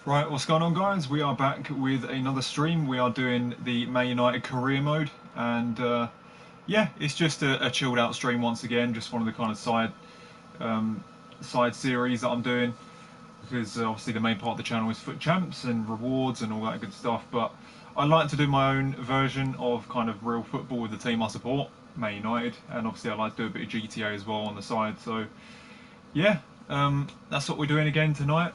Right, what's going on, guys? We are back with another stream. We are doing the Man United career mode, and yeah, it's just a chilled out stream once again, just one of the kind of side series that I'm doing, because obviously the main part of the channel is FUT Champs and rewards and all that good stuff, but I like to do my own version of kind of real football with the team I support, Man United, and obviously I like to do a bit of GTA as well on the side, so yeah, that's what we're doing again tonight.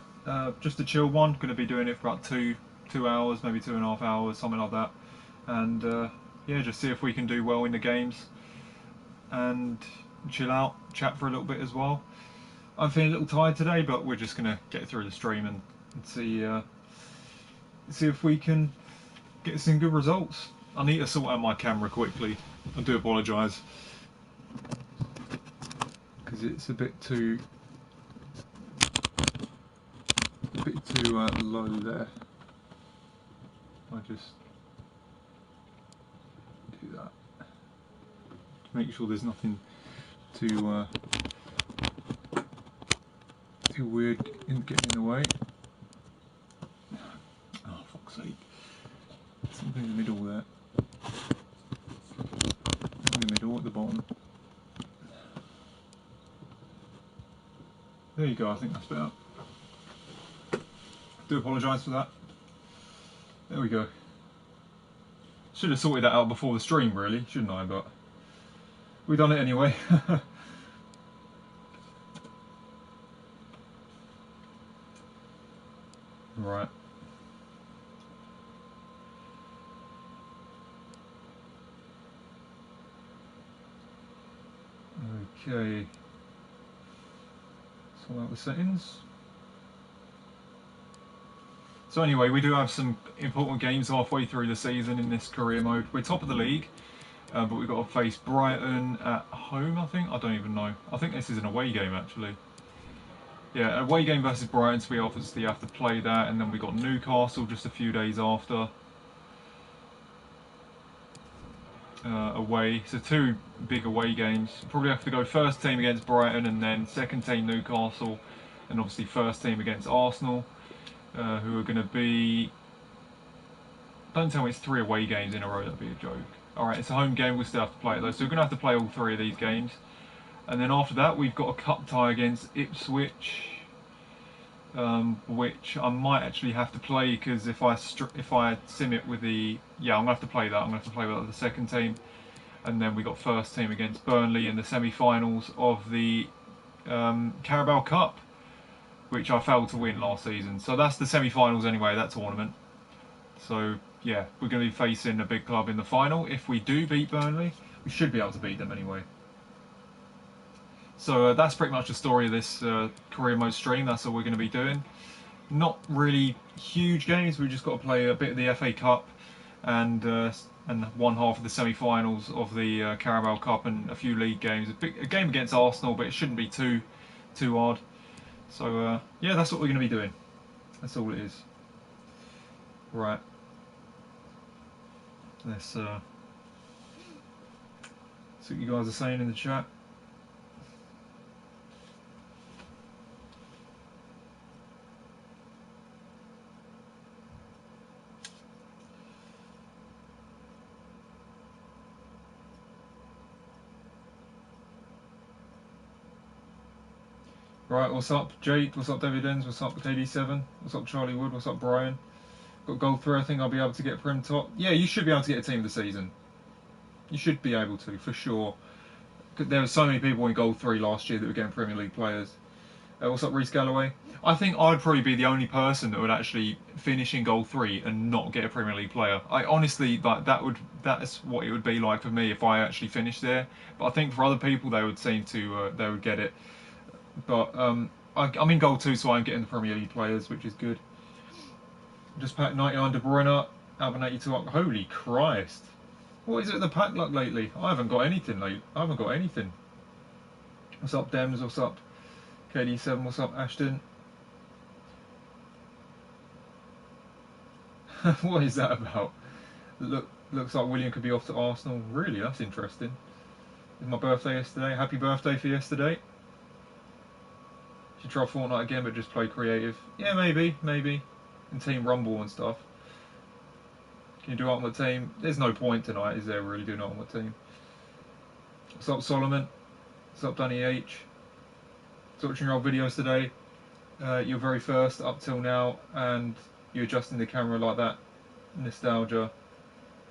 Just a chill one. Going to be doing it for about two hours, maybe 2.5 hours, something like that. And yeah, just see if we can do well in the games and chill out, chat for a little bit as well. I'm feeling a little tired today, but we're just going to get through the stream and see if we can get some good results. I need to sort out my camera quickly. I do apologise because it's a bit too low there. I just do that to make sure there's nothing too weird in getting in the way. Oh, fuck's sake! Something in the middle there. In the middle at the bottom. There you go. I think that's better. Do apologise for that. There we go. Should have sorted that out before the stream, really, shouldn't I? But we've done it anyway. Right. Okay. Sort out the settings. So anyway, we do have some important games halfway through the season in this career mode. We're top of the league, but we've got to face Brighton at home, I think. I don't even know. I think this is an away game, actually. Yeah, an away game versus Brighton, so we obviously have to play that. And then we got Newcastle just a few days after. Away. So two big away games. Probably have to go first team against Brighton and then second team Newcastle. And obviously first team against Arsenal. Who are going to be... Don't tell me it's 3 away games in a row, that'd be a joke. Alright, it's a home game, we still have to play it though, so we're going to have to play all 3 of these games. And then after that, we've got a cup tie against Ipswich, which I might actually have to play, because if I sim it with the... Yeah, I'm going to have to play that, I'm going to have to play with the second team. And then we got first team against Burnley in the semi-finals of the Carabao Cup, which I failed to win last season. So that's the semi-finals anyway, that tournament. So yeah, we're going to be facing a big club in the final. If we do beat Burnley, we should be able to beat them anyway. So that's pretty much the story of this career mode stream. That's all we're going to be doing. Not really huge games. We've just got to play a bit of the FA Cup and one half of the semi-finals of the Carabao Cup and a few league games. A game against Arsenal, but it shouldn't be too hard. So yeah, that's what we're going to be doing. That's all it is. Right. Let's see what you guys are saying in the chat. Right, what's up, Jade? What's up, David Enns? What's up, KD7? What's up, Charlie Wood? What's up, Brian? Got goal through. I think I'll be able to get Prim top. Yeah, you should be able to get a team of the season. You should be able to, for sure. There were so many people in goal 3 last year that were getting Premier League players. What's up, Reece Galloway? I think I'd probably be the only person that would actually finish in goal 3 and not get a Premier League player. I honestly, that's what it would be like for me if I actually finished there. But I think for other people, they would seem to they would get it. But I'm in goal 2, so I'm getting the Premier League players, which is good. Just packed 99 De Bruyne, Alvin 82 up. Holy Christ! What is it with the pack luck lately? I haven't got anything What's up, Dems? What's up, KD7? What's up, Ashton? What is that about? Looks like William could be off to Arsenal. Really, that's interesting. It was my birthday yesterday. Happy birthday for yesterday. Should try Fortnite again, but just play creative. Yeah, maybe. in Team Rumble and stuff. Can you do Ultimate Team? There's no point tonight, is there, really, doing Ultimate Team? What's up, Solomon? What's up, Danny H? Watching your old videos today. You're very first up till now, and you're adjusting the camera like that. Nostalgia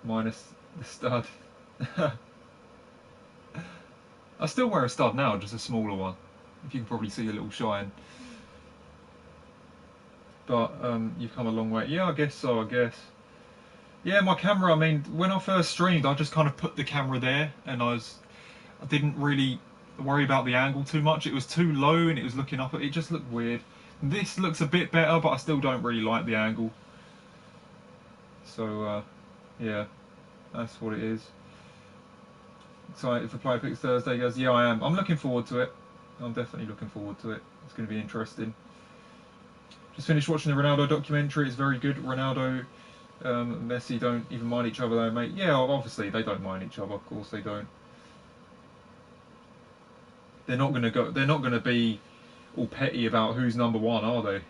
minus the stud. I still wear a stud now, just a smaller one. If you can probably see a little shine. But you've come a long way. Yeah, I guess so, I guess. Yeah, my camera, I mean, when I first streamed, I just kind of put the camera there, and I didn't really worry about the angle too much. It was too low, and it was looking up. It just looked weird. This looks a bit better, but I still don't really like the angle. So, yeah, that's what it is. Excited for Player Picks Thursday, guys. Yeah, I am. I'm looking forward to it. I'm definitely looking forward to it. It's going to be interesting. Just finished watching the Ronaldo documentary. It's very good. Ronaldo, Messi don't even mind each other, though, mate. Yeah, obviously they don't mind each other. Of course they don't. They're not going to go. They're not going to be all petty about who's number one, are they?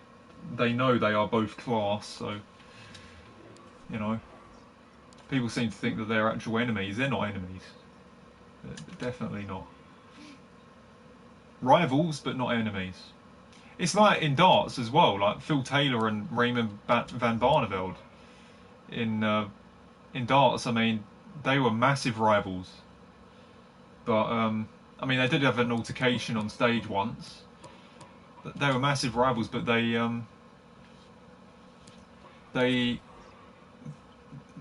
They know they are both class, so you know. People seem to think that they're actual enemies. They're not enemies. They're definitely not. Rivals, but not enemies. It's like in darts as well. Like Phil Taylor and Raymond van Barneveld in darts. I mean, they were massive rivals. But I mean, they did have an altercation on stage once. They were massive rivals, but they're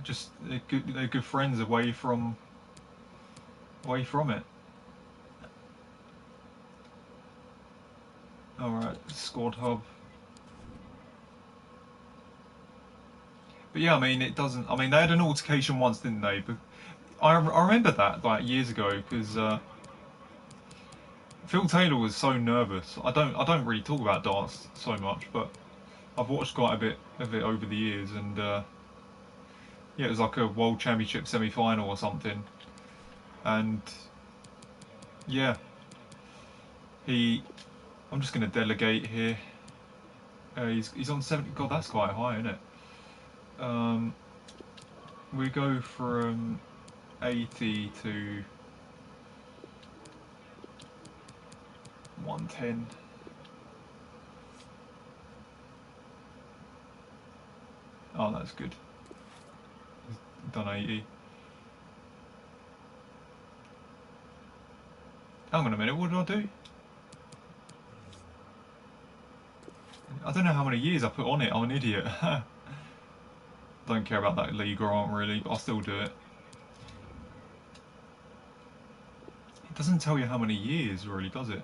good friends away from it. Alright, squad hub. But yeah, I mean, it doesn't. I mean, they had an altercation once, didn't they? But I remember that like years ago because Phil Taylor was so nervous. I don't really talk about darts so much, but I've watched quite a bit of it over the years, and yeah, it was like a World Championship semi-final or something, and yeah, I'm just going to delegate here. He's on 70. God, that's quite high, isn't it? We go from 80 to 110. Oh, that's good. He's done 80. Hang on a minute, what did I do? I don't know how many years I put on it, I'm an idiot. Don't care about that league grant really, but I'll still do it. It doesn't tell you how many years really, does it?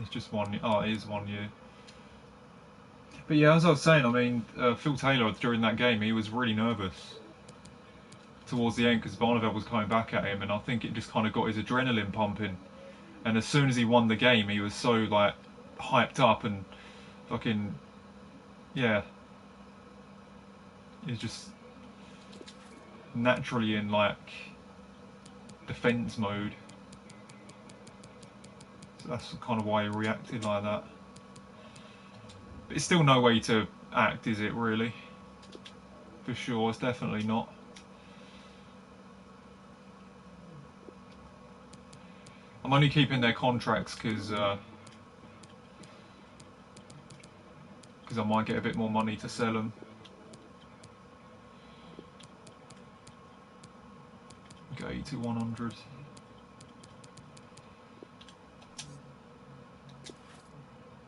It's just 1 year. Oh, it is 1 year. But yeah, as I was saying, I mean, Phil Taylor during that game, he was really nervous towards the end because Barneveld was coming back at him, and I think it just kind of got his adrenaline pumping. And as soon as he won the game, he was so like hyped up and fucking yeah. He's just naturally in like defense mode. So that's kind of why he reacted like that. But it's still no way to act, is it really? For sure, it's definitely not. I'm only keeping their contracts because I might get a bit more money to sell them. Go 80 to 100.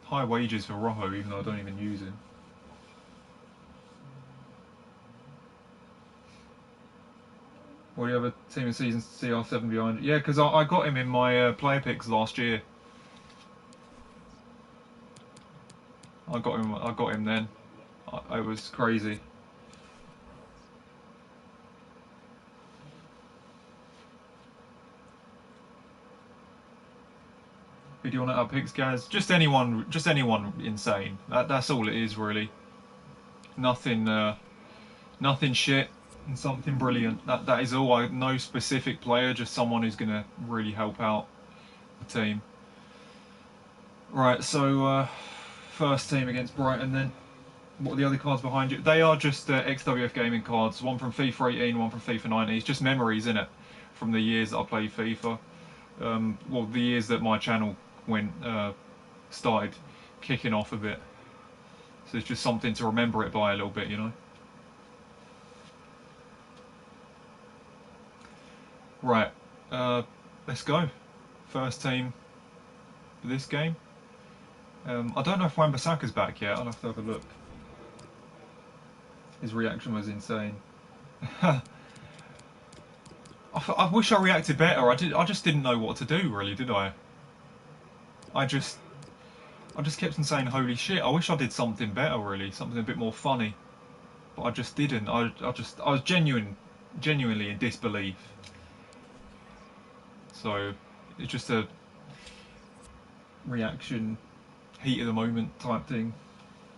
High wages for Rojo, even though I don't even use him. What do you have a team of seasons CR7 behind? Yeah, because I got him in my player picks last year. I got him then. It was crazy. Who do you want to up picks, guys? Just anyone insane. That's all it is really. Nothing shit and something brilliant. That is all. No specific player, just someone who's gonna really help out the team. Right, so first team against Brighton then. What are the other cards behind you? They are just XWF gaming cards. One from FIFA 18, one from FIFA 19. It's just memories, innit? From the years that I played FIFA. Well, the years that my channel went started kicking off a bit. So it's just something to remember it by a little bit, you know. Right, let's go. First team for this game. I don't know if Wan-Bissaka's back yet. I'll have to have a look. His reaction was insane. I wish I reacted better. I just didn't know what to do, really, did I? I just kept on saying, "Holy shit!" I wish I did something better, really, something a bit more funny. But I just didn't. I was genuinely in disbelief. So it's just a reaction, heat of the moment type thing.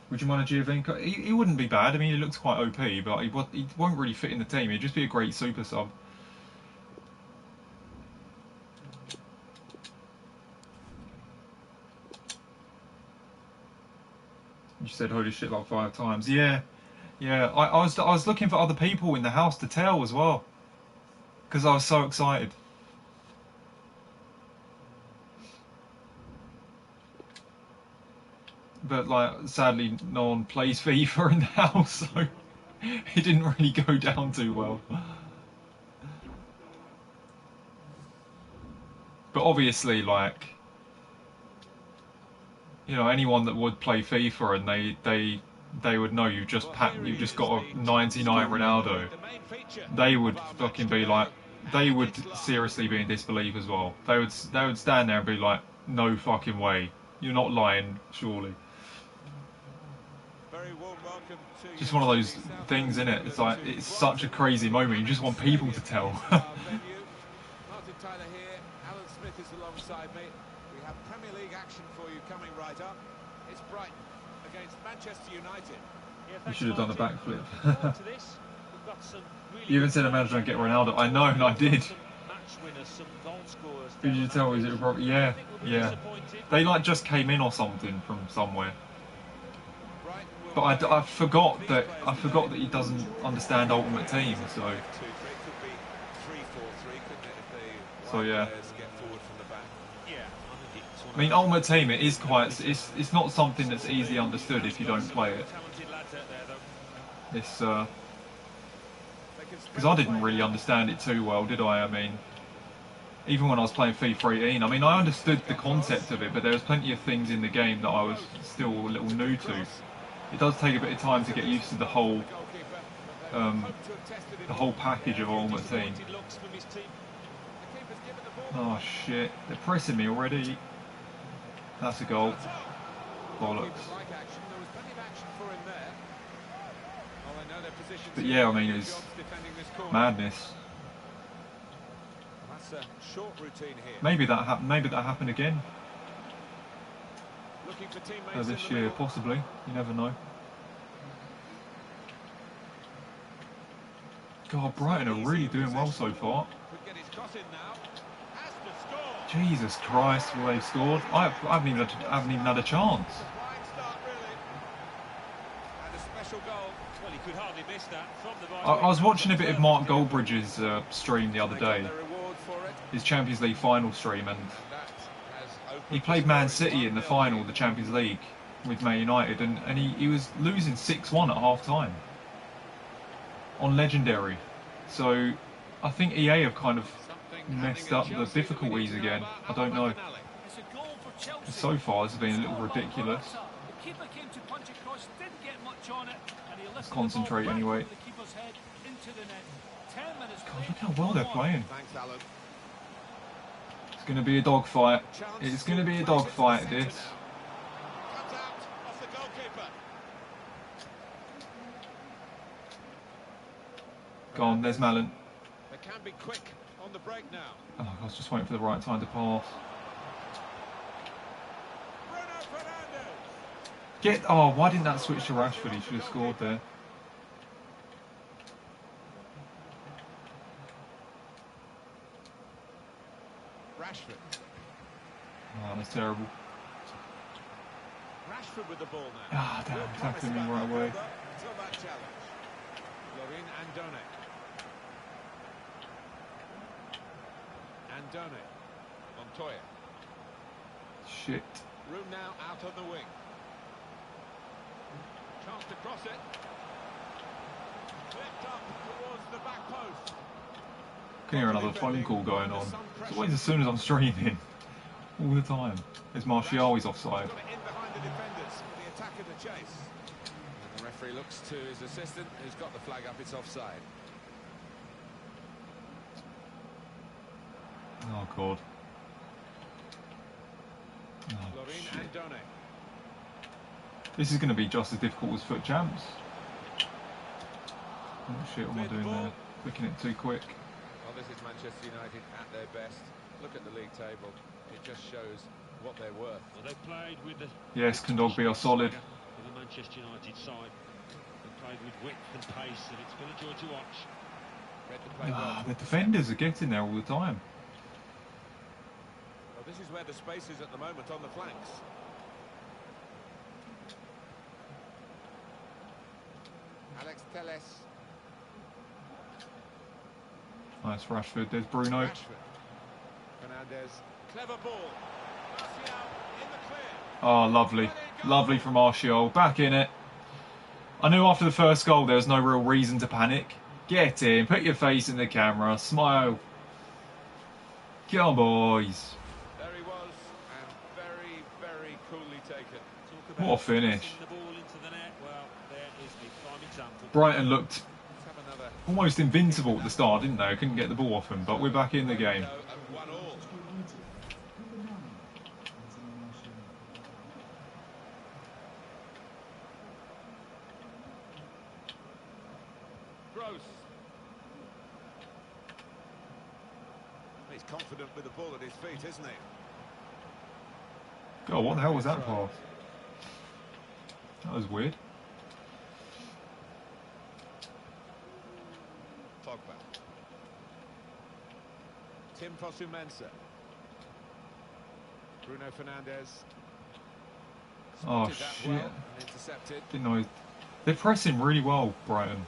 Would you mind a Giovinco? He wouldn't be bad. I mean, he looks quite OP, but he won't really fit in the team. He'd just be a great super sub. You said holy shit like 5 times. Yeah, yeah. I was looking for other people in the house to tell as well, because I was so excited. But like, sadly, no one plays FIFA in the house, so it didn't really go down too well. But obviously, like, you know, anyone that would play FIFA and they would know you've just got a 99 Ronaldo, they would fucking be like, they would seriously be in disbelief as well. They would stand there and be like, no fucking way, you're not lying, surely. Just one of those things, isn't it? It's like, it's such a crazy moment. You just want people to tell. Smith is alongside me. We have Premier League action for you coming right up. It's Brighton against Manchester United. You should have done a backflip. You even said a manager don't get Ronaldo. I know, and I did. Did you tell me? Yeah, yeah. They like just came in or something from somewhere. But I forgot that he doesn't understand Ultimate Team. So yeah. I mean, Ultimate Team, it is quite. It's not something that's easily understood if you don't play it. It's because I didn't really understand it too well, did I? I mean, even when I was playing FIFA 18, I mean, I understood the concept of it, but there was plenty of things in the game that I was still a little new to. It does take a bit of time to get used to the whole package of Ultimate Team. Oh shit! They're pressing me already. That's a goal. Bollocks. But yeah, I mean, it's madness. Maybe that happened again. This year, possibly. You never know. God, Brighton are really doing well so far. Jesus Christ, well, they've scored. I haven't even had a chance. I was watching a bit of Mark Goldbridge's stream the other day, his Champions League final stream, and he played Man City in the final of the Champions League with Man United, and he was losing 6-1 at half time on Legendary. So I think EA have kind of messed up the difficulties again. I don't know. So far, this has been a little ridiculous. Let's concentrate anyway. God, look how well they're playing. It's going to be a dogfight. It's going to be a dogfight, this. Go on, there's Manutd. Oh, I was just waiting for the right time to pass. Oh, why didn't that switch to Rashford? He should have scored there. Rashford. Oh, that's terrible. Rashford with the ball now. Ah, damn, Real it's promise happening about right that away. build-up until that challenge. Lorin Andone. Andone. Montoya. Shit. Room now out on the wing. Chance to cross it. Flipped up towards the back post. Can hear another phone call going on. It's always as soon as I'm streaming. All the time. There's Martial, he's offside. Got it in behind the defenders. The attacker to chase. And the referee looks to his assistant, who's got the flag up. It's offside. Oh, God. Oh, Lorin shit. Andone. This is going to be just as difficult as FUT Champs. Oh, shit, what am I doing there? Clicking it too quick. Well, this is Manchester United at their best. Look at the league table. It just shows what they're worth. Well, they played with the Yes, Kondogbe are solid. of the Manchester United side. They played with width and pace, and it's been a joy to watch. Read the play well. The defenders are getting there all the time. Well, this is where the space is at the moment on the flanks. Alex Telles. Nice Rashford, there's Bruno. Rashford. Fernandez. Clever ball. Martial in the clear. Oh, lovely. Lovely from Martial. Back in it. I knew after the first goal there was no real reason to panic. Get in, put your face in the camera, smile. Get on, boys. There he was, and very, very coolly taken. What a finish. The ball into the net. Well, there is a prime example. Brighton looked Let's have another. almost invincible at the start, didn't they? Couldn't get the ball off them, but we're back in the game. At 1-1. Gross. He's confident with the ball at his feet, isn't he? God, what the hell was that pass? That was weird. Pogba. Tim Fosu-Mensah. Bruno Fernandez. Oh, Spotted that shit. well and intercepted. Didn't know. They're pressing really well, Brighton.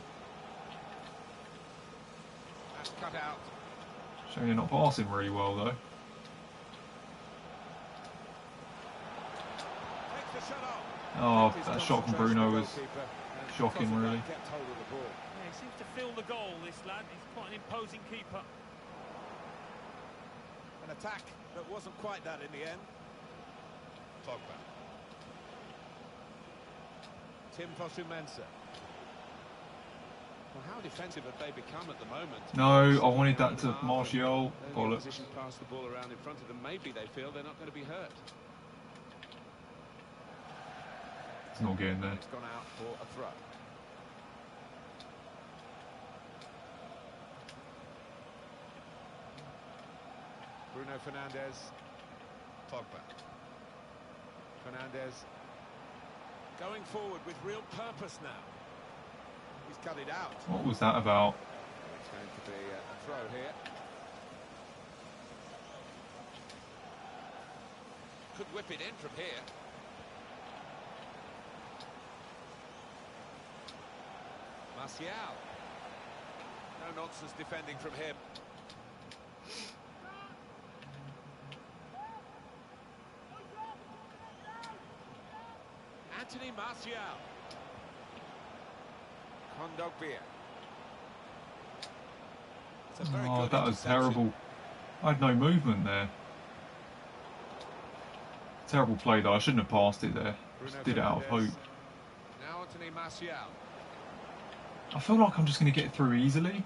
That's cut out. Showing you're not passing really well, though. Takes the shot off. Oh, His that shot from concentration, Bruno the was goalkeeper, and shocking, because of that, really. kept hold of the ball. Yeah, he seems to feel the goal, this lad. He's quite an imposing keeper. An attack that wasn't quite that in the end. Pogba. Tim Fosu-Mensah. Well, how defensive have they become at the moment? No, I wanted that to Martial. The Bollocks. opposition pass the ball around in front of them. Maybe they feel they're not going to be hurt. It's not getting there. It's gone out for a throw. Bruno Fernandez. Pogba. Fernandez. Going forward with real purpose now. He's cut it out. What was that about? It's going to be a throw here. Could whip it in from here. Martial. No nonsense defending from him. Anthony Martial. Kondogbe. It's a very Oh, good that was interception. terrible. I had no movement there. Terrible play, though. I shouldn't have passed it there. Just did it out of hope. Now Anthony Martial. I feel like I'm just going to get through easily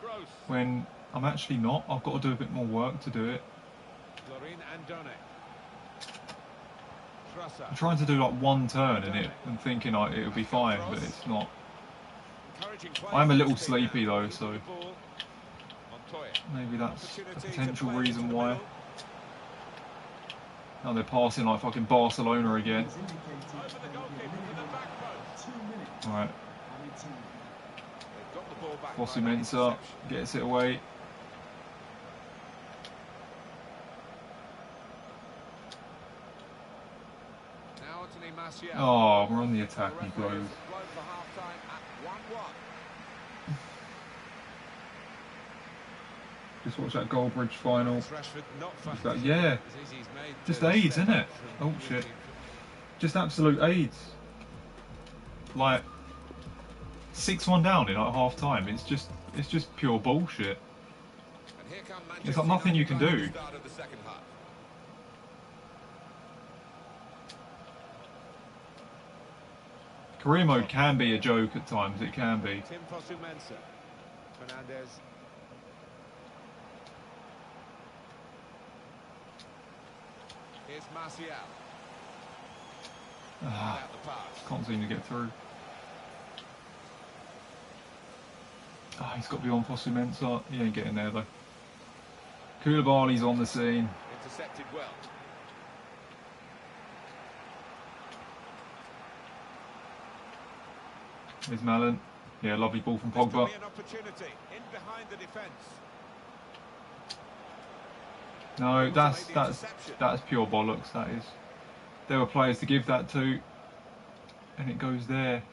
Gross. when I'm actually not. I've got to do a bit more work to do it. Lorin Andone. I'm trying to do like one turn in it and thinking like it'll be fine, but it's not. I'm a little sleepy though, so maybe that's a potential reason why. Now they're passing like fucking Barcelona again. Alright. Fosu-Mensah gets it away. Martial. Oh, we're on the attack, The he referee blows. has blown for half-time at 1-1. Just watch that Goldbridge final. Rashford not Just fast. that, yeah. Just AIDS, isn't it? Oh shit. Just absolute AIDS. Like 6-1 down in like half time. It's just pure bullshit. There's like nothing you can do. Career mode can be a joke at times. It can be. Fernandez. Here's Martial. Out the pass. Can't seem to get through. Ah, he's got to be on Fosu Mensah. He ain't getting there though. Koulibaly's on the scene. Intercepted well. Here's Malin. Yeah, lovely ball from Pogba. An opportunity in behind the defence. No, that's pure bollocks. That is. There were players to give that to, and it goes there.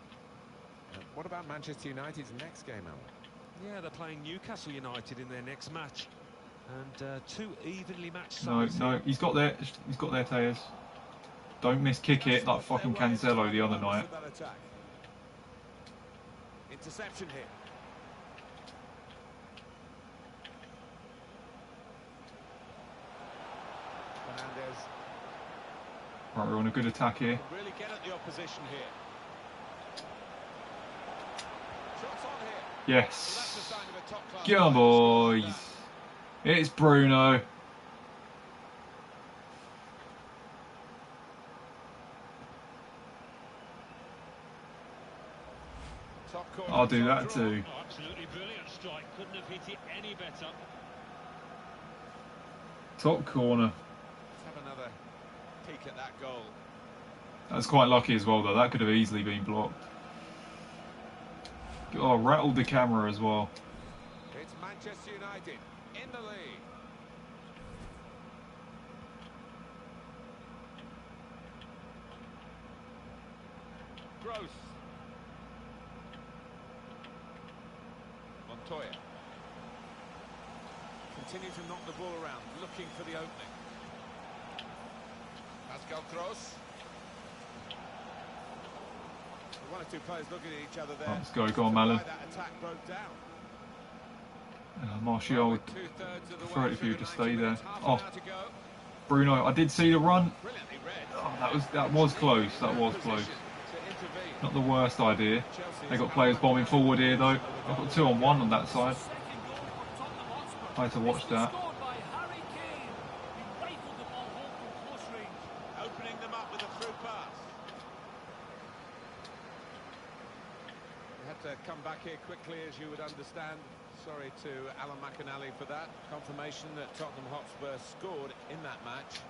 What about Manchester United's next game, Alan? Yeah, they're playing Newcastle United in their next match, and two evenly matched No, sides. no, he's got there. He's got there, Tejas. Don't miss kick it like fucking Cancelo the other night. Interception here. Fernandez. Right, we're on a good attack here. Really get at the opposition here. Shots on here. Yes. So that's a sign of a top class. Get on, boys. It's Bruno. I'll do that too. Oh, absolutely brilliant strike. Couldn't have hit it any better. Top corner. Let's have another peek at that goal. That's quite lucky as well, though. That could have easily been blocked. Oh, rattled the camera as well. It's Manchester United in the lead. Gross. Montoya. Continue to knock the ball around, looking for the opening. Pascal Gross. One or two players looking at each other there. Let's go, go on, Malin. That attack broke down. Martial would prefer it if you would just stay there. Oh, Bruno, I did see the run. Oh, that was close. That was close. Not the worst idea. They got players bombing forward here though. I've got 2-on-1 on that side. I had to watch that. Opening them up with a through pass. We had to come back here quickly, as you would understand. Sorry to Alan McInally for that. Confirmation that Tottenham Hotspur scored in that match.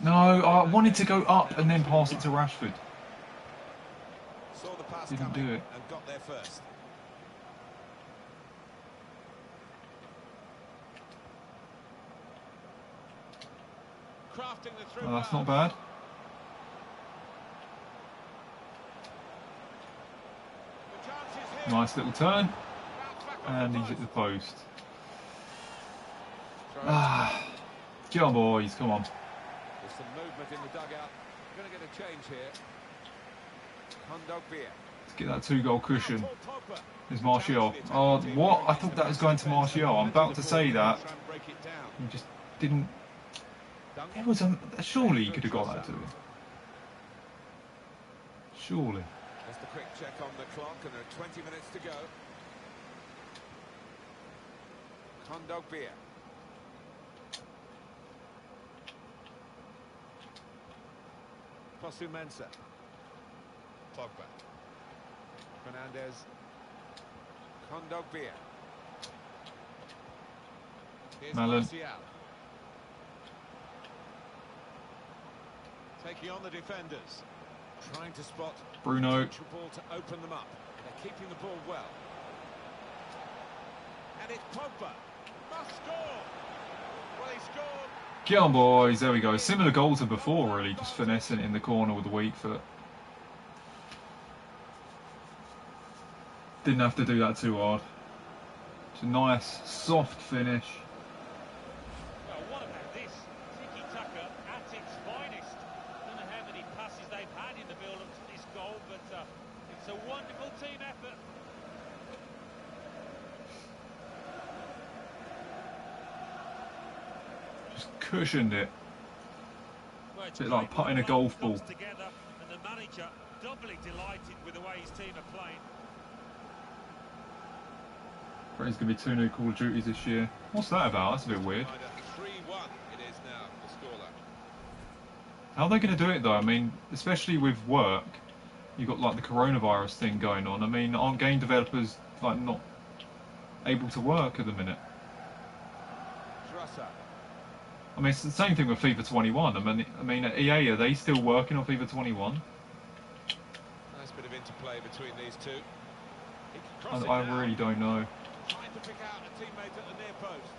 No, I wanted to go up and then pass it to Rashford. Saw the pass Didn't coming do it. and got there first. Crafting the through Oh, that's pass. not bad. The chance is here. Nice little turn. Bounce back on And the he's at the post. post. Ah, get on, boys. Come on. There's some movement in the dugout. Going to get a change here. Kondogbia. Let's get that 2-goal cushion. There's Martial. Oh, what? I thought that was going to Martial. I'm about to say that. He just didn't. It was surely he could have got that to him. Surely. Just a quick check on the clock, and there are 20 minutes to go. Kondogbia. Fosu Mensah. Pogba. Fernandez. Kondogbia. Here's Malin. Martial. Taking on the defenders. Trying to spot Bruno. the ball to open them up. They're keeping the ball well. And it's Pogba. Must score. Well, he scored. Get on, boys. There we go. Similar goal to before, really. Just finessing it in the corner with the weak foot. Didn't have to do that too hard. It's a nice, soft finish. Well, what about this? Tiki-taka at its finest. Don't know how many passes they've had in the build-up to this goal, but it's a wonderful team effort. Just cushioned it. Well, it's A bit like great putting a when the golf line comes ball. together, and the manager doubly delighted with the way his team are playing. There's going to be 2 new Call of Duties this year. What's that about? That's a bit weird. 3-1 it is now, the scoreline. How are they going to do it though? I mean, especially with work, you've got like the coronavirus thing going on. I mean, aren't game developers like not able to work at the minute? Drusser. I mean, it's the same thing with FIFA 21. I mean, at EA, are they still working on FIFA 21? Nice bit of interplay between these two. He can cross it I now. really don't know. Trying to pick out a teammate at the near post.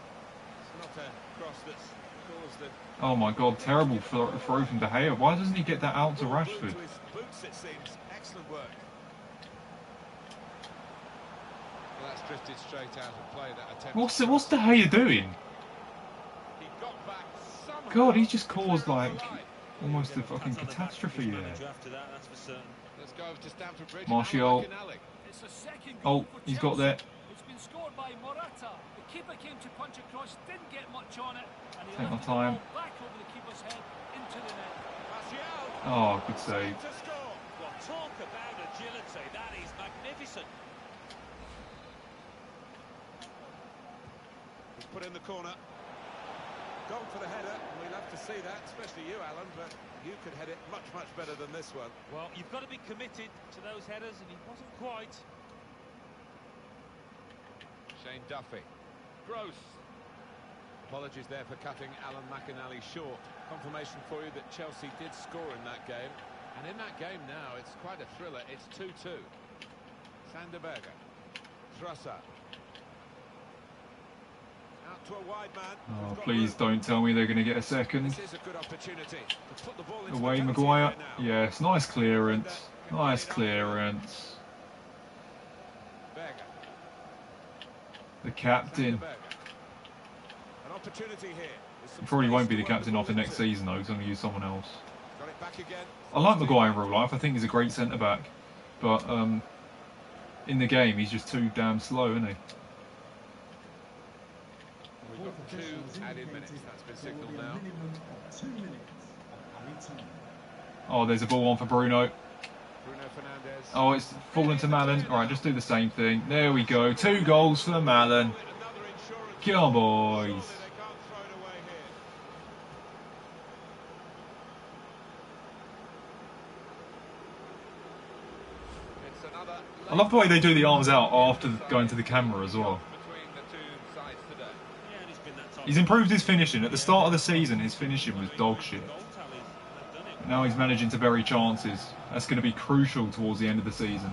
It's not a cross that's caused the Oh my God, terrible throw from De Gea. Why doesn't he get that out to ball Rashford? glued to his boots, it seems. Excellent work. Well, that's drifted straight out of play, that attempt. What's De Gea doing? He got back somehow. God, he's just caused Clearing like the line. almost a fucking catastrophe there. After that, that's for certain. Let's go over to Stamford Bridge. Martial. McInally. It's the second Oh, goal for he's got Chelsea. there. It's been scored by Morata. The keeper came to punch across, didn't get much on it, and he Take my lifted time. the ball back over the keeper's head into the net. Martial. Oh, good save. To score. Well, talk about agility. That is magnificent. He's put in the corner. Gone for the header. We'll have to see that, especially you, Alan, but you could head it much, much better than this one. Well, you've got to be committed to those headers, and he wasn't quite. Shane Duffy. Gross. Apologies there for cutting Alan McInally short. Confirmation for you that Chelsea did score in that game. And in that game now, it's quite a thriller. It's 2-2. Sanderberger. Drusser. Out to a wide man. Oh, Who's got please room. don't tell me they're going to get a second. This is a good opportunity to put the ball into Away, the penalty Maguire. area now. Yes, nice clearance. Nice clearance. Berger. The captain. Sanderberger. An opportunity here. With some He probably space won't be to the work captain ball after next into. season though, because I'm going to use someone else. Got it back again. I like Maguire in real life. I think he's a great centre back, but in the game he's just too damn slow, isn't he? We've got 2 added minutes. That's been signalled now. Oh, there's a ball on for Bruno. Bruno Fernandes. Oh, it's fallen to Malin. All right, just do the same thing. There we go. 2 goals for Malin. Another insurance. Come on, Surely boys. they can't throw it away here. It's another I love the way they do the arms out after going to the camera as well. between the two sides today. Yeah, and it's been that type He's improved his finishing. At the start of the season, his finishing was dog shit. goal tallies. They've done it. Now he's managing to bury chances. That's going to be crucial towards the end of the season.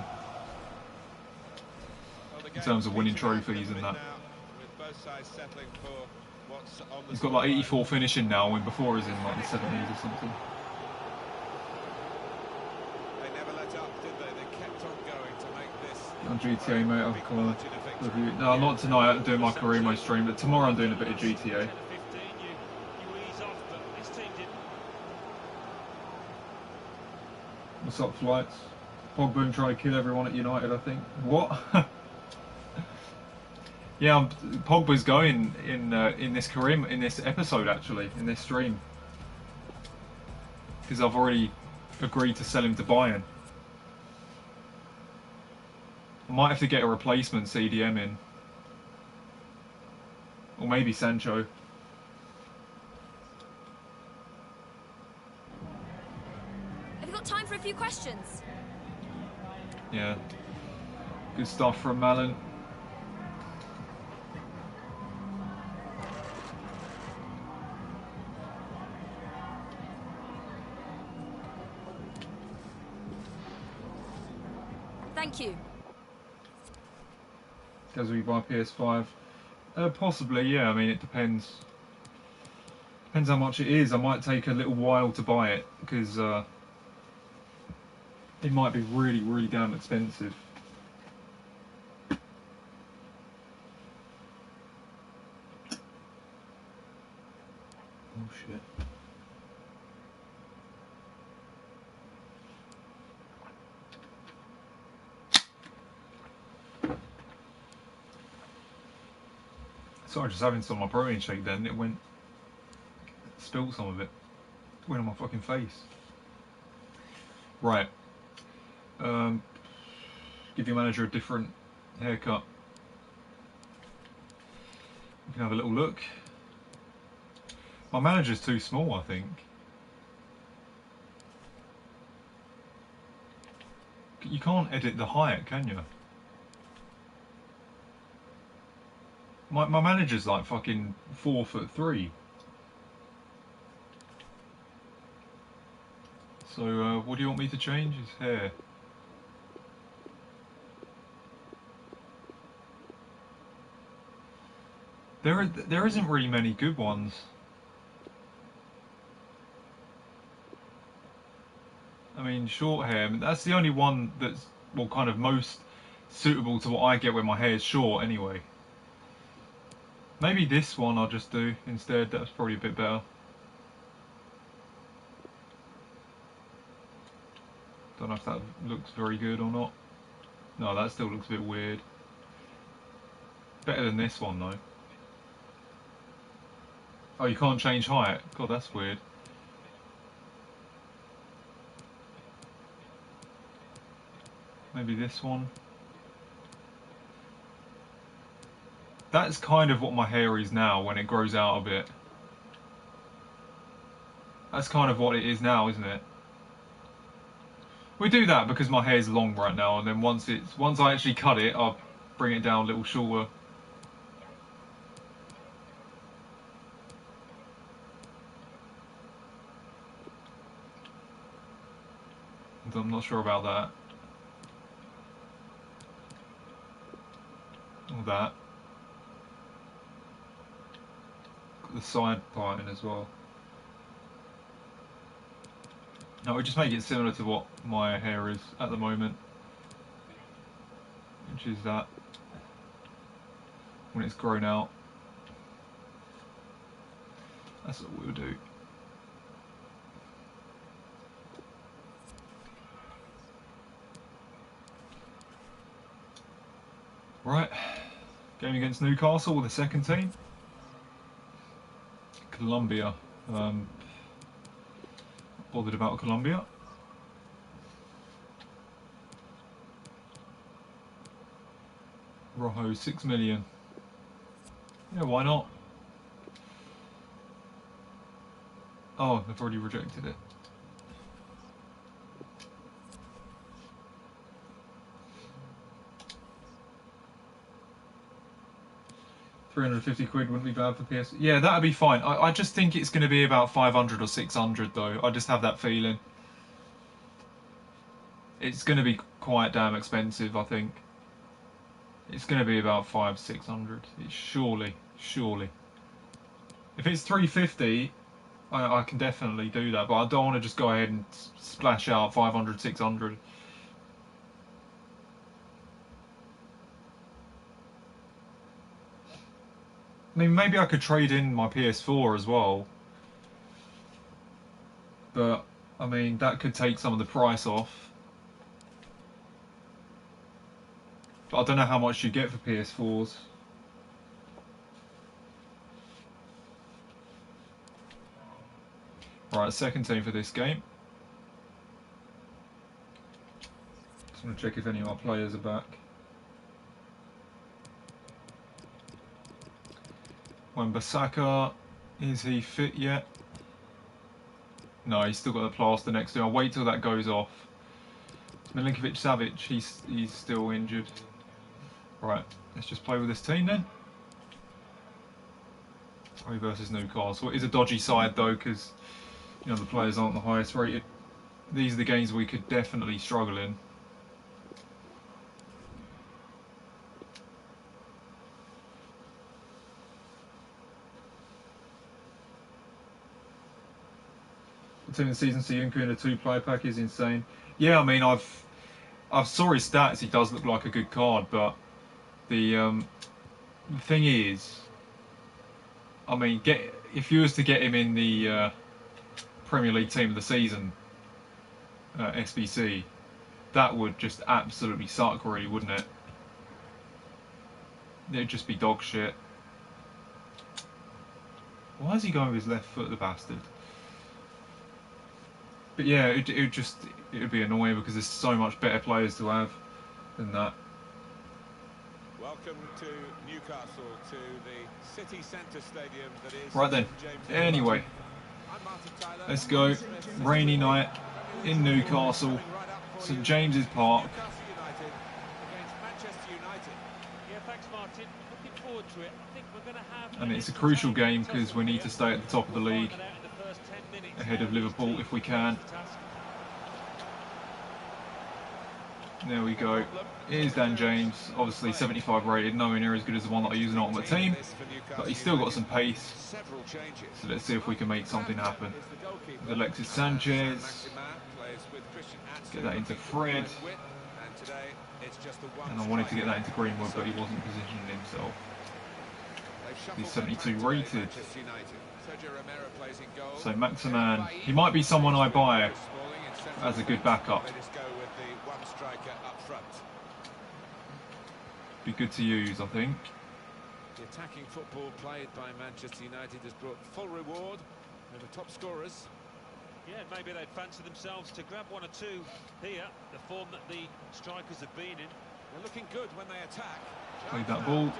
Well, the In terms of winning game's petered out trophies a and bit that. now, with both sides settling for what's on the He's got like scoreline. 84 finishing now, when before he was in like the 70s or something. They never let up, did they? They kept on going to make this On GTA, mate, a I've big come margin of victory. review. No, not tonight. I'm doing my career mode stream, but tomorrow I'm doing a bit of 10 GTA. or 15, you ease off, but this team didn't. What's up, flights? Pogba trying to kill everyone at United, I think. What? Yeah, Pogba's going in this career, in this episode actually, in this stream, because I've already agreed to sell him to Bayern. I might have to get a replacement CDM in, or maybe Sancho. Have you got time for a few questions? Yeah, good stuff from Malin. Thank you. As we buy PS5, possibly, yeah. I mean, it depends. Depends how much it is. I might take a little while to buy it because it might be really, really damn expensive. Oh shit. Sorry, just having some of my protein shake then, it went, spilled some of it. Went on my fucking face. Right. Give your manager a different haircut. You can have a little look. My manager's too small, I think. You can't edit the height, can you? My manager's like fucking 4'3". So what do you want me to change? His hair. There isn't really many good ones. I mean, short hair, that's the only one that's, well, kind of most suitable to what I get when my hair is short anyway. Maybe this one I'll just do instead, that's probably a bit better. Don't know if that looks very good or not. No, that still looks a bit weird. Better than this one though. Oh, you can't change height? God, that's weird. Maybe this one. That's kind of what my hair is now when it grows out a bit. That's kind of what it is now, isn't it? We do that because my hair's long right now, and then once I actually cut it, I'll bring it down a little shorter. I'm not sure about that. Or that. Got the side parting as well. No, we just make it similar to what my hair is at the moment, which is that when it's grown out. That's what we'll do. Right, game against Newcastle, the second team. Colombia. Bothered about Colombia. Rojo, 6 million. Yeah, why not? Oh, they've already rejected it. £350 wouldn't be bad for PS. Yeah, that'd be fine. I just think it's going to be about 500 or 600 though. I just have that feeling. It's going to be quite damn expensive, I think. It's going to be about 500-600. It's surely. If it's 350, I can definitely do that, but I don't want to just go ahead and splash out 500-600. I mean, maybe I could trade in my PS4 as well. But, I mean, that could take some of the price off. But I don't know how much you get for PS4s. Right, second team for this game. Just want to check if any of our players are back. Wan-Bissaka, is he fit yet? No, he's still got the plaster next to him. I'll wait till that goes off. Milinkovic-Savic, he's still injured. Right, let's just play with this team then. Surrey versus Newcastle. It is a dodgy side though, because you know the players aren't the highest rated. These are the games we could definitely struggle in. Team of the season, Siyunku in a 2-player pack is insane. Yeah, I mean, I've saw his stats. He does look like a good card, but the thing is, I mean, if you was to get him in the Premier League Team of the Season, SBC, that would just absolutely suck, really, wouldn't it? It'd just be dog shit. Why is he going with his left foot, the bastard? But yeah, it would be annoying because there's so much better players to have than that. Welcome to Newcastle, to the city centre stadium that is. Right then. Anyway, let's go. Rainy night in Newcastle, St James's Park. Yeah, thanks, Martin. Looking forward to it. I think we're going to have. And it's a crucial game because we need to stay at the top of the league ahead of Liverpool if we can. There we go. Here's Dan James, obviously 75 rated, nowhere near as good as the one that I use in Ultimate Team, but he's still got some pace. So let's see if we can make something happen. With Alexis Sanchez, get that into Fred, and I wanted to get that into Greenwood, but he wasn't positioning himself. He's 72 rated. So Maximan, he might be someone I buy as a good backup. Be good to use, I think. The attacking football played by Manchester United has brought full reward over top scorers. Yeah, maybe they'd fancy themselves to grab one or two here, the form that the strikers have been in. They're looking good when they attack. Played that ball.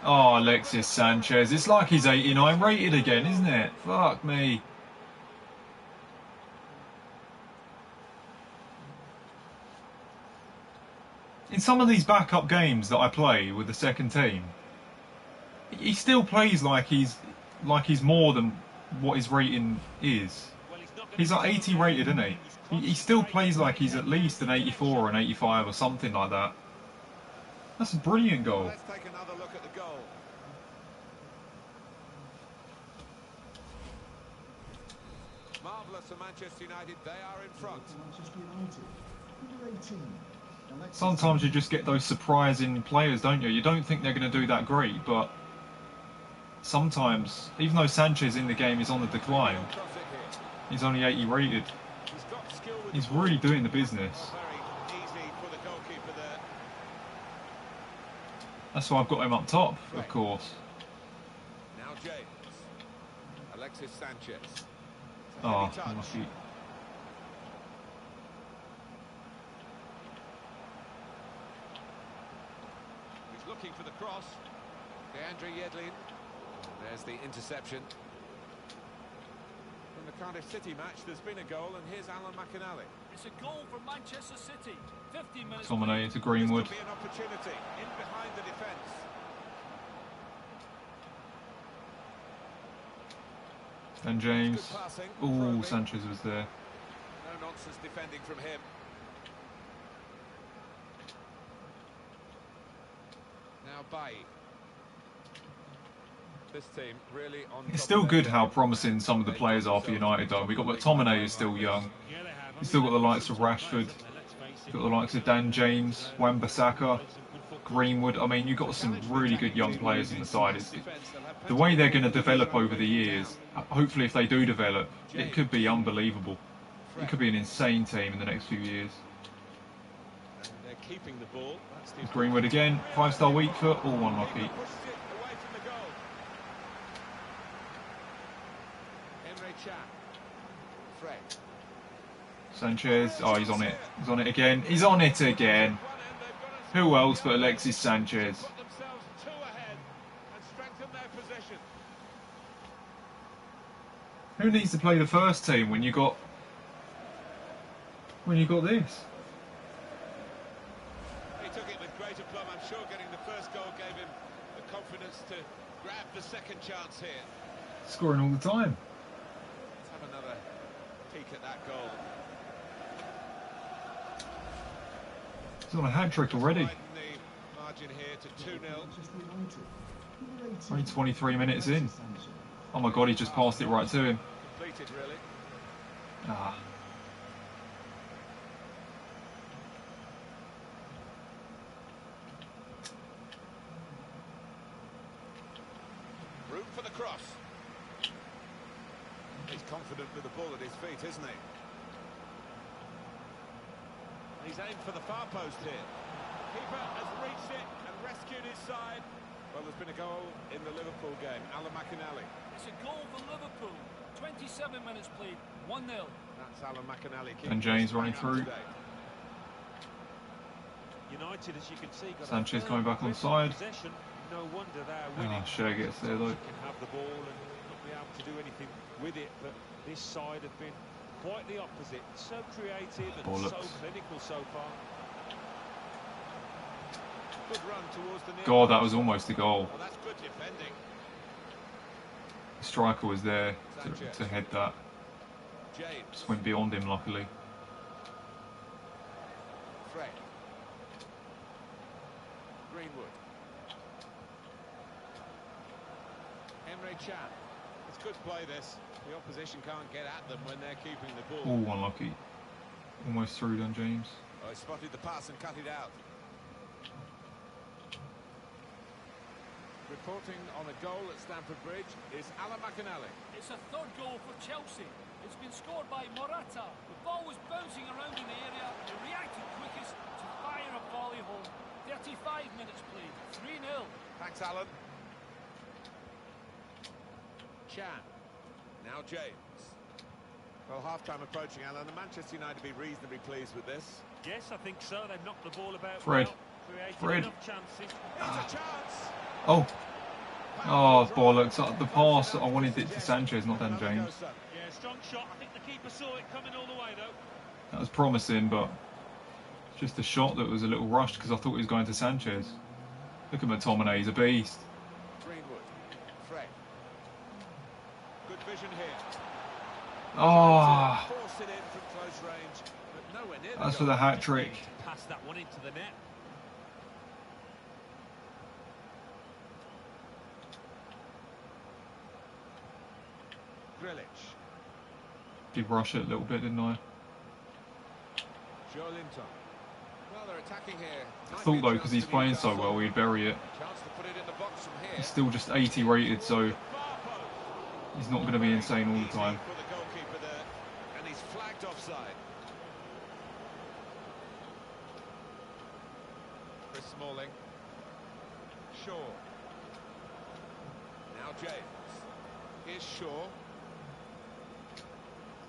Oh, Alexis Sanchez. It's like he's 89 rated again, isn't it? Fuck me. In some of these backup games that I play with the second team, he still plays like he's more than what his rating is. He's like 80 rated, isn't he? He still plays like he's at least an 84 or an 85 or something like that. That's a brilliant goal. Let's take another look at the goal. Marvellous for Manchester United, they are in front. Sometimes you just get those surprising players, don't you? You don't think they're going to do that great, but sometimes, even though Sanchez in the game is on the decline, he's only 80 rated. He's really doing the business. That's why I've got him up top, of course. Now James. Alexis Sanchez. Oh, lucky. He's looking for the cross. DeAndre Yedlin. There's the interception. In the Cardiff City match, there's been a goal, and here's Alan McInally. It's a goal for Manchester City. 15 minutes. Dominate to Greenwood. This could be an opportunity in behind the defence. And James. Oh, Sanchez was there. No nonsense defending from him. Now Bailly. This team really on. It's still good how promising some of the players are for United, though. We've got McTominay, who's still young. You've still got the likes of Rashford. You've got the likes of Dan James, Wan-Bissaka, Greenwood. I mean, you've got some really good young players in the side. The way they're going to develop over the years, hopefully if they do develop, it could be unbelievable. It could be an insane team in the next few years. They're keeping the ball. Greenwood again, 5-star weak foot, all one lucky. Sanchez, oh, he's on it. He's on it again. He's on it again. Who else but Alexis Sanchez? Who needs to play the first team when you got this? He took it with great aplomb. I'm sure getting the first goal gave him the confidence to grab the second chance here. Scoring all the time. Let's have another peek at that goal. He's on a hat-trick already. The margin here to 2-0. Only 23 minutes in. Oh my god, he just passed it right to him. Completed, really. Ah. for the cross. He's confident with the ball at his feet, isn't he? He's aimed for the far post here. Keeper has reached it and rescued his side. Well, there's been a goal in the Liverpool game. Alan McInally. It's a goal for Liverpool. 27 minutes played, 1-0. That's Alan McInally. And James running through. United, as you can see, got Sanchez coming back on side. Possession. No wonder they're winning. Shea gets there though. Can have the ball and not be able to do anything with it, but this side have been quite the opposite. So creative and so clinical so far. Good run towards the near. God, that was almost a goal. Well, that's good defending. The striker was there to head that. James. Just went beyond him, luckily. Fred. Greenwood. Emre Can. It's good play, this. The opposition can't get at them when they're keeping the ball. Oh, unlucky. Almost through done, James. Oh, he spotted the pass and cut it out. Reporting on a goal at Stamford Bridge is Alan McInally. It's a third goal for Chelsea. It's been scored by Morata. The ball was bouncing around in the area. He reacted quickest to fire a volley home. 35 minutes played, 3-0. Thanks, Alan. Chan. Now James. Well, half-time approaching, Alan. The Manchester United be reasonably pleased with this. Yes, I think so. They've knocked the ball about. Fred. Well, Fred. enough chances. It's a chance. Oh. Oh, bollocks. The pass, I wanted it to Sanchez, not Dan James. Yeah, strong shot. I think the keeper saw it coming all the way, though. That was promising, but just a shot that was a little rushed because I thought he was going to Sanchez. Look at McTominay, he's a beast. Greenwood. Fred. Good vision here. Oh, Force it in from close range, but nowhere near that's for goal. the hat trick. Pass that one into the net. Grealish. Did rush it a little bit, didn't I? Joelinton. Well, they're attacking here. I thought though, because he's playing so well, we'd bury it. Chance to put it in the box from here. He's still just 80 rated, so he's not going to be insane all the time. For the goalkeeper there, and he's flagged offside. Chris Smalling. Shaw. Now James. Here's Shaw.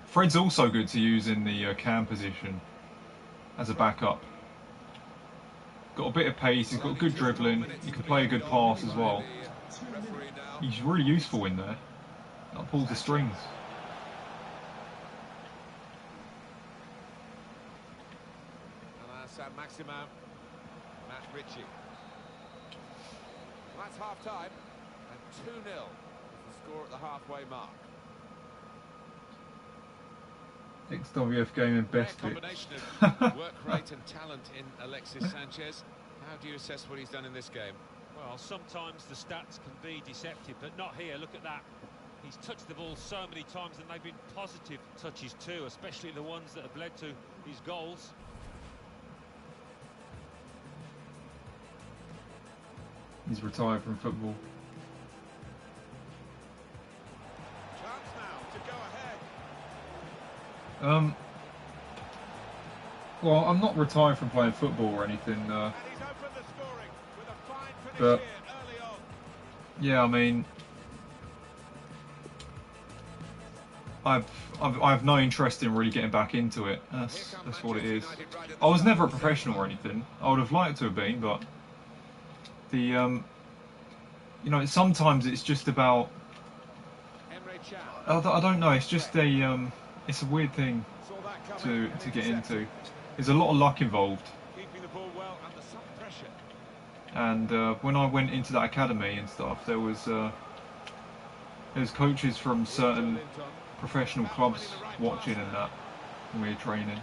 Fred's also good to use in the cam position as a backup. Got a bit of pace, he's got good dribbling, he can play a good pass as well. He's really useful in there. That pulls the strings. San Maximo. Matt Ritchie. Well, that's half time, and 2-0 is the score at the halfway mark. XWF Gaming best bit. Combination of work rate and talent in Alexis Sanchez. How do you assess what he's done in this game? Well, sometimes the stats can be deceptive, but not here. Look at that. He's touched the ball so many times, and they've been positive touches too, especially the ones that have led to his goals. He's retired from football. Chance now to go ahead. Well, I'm not retired from playing football or anything, And he's opened the scoring with a fine finish but here early on. yeah, I mean, I've no interest in really getting back into it. That's what it is. I was never a professional or anything. I would have liked to have been, but the you know, sometimes it's just about I don't know. It's just a it's a weird thing to get into. There's a lot of luck involved. Keeping the ball well under some pressure. And when I went into that academy and stuff, there was coaches from certain professional clubs watching and that when we were training.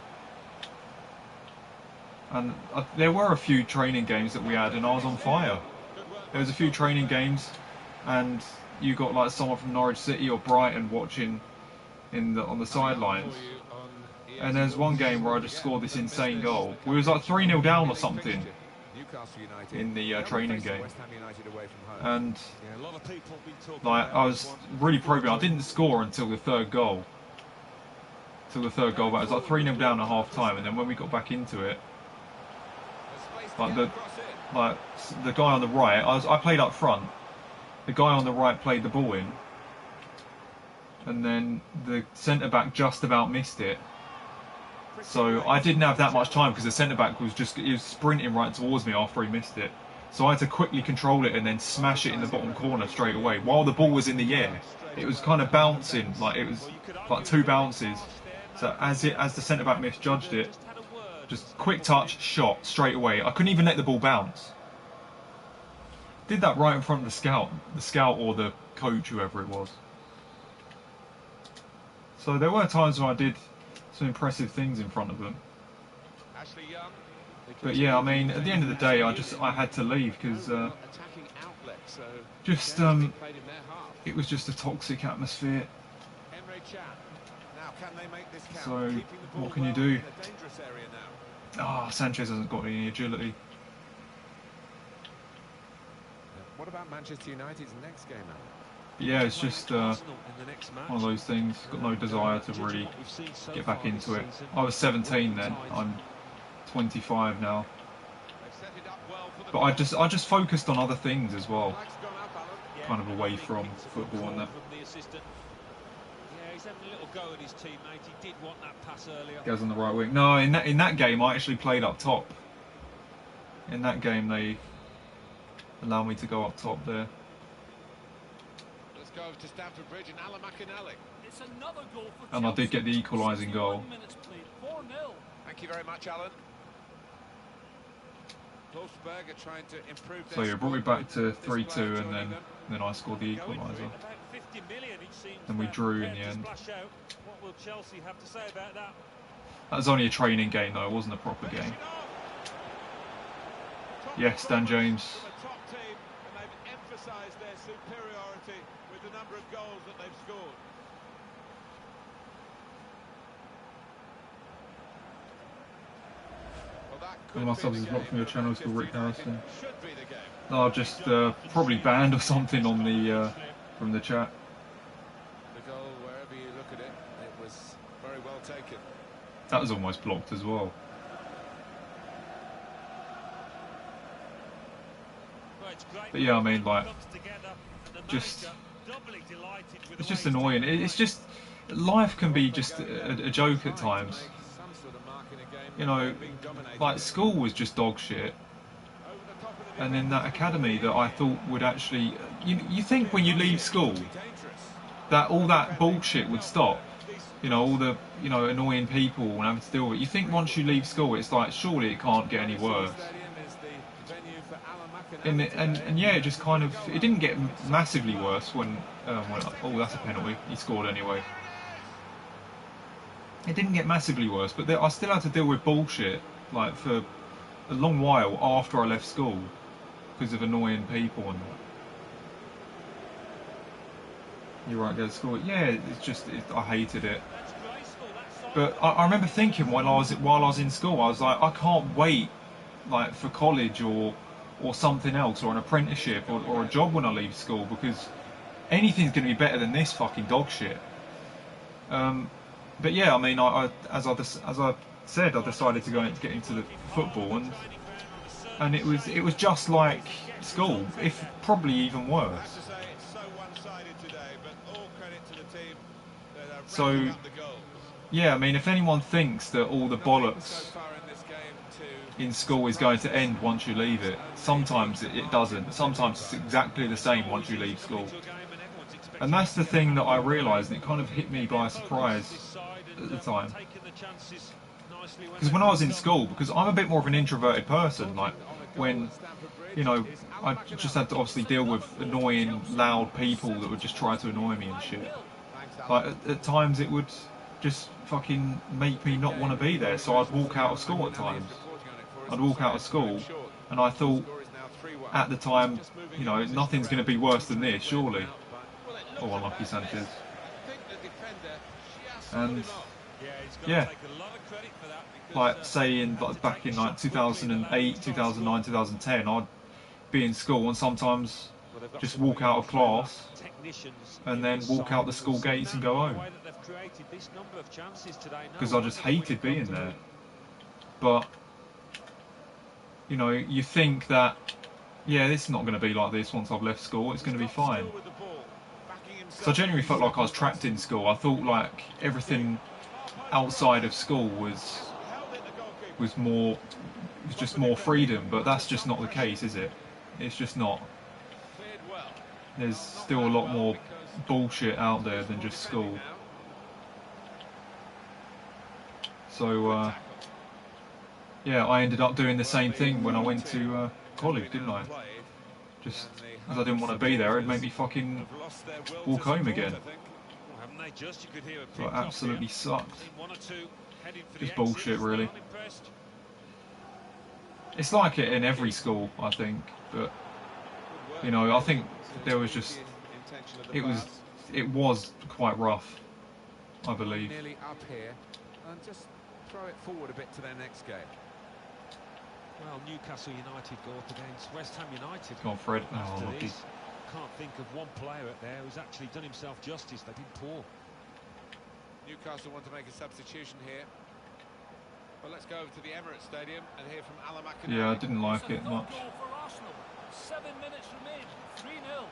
And there were a few training games that we had, and I was on fire. There was a few training games, and you got like someone from Norwich City or Brighton watching on the sidelines. And there's one game where I just scored this insane goal. We was like 3-0 down or something, in the training game, and like I was really probing. I didn't score until the third goal. But it was like 3-0 down at half time, and then when we got back into it, like the guy on the right, I played up front. The guy on the right played the ball in, and then the centre back just about missed it. So I didn't have that much time because the centre back was sprinting right towards me after he missed it. So I had to quickly control it and then smash it in the bottom corner straight away while the ball was in the air. It was kind of bouncing, like it was like 2 bounces. So as the centre back misjudged it, just quick touch, shot straight away. I couldn't even let the ball bounce. Did that right in front of the scout or the coach, whoever it was. So there were times when I did some impressive things in front of them. But yeah, I mean, at the end of the day, I had to leave because it was just a toxic atmosphere. So what can you do? Ah, Sanchez hasn't got any agility. What about Manchester United's next game, Alan? Yeah, it's just one of those things. Got no desire to really get back into it. I was 17 then. I'm 25 now. But I just focused on other things as well, kind of away from football and that. Yeah, he's having a little go at his teammate. He did want that pass earlier. Goes on the right wing. No, in that game I actually played up top. In that game they allowed me to go up top there. Let's go to Stamford Bridge and Alan McInally. It's another goal for And I did get the equalising goal. 4-0. Thank you very much, Alan. Wolfsburg are trying to improve So yeah, brought me back to 3-2, and then I scored the equaliser. And we drew in the end. What will Chelsea have to say about that? That was only a training game though, it wasn't a proper game. Yes, Dan James. Top team, and they've emphasised their superiority with the number of goals that they've scored. One of my subs is blocked from your channel, it's called Rick Harrison. No, just probably banned or something on the from the chat. The goal, wherever you look at it, it was very well taken. That was almost blocked as well. But yeah, I mean, like, it's just annoying. It's just, life can be just a joke at times. You know, like school was just dog shit. And then that academy that I thought would actually, you think when you leave school that all that bullshit would stop. You know, all the, annoying people and having to deal with it. You think once you leave school it's like, surely it can't get any worse. And yeah, it just kind of, it didn't get massively worse when oh, that's a penalty, he scored anyway. It didn't get massively worse, but I still had to deal with bullshit, like, for a long while after I left school, because of annoying people and that. You're right, go to school. Yeah, it's just, I hated it. But I remember thinking while I was in school, I was like, I can't wait, like, for college or something else, or an apprenticeship, or a job when I leave school, because anything's going to be better than this fucking dog shit. But yeah, I mean, as I said, I decided to get into the football, and it was just like school, if probably even worse. So yeah, I mean, if anyone thinks that all the bollocks in school is going to end once you leave it, sometimes it doesn't. Sometimes it's exactly the same once you leave school. And that's the thing that I realised, and it kind of hit me by surprise at the time. Because when I was in school, because I'm a bit more of an introverted person, like when, I just had to obviously deal with annoying, loud people that would just try to annoy me and shit. Like at times it would just fucking make me not want to be there, so I'd walk out of school at times. I'd walk out of school, and I thought at the time, nothing's going to be worse than this, surely. Oh, unlucky Sanchez. And yeah, like say in like back in like 2008, 2009, 2010, I'd be in school and sometimes just walk out of class and then walk out the school gates and go home because I just hated being there. But you know, you think that, yeah, this is not going to be like this once I've left school, it's going to be fine. So I genuinely felt like I was trapped in school. I thought like everything outside of school was just more freedom, but that's just not the case, is it? It's just not. There's still a lot more bullshit out there than just school. So yeah, I ended up doing the same thing when I went to college, didn't I? Just as I didn't want to be there, it'd make me fucking walk home again. So it absolutely sucked. Just bullshit, really. It's like it in every school, I think, but you know, I think there was just it was quite rough, I believe. Nearly up here, and just throw it forward a bit to their next game. Well, Newcastle United go up against West Ham United. Go on, Fred. After Oh, lucky. this, can't think of one player out there who's actually done himself justice. They've been poor. Newcastle want to make a substitution here. Well, let's go over to the Emirates Stadium and hear from Alan McInerney. Yeah, I didn't like it much. 7 minutes remain, 3-0.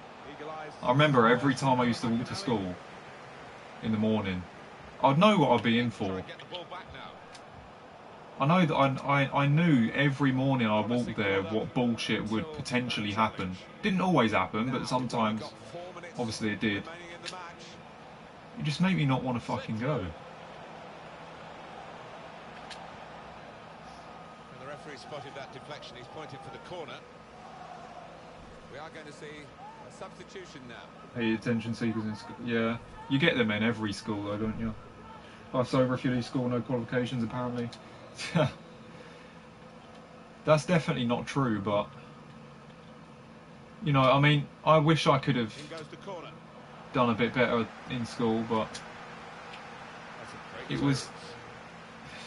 I remember every time I used to walk to school in the morning, I'd know what I'd be in for. I know that I knew every morning I walked there what bullshit would potentially happen. Didn't always happen, but sometimes, obviously it did. It just made me not want to fucking go. And the referee spotted that deflection. He's pointed for the corner. We are going to see a substitution now. Hey, attention seekers in school. Yeah, you get them in every school though, don't you? Oh, so refugee school, no qualifications apparently. That's definitely not true, but you know, I mean, I wish I could have done a bit better in school, but it was,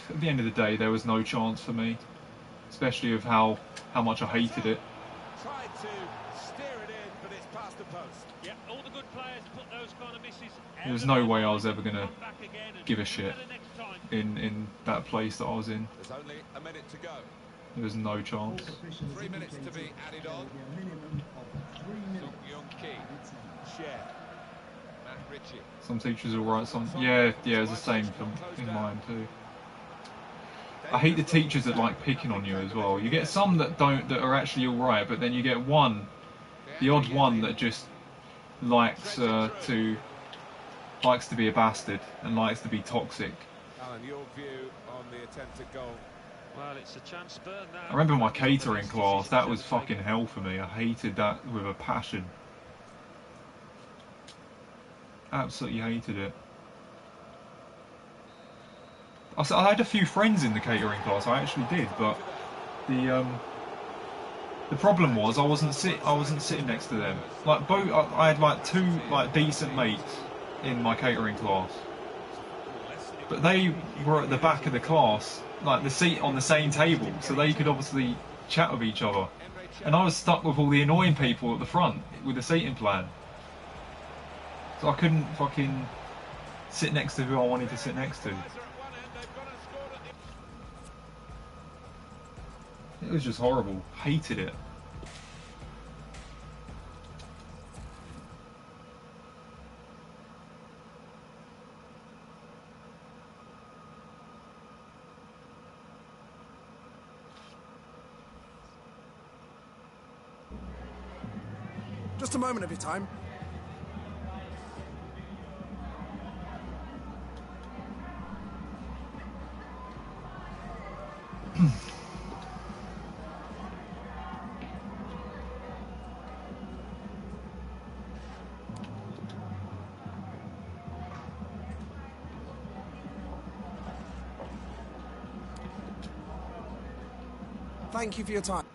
at the end of the day, there was no chance for me, especially of how much I hated it. Tried to steer it in, but it's past the post. Yeah, all the good players put those kind of misses. There was no way I was ever going to give a shit in that place that I was in. There's only a minute to go. There was no chance. 3 minutes to be added on. Matt Ritchie. Some teachers are alright, some... Yeah, it's the same in mine too. I hate the teachers that like picking on you as well. You get some that are actually alright, but then you get one, the odd one that just likes to be a bastard and likes to be toxic. Alan, your view on the attempted goal? Well, it's a chance burn now. I remember my catering class, that was fucking hell for me. I hated that with a passion. Absolutely hated it. I had a few friends in the catering class, I actually did, but the problem was I wasn't sitting next to them. Like I had like two like decent mates in my catering class, but they were at the back of the class, like the seat on the same table, so they could obviously chat with each other. And I was stuck with all the annoying people at the front with the seating plan, so I couldn't fucking sit next to who I wanted to sit next to. It was just horrible. Hated it. Just a moment of your time. Thank you for your time.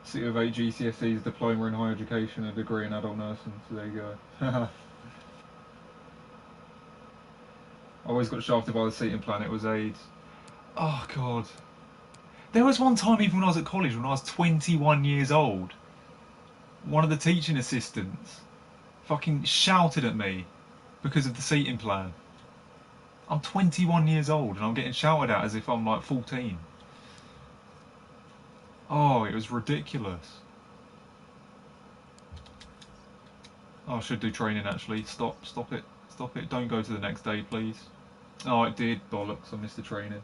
C of A GCSEs, diploma in higher education, a degree in adult nursing. So there you go. I always got shafted by the seating plan. It was AIDS. Oh god. There was one time even when I was at college, when I was 21 years old, one of the teaching assistants fucking shouted at me because of the seating plan. I'm 21 years old and I'm getting shouted at as if I'm like 14. Oh, it was ridiculous. Oh, I should do training actually. Stop it. Stop it. Don't go to the next day, please. Oh, it did. Bollocks. I missed the training.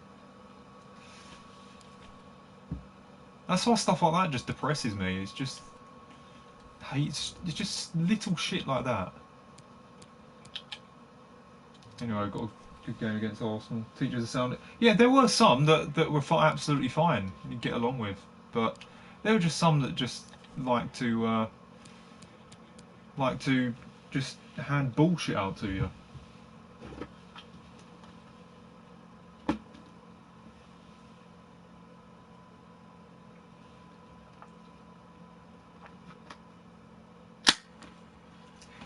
That's why stuff like that just depresses me. It's just... It's just little shit like that. Anyway, I got a good game against Arsenal. Teachers are sounding... Yeah, there were some that were absolutely fine. You get along with. But there were just some that just like to just hand bullshit out to you.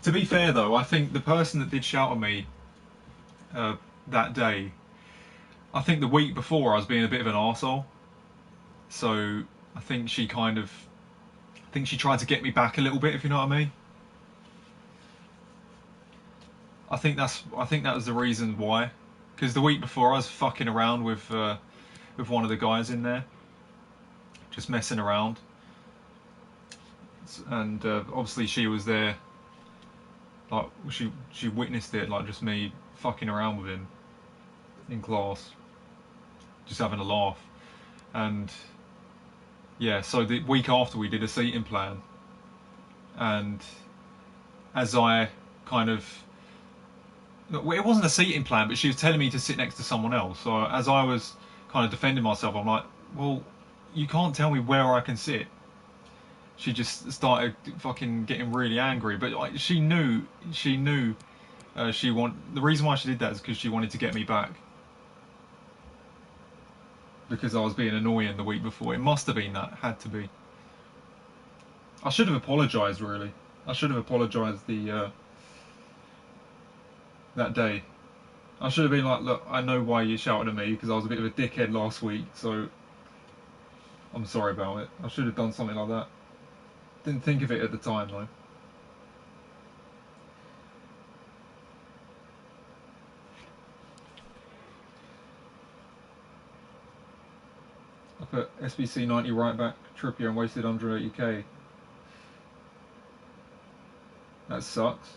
To be fair though, I think the person that did shout at me that day, I think the week before I was being a bit of an arsehole. So I think she tried to get me back a little bit, if you know what I mean. I think that was the reason why. Because the week before I was fucking around with one of the guys in there, just messing around, and obviously she was there. Like she witnessed it, like just me fucking around with him in class, just having a laugh. And yeah, so the week after we did a seating plan, and as I kind of, it wasn't a seating plan, but she was telling me to sit next to someone else. So as I was kind of defending myself, I'm like, well, you can't tell me where I can sit. She just started fucking getting really angry, but like, she knew the reason why she did that is because she wanted to get me back, because I was being annoying the week before. It must have been that, had to be. I should have apologised, really. I should have apologised that day. I should have been like, look, I know why you shouted at me, because I was a bit of a dickhead last week, so I'm sorry about it. I should have done something like that. Didn't think of it at the time though. I put SBC 90 right back Trippier and wasted 180k. That sucks.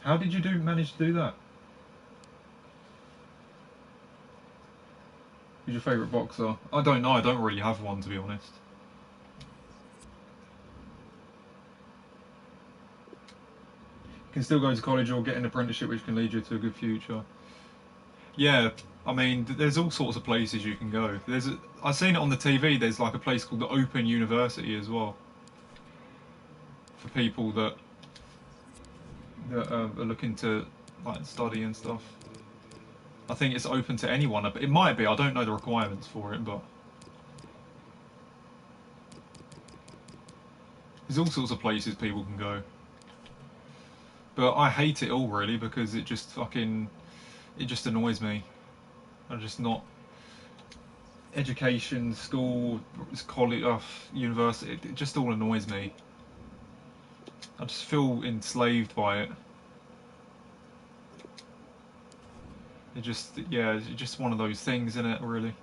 How did you manage to do that? Who's your favourite boxer? I don't know, I don't really have one, to be honest. You can still go to college or get an apprenticeship which can lead you to a good future. Yeah, I mean, there's all sorts of places you can go. I've seen it on the TV, there's like a place called the Open University as well. For people that are looking to like study and stuff. I think it's open to anyone, but it might be, I don't know the requirements for it, but there's all sorts of places people can go. But I hate it all really, because it just annoys me. I'm just not... Education, school, college, university, it just all annoys me. I just feel enslaved by it. It's just one of those things, isn't it, really?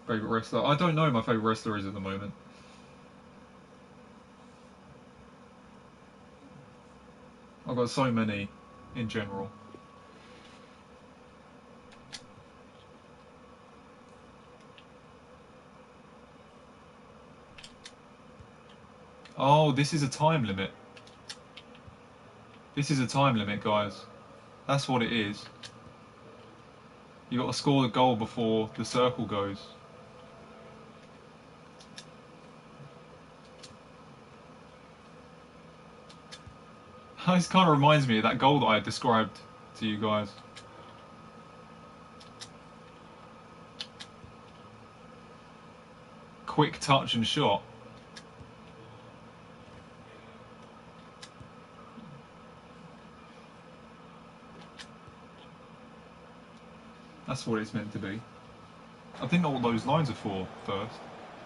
Favourite wrestler? I don't know who my favourite wrestler is at the moment. I've got so many, in general. Oh, this is a time limit. This is a time limit, guys. That's what it is. You got to score the goal before the circle goes. This kind of reminds me of that goal that I described to you guys. Quick touch and shot. That's what it's meant to be. I didn't know what those lines are for first.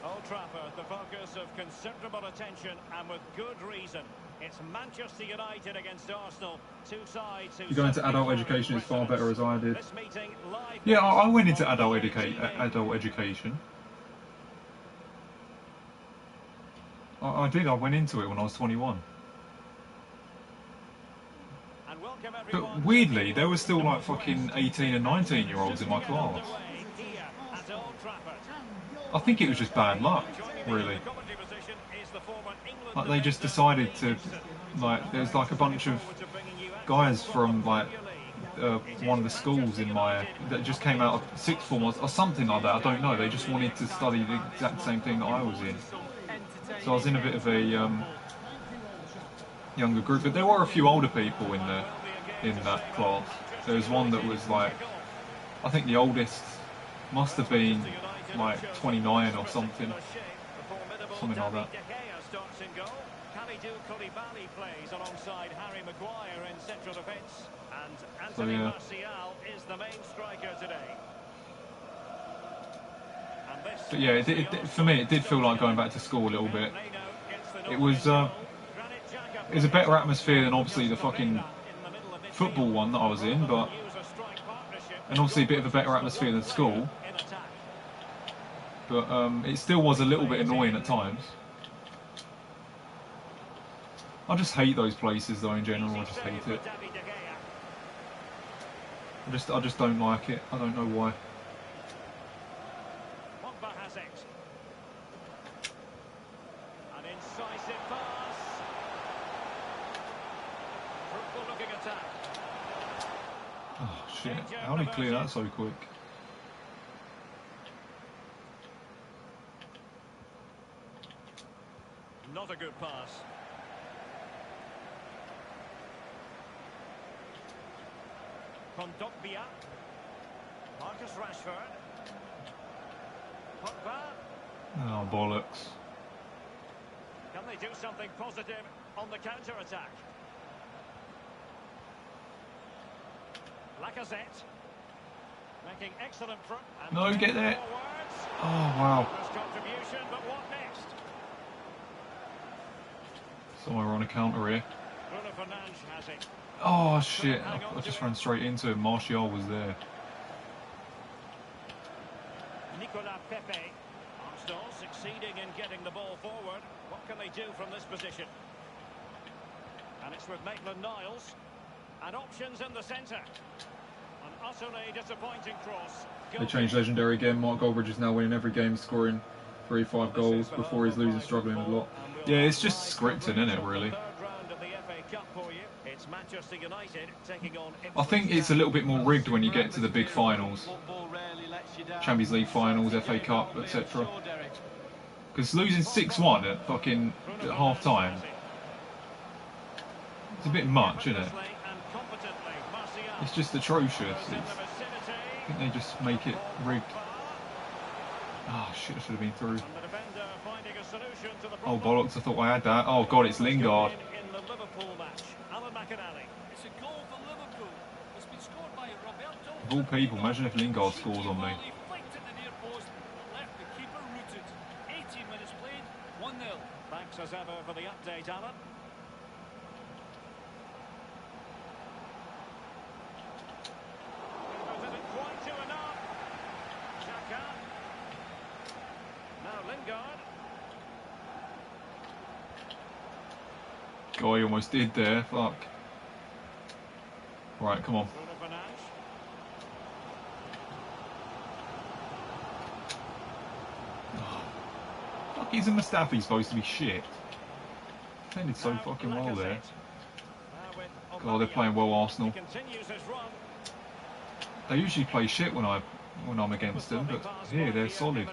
Old Trafford, the focus of considerable attention, and with good reason. It's Manchester United against Arsenal. Two sides who You go into adult carry education is far better, as I did. This meeting live. Yeah, I went into on adult EA adult education. I did. I went into it when I was 21. And welcome everyone But weirdly, there were still like fucking 18 and 19-year-olds in my class. here at Old Trafford. I think it was just bad luck, really. Like they just decided to, like, there's like a bunch of guys from like one of the schools in my that just came out of sixth form or something like that. I don't know. They just wanted to study the exact same thing that I was in. So I was in a bit of a younger group, but there were a few older people in that class. There was one that was like, I think the oldest must have been like 29 or something like that. Plays alongside Harry Maguire in central defence, and So, Anthony yeah. Martial is the main striker today. And this But yeah, for me, it did feel like going back to school a little bit. It was a better atmosphere than obviously the fucking football one that I was in, but and obviously a bit of a better atmosphere than school. But it still was a little bit annoying at times. I just hate those places though in general. I just hate it. I just don't like it. I don't know why. Pogba has it. An incisive pass. Fruitful looking attack. Oh shit! How did he clear that so quick? Not a good pass. Kondogbia. Marcus Rashford. Pogba. Oh bollocks! Can they do something positive on the counter-attack? Lacazette. Making excellent front. No, get there! Forwards. Oh wow! First contribution, but what next? Somewhere on a counter here. Bruno Fernandes has it. Oh shit! I just ran straight into him. Martial was there. Nicolas Pepe. Arsenal succeeding in getting the ball forward. What can they do from this position? And it's with Maitland-Niles. And options in the centre. An utterly disappointing cross. They changed legendary again. Mark Goldbridge is now winning every game, scoring 3-5 goals. Before he's losing, struggling a lot. Yeah, it's just scripting, isn't it, really? I think it's a little bit more rigged when you get to the big finals. Champions League finals, FA Cup, etc. Because losing 6-1 at fucking at half time, it's a bit much, isn't it? It's just atrocious. I think they just make it rigged. Oh shit, I should have been through. Oh bollocks, I thought I had that. Oh god, it's Lingard. It's a goal for Liverpool. It's been scored by Roberto. Of all people, imagine if Lingard scores on me. He flicked at the near post, left the keeper rooted. 18 minutes played, 1-0. Thanks as ever for the update, Alan. Didn't quite do enough. Xhaka. Now Lingard. God, he almost did there. Fuck. Right, come on. Bruno Fernandes. Fuck, he's a Mustafi supposed to be shit. Defended so fucking well there. God, they're playing well, Arsenal. They usually play shit when I'm against them, but here they're solid.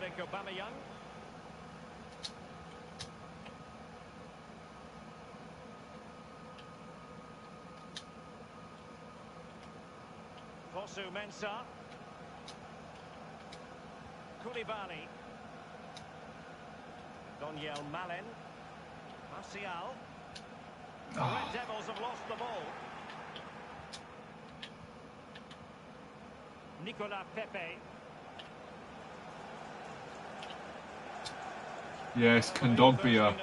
Fosu Mensah. Koulibaly. Donyell Malen. Martial. The Red Devils have lost the ball. Nicolas Pepe. Yes, Kondogbia. It's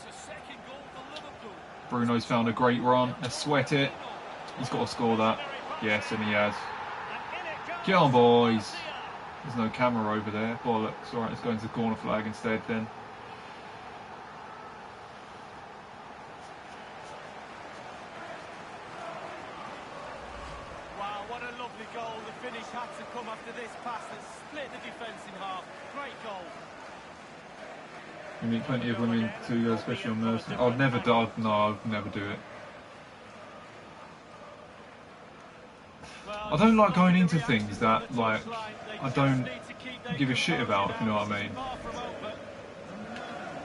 a second goal for Liverpool. Bruno's found a great run. Let's sweat it. He's got to score that. Yes, and he has. Get on, boys. There's no camera over there. Bollocks. Alright, let's go into the corner flag instead then. Wow, what a lovely goal. The finish had to come after this pass that split the defence in half. Great goal. We meet plenty of women too, especially on those. I'd never do. No, I'd never do it. I don't like going into things that, like, I don't give a shit about, if you know what I mean.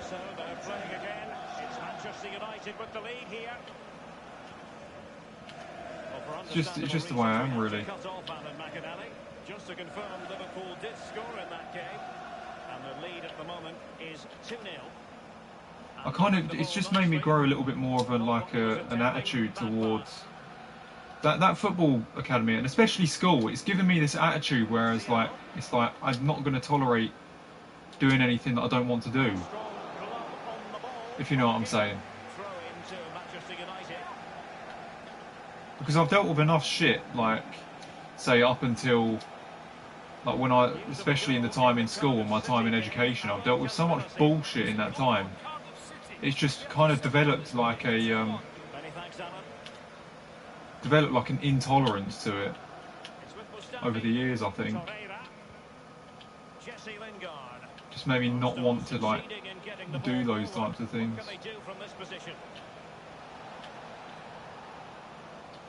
So they're playing again. It's Manchester United with the lead here. It's just the way I am, really. Just to confirm, Liverpool did score in that game, and the lead at the moment is 2-0. It's just made me grow a little bit more of an attitude towards that football academy, and especially school. It's given me this attitude, whereas it's like I'm not going to tolerate doing anything that I don't want to do. If you know what I'm saying. Because I've dealt with enough shit, like, say up until, like when especially in the time in school and my time in education, I've dealt with so much bullshit in that time. It's just kind of developed like an intolerance to it over the years, I think. Just made me not want to, like, do those types of things.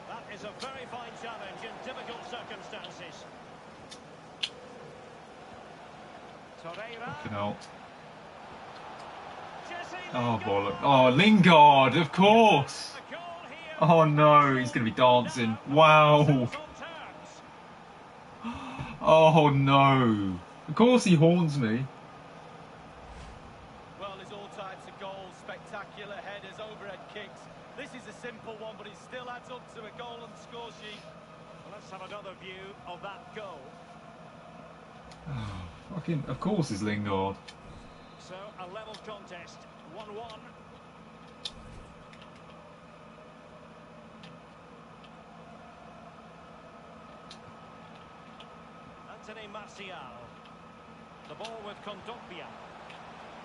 That is a very fine challenge in difficult circumstances. Fucking hell. Oh, bollock. Oh, Lingard, of course. Oh, no, he's going to be dancing. Wow. Oh, no. Of course he haunts me. Well, there's all types of goals, spectacular headers, overhead kicks. This is a simple one, but it still adds up to a goal on the score sheet. Well, let's have another view of that goal. Fucking, of course it's Lingard. So, a level contest, 1-1. Anthony Martial. The ball with Kondogbia.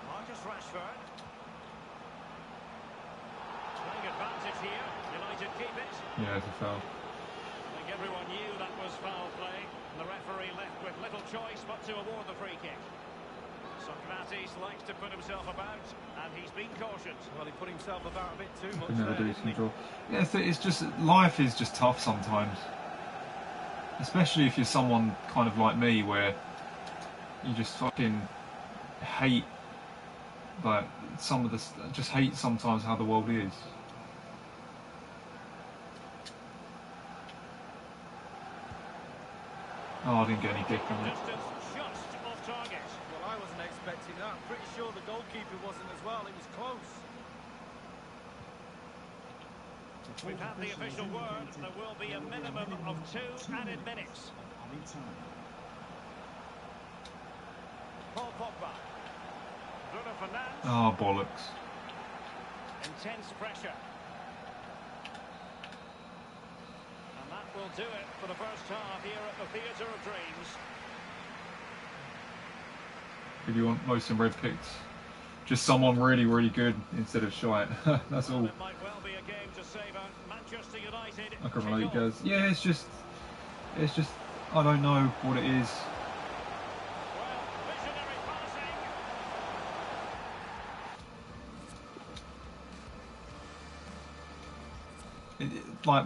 Marcus Rashford. Playing advantage here. United keep it. Yeah, it's a foul. I think everyone knew that was foul play. And the referee left with little choice but to award the free kick. Socrates likes to put himself about, and he's been cautioned. Well, he put himself about a bit too much Can never there, do didn't he? control. Yeah, it's just, life is just tough sometimes. Especially if you're someone kind of like me, where you just fucking hate, like, just hate sometimes how the world is. Oh, I didn't get any dick on it. Distance just off target. Well, I wasn't expecting that. Pretty sure the goalkeeper wasn't as well. It was close. We've had the official word. There will be a minimum of 2 added minutes. Paul Pogba. Bruno Fernandes. Oh, bollocks. Intense pressure. And that will do it for the first half here at the Theatre of Dreams. If you want most in red picks, just someone really, really good instead of shite. That's all. It might well be a game to savour. Manchester United. I can relate, guys. Yeah, it's just, I don't know what it is. Well, visionary passing. Like,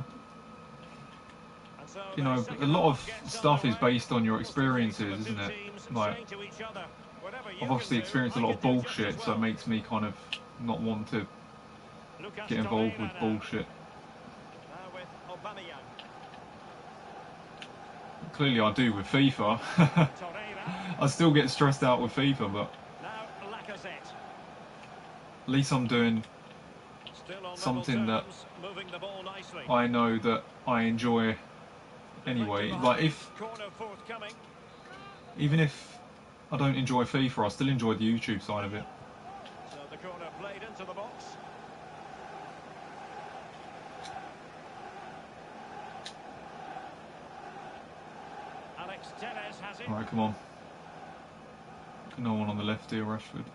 And so you know, the a second lot half of gets stuff is underway. based on your experiences, isn't it? Like, Saying to each other, whatever you I've obviously can do, experienced a I lot of can do just bullshit, as so it well. makes me kind of not want to Lucas get involved with Torreira now. bullshit. Now with Aubameyang. Clearly I do with FIFA. Torreira. I still get stressed out with FIFA, but Now Lacazette. at least I'm doing Still on something level that terms, moving the ball nicely. I know that I enjoy anyway. Like even if I don't enjoy FIFA, I still enjoy the YouTube side of it. So the corner played into the box. Alex Telles has it. All right, come on. No one on the left here, Rashford.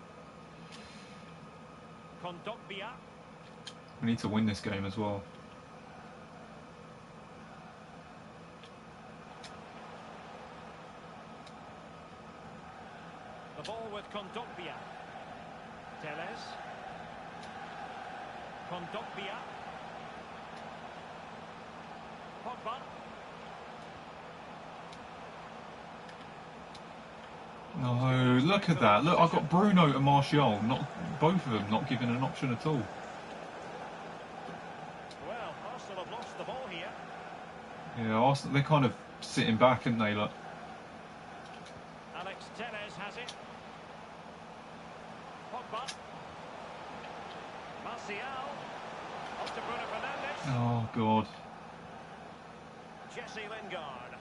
Kondogbia. We need to win this game as well. The ball with Kondogbia. Telles. Kondogbia. Pogba. No, look at that. Look, I've got Bruno and Martial, not both of them not given an option at all. Well, Arsenal have lost the ball here. Yeah, Arsenal, they're kind of sitting back, aren't they? Look. Alex Telles has it. Pogba. Martial. Up to Bruno Fernandes. Oh, God. Jesse Lingard.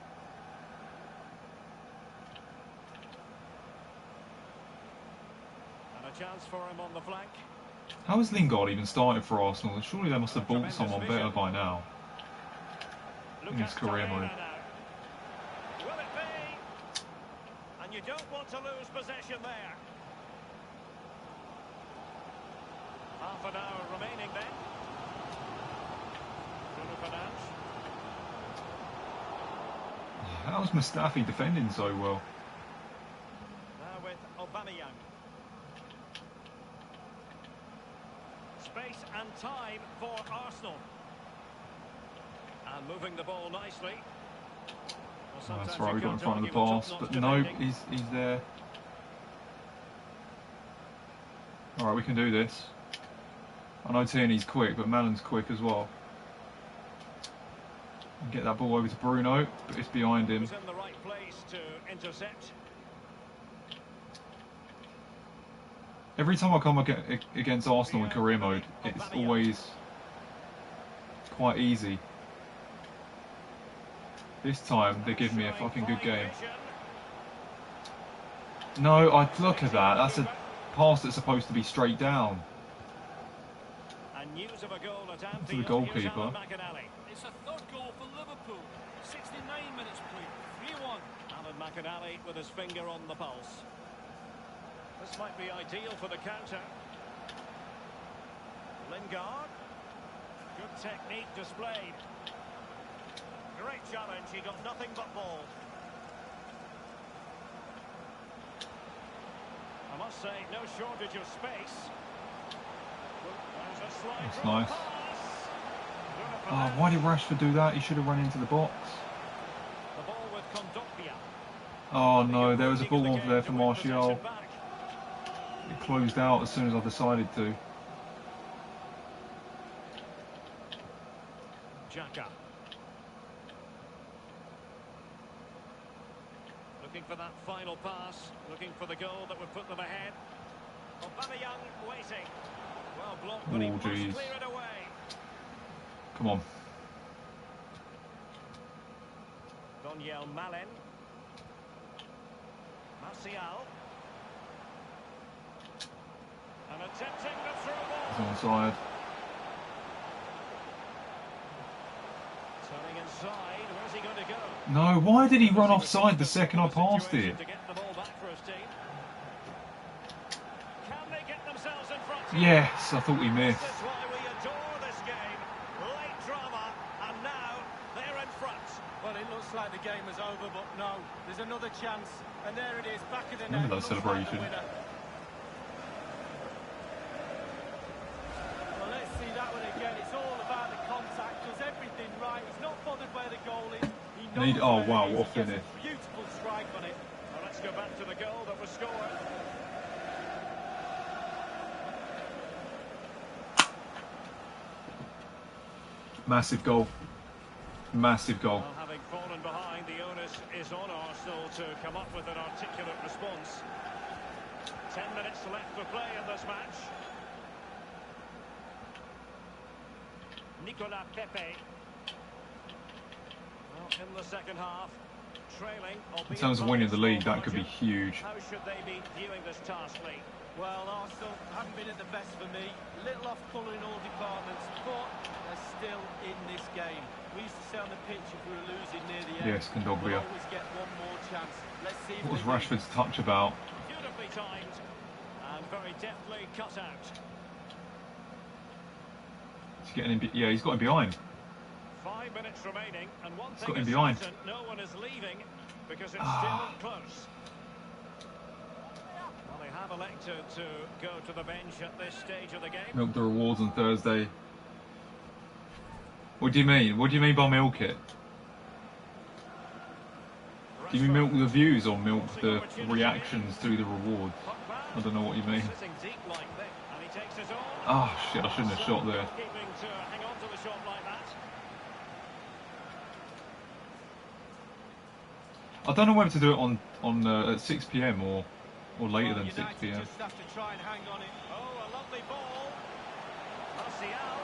And a chance for him on the flank. How has Lingard even started for Arsenal? Surely they must have bought someone better by now in his career mode. Will it be? And you don't want to lose possession there. Half an hour remaining then. Bruno Fernandes. How's Mustafi defending so well? Now with Aubameyang. Space and time for Arsenal. And moving the ball nicely. Well, That's right, we got in front of the pass, but no, he's there. Alright, we can do this. I know Tierney's quick, but Manutd's quick as well. Get that ball over to Bruno, but it's behind him. He's in the right place to intercept. Every time I come against Arsenal in career mode, it's always quite easy. This time, they give me a fucking good game. No, look at that. That's a pass that's supposed to be straight down. And news of a goal at Anfield. To the goalkeeper. It's a third goal for Liverpool. 69 minutes played. 3-1. Alan McInally with his finger on the pulse. This might be ideal for the counter. Lingard. Good technique displayed. Great challenge. He got nothing but ball. I must say, no shortage of space. There's a slide. That's nice. Oh, why did Rashford do that? He should have run into the box. The ball with Kondogbia. Oh no, there was a ball over there for Martial. It closed out as soon as I decided to. Xhaka. Looking for that final pass. Looking for the goal that would put them ahead. Aubameyang waiting. Well blocked, but he must clear it away. Come on. Daniel Malen. Martial. And attempting the through ball. He's onside. Turning inside. Where's he going to go? No, why did he run offside the second I passed it? To get the ball back for his team. Can they get themselves in front? Yes, I thought he missed. This is why we adore this game. Late drama, and now they're in front. Well, it looks like the game is over, but no, there's another chance, and there it is, back of the net. Remember that celebration? Well, let's see that one again. It's all about the contact, does everything right. He's not bothered where the goal is. He knows Oh where wow, it is. what a He gets finish. a beautiful strike on it. Well, let's go back to the goal that was scored. Massive goal. Massive goal. Well, having fallen behind, the onus is on Arsenal to come up with an articulate response. 10 minutes left to play in this match. Nicolas Pepe. Well, in the second half. Trailing, In terms of winning the league, that could be huge. How should they be viewing this task, Lee? Well, Arsenal haven't been at the best for me. Little off colour in all departments, but they're still in this game. We used to say on the pitch if we were losing near the end, Yes, Kondogbia. we'll always get one more chance. Let's see if What was they do. Rashford's touch about? Beautifully timed and very deftly cut out. He's getting in. Yeah, he's got him behind. 5 minutes remaining, and one He's thing got him is behind. certain, no one is leaving because it's still close. Well, they have elected to go to the bench at this stage of the game. Milk the rewards on Thursday. What do you mean? What do you mean by milk it? Do you mean milk the views or milk the reactions to the rewards? I don't know what you mean. Sitting deep like this, and he takes his own. Oh shit! I shouldn't have shot there. Keeping to hang on to the shot like that. I don't know whether to do it on at 6 p.m. or later than 6 United p.m. just have to try and hang on it. Oh, a lovely ball. Martial.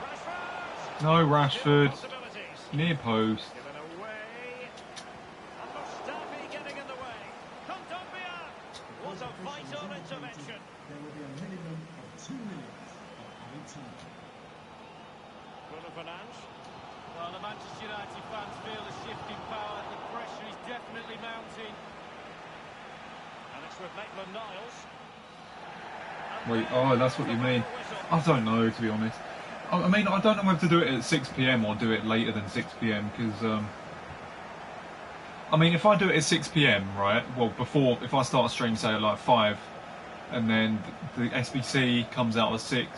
Rashford. No, Rashford. Possibilities. Near post. Given away. And Mustafi getting in the way. Kondogbia. What a vital intervention. There will be a minimum of 2 minutes of added time. Bruno Fernandes. Well, the Manchester United fans feel the shift in power. The pressure is definitely mounting. And it's with Maitland-Niles. Wait, oh, that's what you mean. I don't know, to be honest. I mean, I don't know whether to do it at 6 p.m. or do it later than 6 p.m. because, I mean, if I do it at 6 p.m., right, well, before, if I start a stream, say, at like 5, and then the SBC comes out at 6,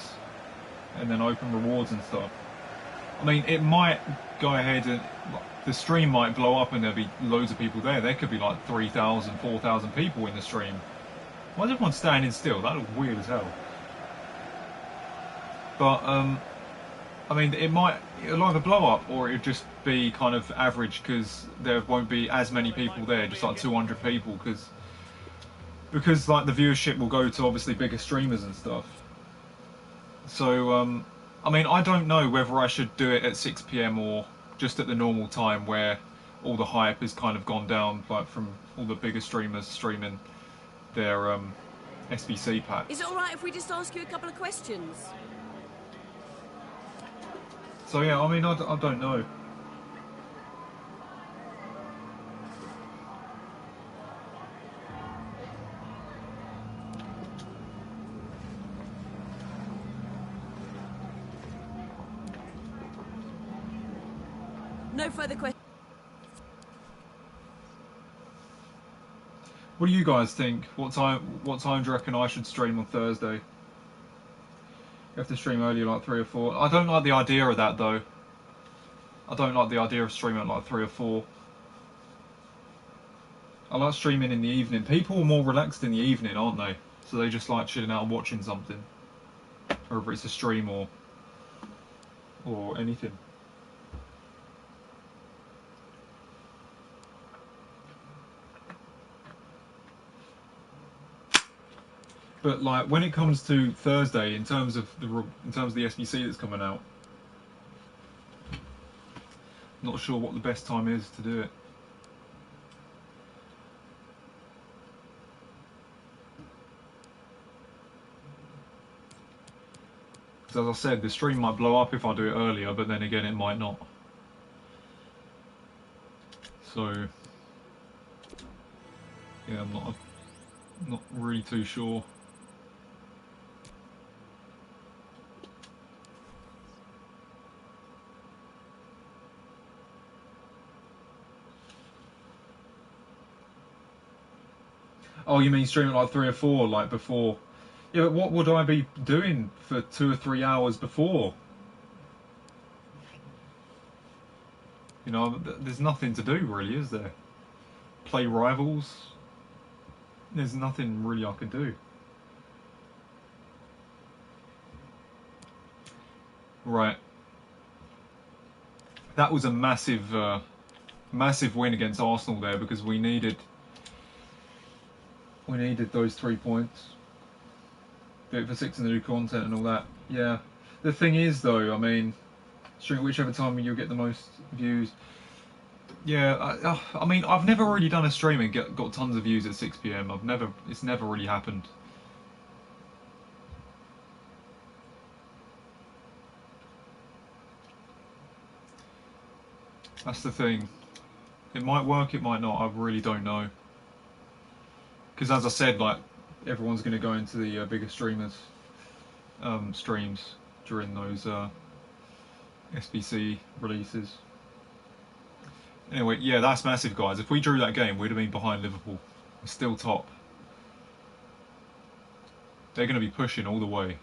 and then open rewards and stuff, I mean, it might go ahead and the stream might blow up and there'll be loads of people there. There could be like 3,000, 4,000 people in the stream. Why is everyone standing still? That looks weird as hell. But, I mean, it'll either blow up or it'll just be kind of average because there won't be as many people there, just like 200 people, because like the viewership will go to obviously bigger streamers and stuff. So, I mean, I don't know whether I should do it at 6 p.m. or just at the normal time where all the hype has kind of gone down, like from all the bigger streamers streaming their SBC packs. Is it alright if we just ask you a couple of questions? So yeah, I mean, I don't know. No further questions. What do you guys think? What time do you reckon I should stream on Thursday? You have to stream earlier, like 3 or 4. I don't like the idea of that though. I don't like the idea of streaming at like 3 or 4. I like streaming in the evening. People are more relaxed in the evening, aren't they? So they just like chilling out and watching something. Whether it's a stream or anything. But like when it comes to Thursday, in terms of the SBC that's coming out, not sure what the best time is to do it. Because as I said, the stream might blow up if I do it earlier, but then again, it might not. So yeah, I'm not really too sure. Oh, you mean stream at like 3 or 4, like before? Yeah, but what would I be doing for 2 or 3 hours before? You know, there's nothing to do really, is there? Play rivals? There's nothing really I could do. Right. That was a massive, massive win against Arsenal there because we needed those 3 points. Do it for 6 in the new content and all that. Yeah. The thing is though, I mean, stream whichever time you'll get the most views. Yeah, I mean, I've never really done a stream and got tons of views at 6 p.m. It's never really happened. That's the thing. It might work, it might not. I really don't know. Because as I said, like, everyone's going to go into the bigger streamers streams during those SBC releases. Anyway, yeah, that's massive, guys. If we drew that game, we'd have been behind Liverpool. We're still top. They're going to be pushing all the way.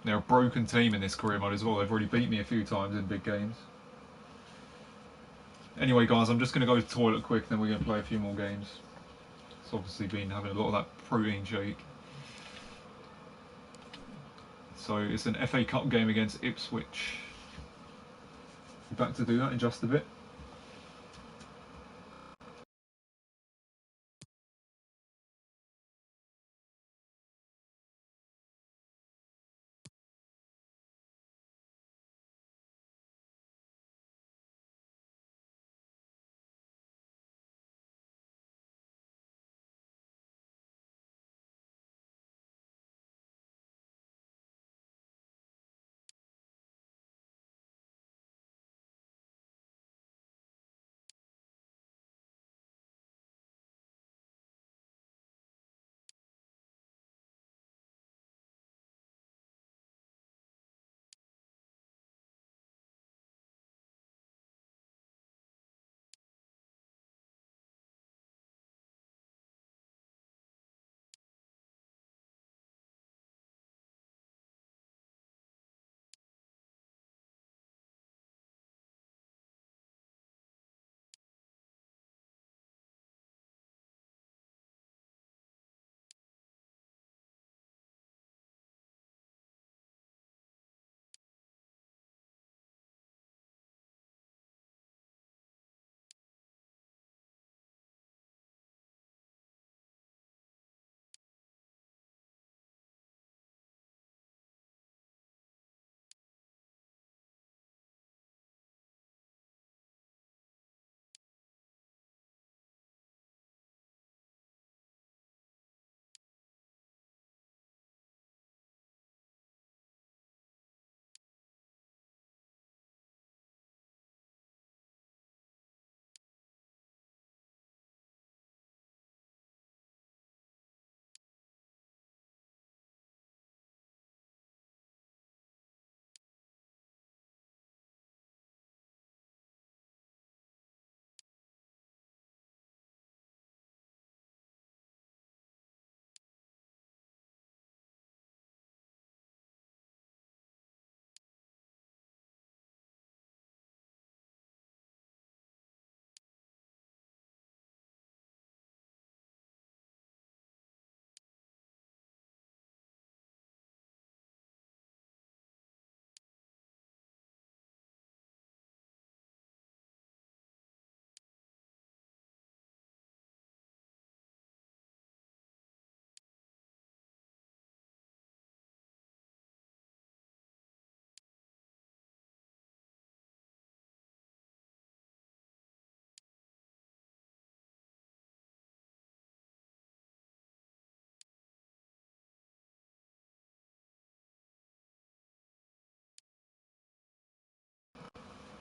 They're a broken team in this career mode as well. They've already beat me a few times in big games. Anyway, guys, I'm just going to go to the toilet quick, then we're going to play a few more games. It's obviously been having a lot of that protein shake. So it's an FA Cup game against Ipswich. Be back to do that in just a bit.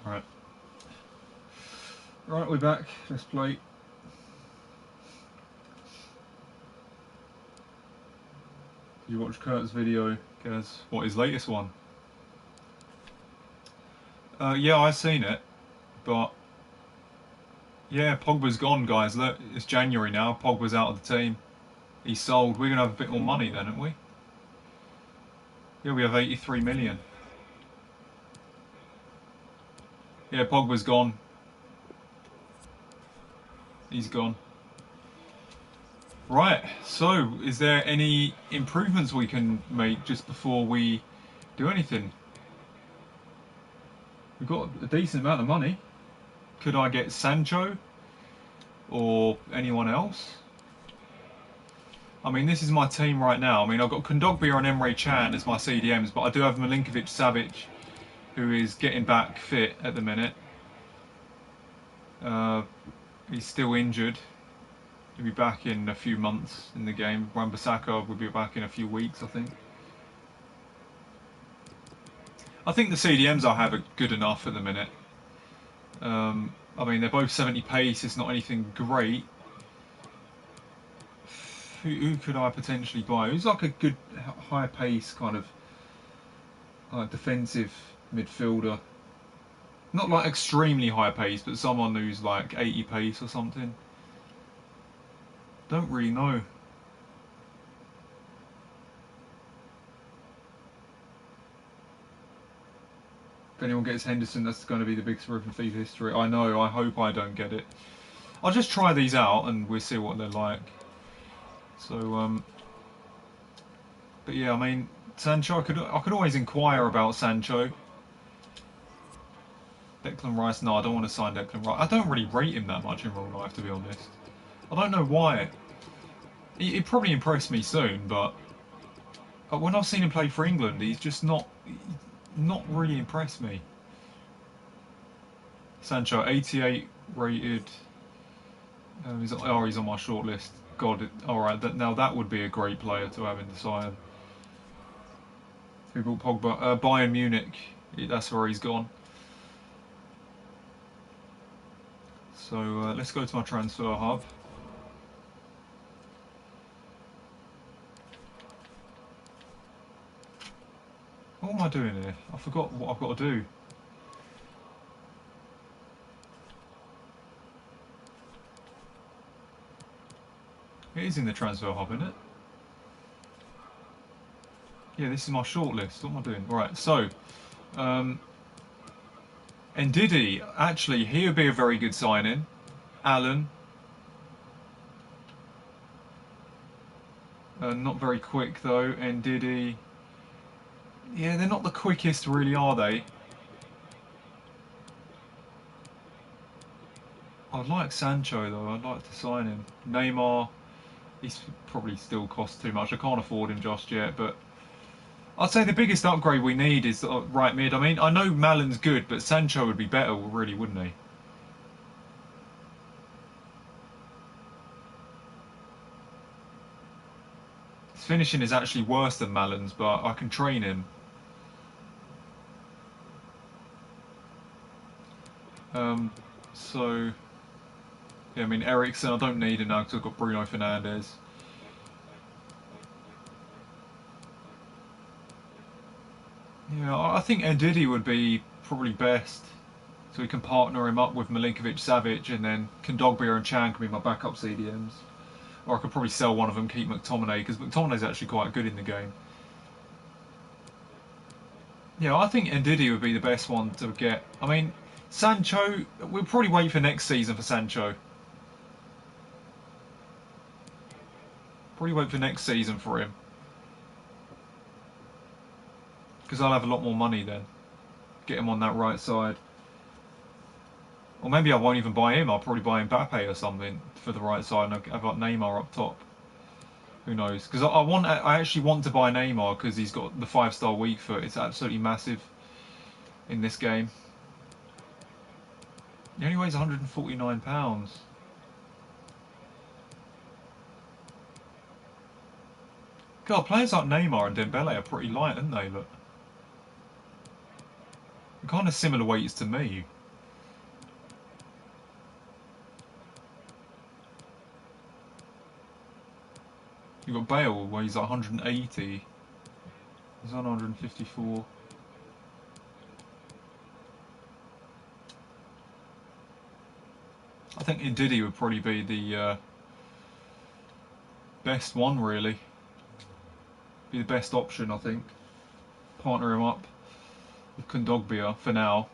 Right. Right, we're back. Let's play. Did you watch Kurt's video, Gaz? What, his latest one? Yeah, I've seen it, but yeah, Pogba's gone, guys. Look, it's January now. Pogba's out of the team. He's sold. We're gonna have a bit more money then, aren't we? Yeah, we have 83 million. Yeah, Pogba's gone. He's gone. Right, so is there any improvements we can make just before we do anything? We've got a decent amount of money. Could I get Sancho or anyone else? I mean, this is my team right now. I mean, I've got Kondogbia and Emre Can as my CDMs, but I do have Milinkovic Savic, who is getting back fit at the minute. He's still injured. He'll be back in a few months in the game. Wan-Bissaka will be back in a few weeks, I think. I think the CDMs I have are good enough at the minute. I mean, they're both 70 pace. It's not anything great. Who could I potentially buy? Who's like a good high pace kind of defensive midfielder? Not like extremely high pace, but someone who's like 80 pace or something. Don't really know. If anyone gets Henderson, that's going to be the biggest roof in FIFA history. I know, I hope I don't get it. I'll just try these out and we'll see what they're like. So, but yeah, I mean, Sancho, I could always inquire about Sancho. Declan Rice, no, I don't want to sign Declan Rice. I don't really rate him that much in real life, to be honest. I don't know why. He'd probably impress me soon, but when I've seen him play for England, he's just not really impressed me. Sancho, 88 rated. He's on my shortlist. God, alright, now that would be a great player to have in the side. Who bought Pogba? Bayern Munich, that's where he's gone. So let's go to my transfer hub. What am I doing here? I forgot what I've got to do. It is in the transfer hub, isn't it? Yeah, this is my shortlist. What am I doing? Right, so Ndidi, actually, he would be a very good signing. Allen. Not very quick though. Ndidi. Yeah, they're not the quickest, really, are they? I'd like Sancho though. I'd like to sign him. Neymar. He's probably still costs too much. I can't afford him just yet, but I'd say the biggest upgrade we need is right mid. I mean, I know Malin's good, but Sancho would be better, really, wouldn't he? His finishing is actually worse than Malin's, but I can train him. So, yeah, I mean, Eriksen, I don't need him now because I've got Bruno Fernandes. Yeah, I think Ndidi would be probably best. So we can partner him up with Milinkovic-Savic, and then Kondogbia and Chan can be my backup CDMs. Or I could probably sell one of them, keep McTominay, because McTominay's actually quite good in the game. Yeah, I think Ndidi would be the best one to get. I mean, Sancho, we'll probably wait for next season for Sancho. Probably wait for next season for him. Because I'll have a lot more money then. Get him on that right side. Or maybe I won't even buy him, I'll probably buy Mbappe or something for the right side, and I've got Neymar up top. Who knows? Because I actually want to buy Neymar because he's got the 5-star weak foot. It's absolutely massive in this game. He only weighs £149. God, players like Neymar and Dembele are pretty light, aren't they? Look. They're kind of similar weights to me. You've got Bale, where he's like 180. He's on 154. I think Ndidi would probably be the best one, really. Be the best option, I think. Partner him up with Kondogbia for now.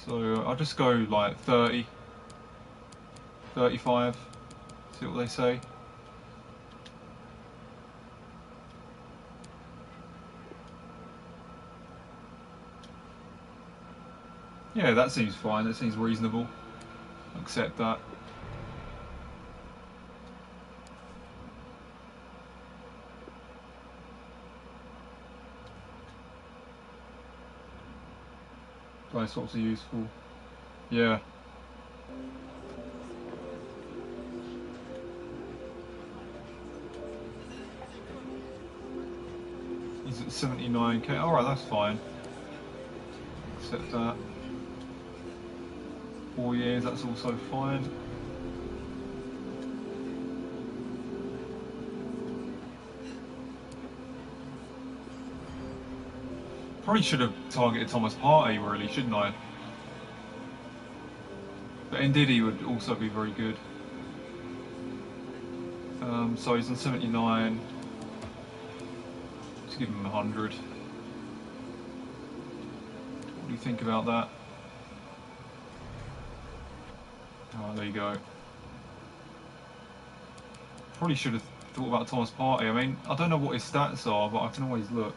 So I'll just go like 30, 35, see what they say. Yeah, that seems fine, that seems reasonable. Accept that. Play swaps are useful. Yeah. He's at 79k. Alright, that's fine. Accept that. 4 years, that's also fine. Probably should have targeted Thomas Partey, really, shouldn't I? But Ndidi would also be very good. So he's on 79. Let's give him 100. What do you think about that? Oh, there you go. Probably should have thought about Thomas Partey. I mean, I don't know what his stats are, but I can always look.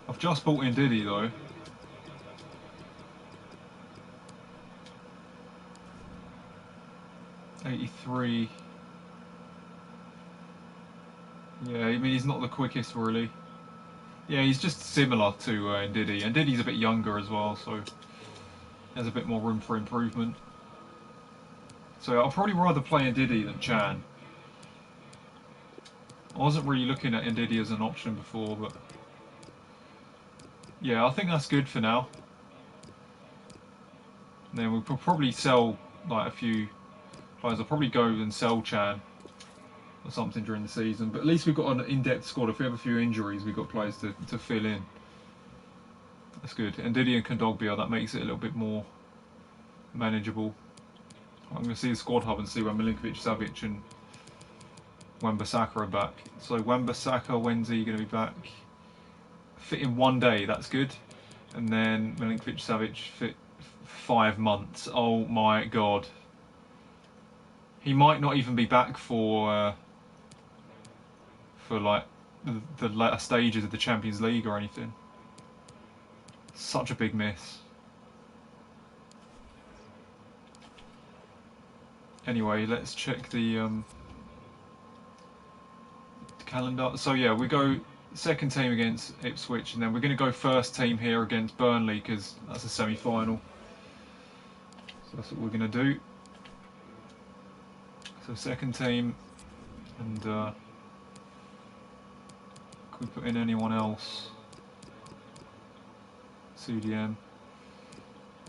I've just bought Ndidi though. '83. Yeah, I mean he's not the quickest really. Yeah, he's just similar to Ndidi. Ndidi's a bit younger as well, so there's a bit more room for improvement. So I'll probably rather play Ndidi than Chan. I wasn't really looking at Ndidi as an option before, but yeah, I think that's good for now. And then we'll probably sell like a few players. I'll probably go and sell Chan or something during the season. But at least we've got an in-depth squad. If we have a few injuries, we've got players to fill in. That's good. Ndidi and Kondogbia, that makes it a little bit more manageable. I'm going to see the squad hub and see when Milinkovic, Savic and Wan-Bissaka are back. So Wan-Bissaka, when's he going to be back? Fit in 1 day, that's good. And then Milinkovic, Savic fit 5 months. Oh my god. He might not even be back for like the latter stages of the Champions League or anything. Such a big miss. Anyway, let's check the calendar. So yeah, we go second team against Ipswich, and then we're going to go first team here against Burnley because that's a semi-final. So that's what we're going to do. So second team, and can we put in anyone else? CDM.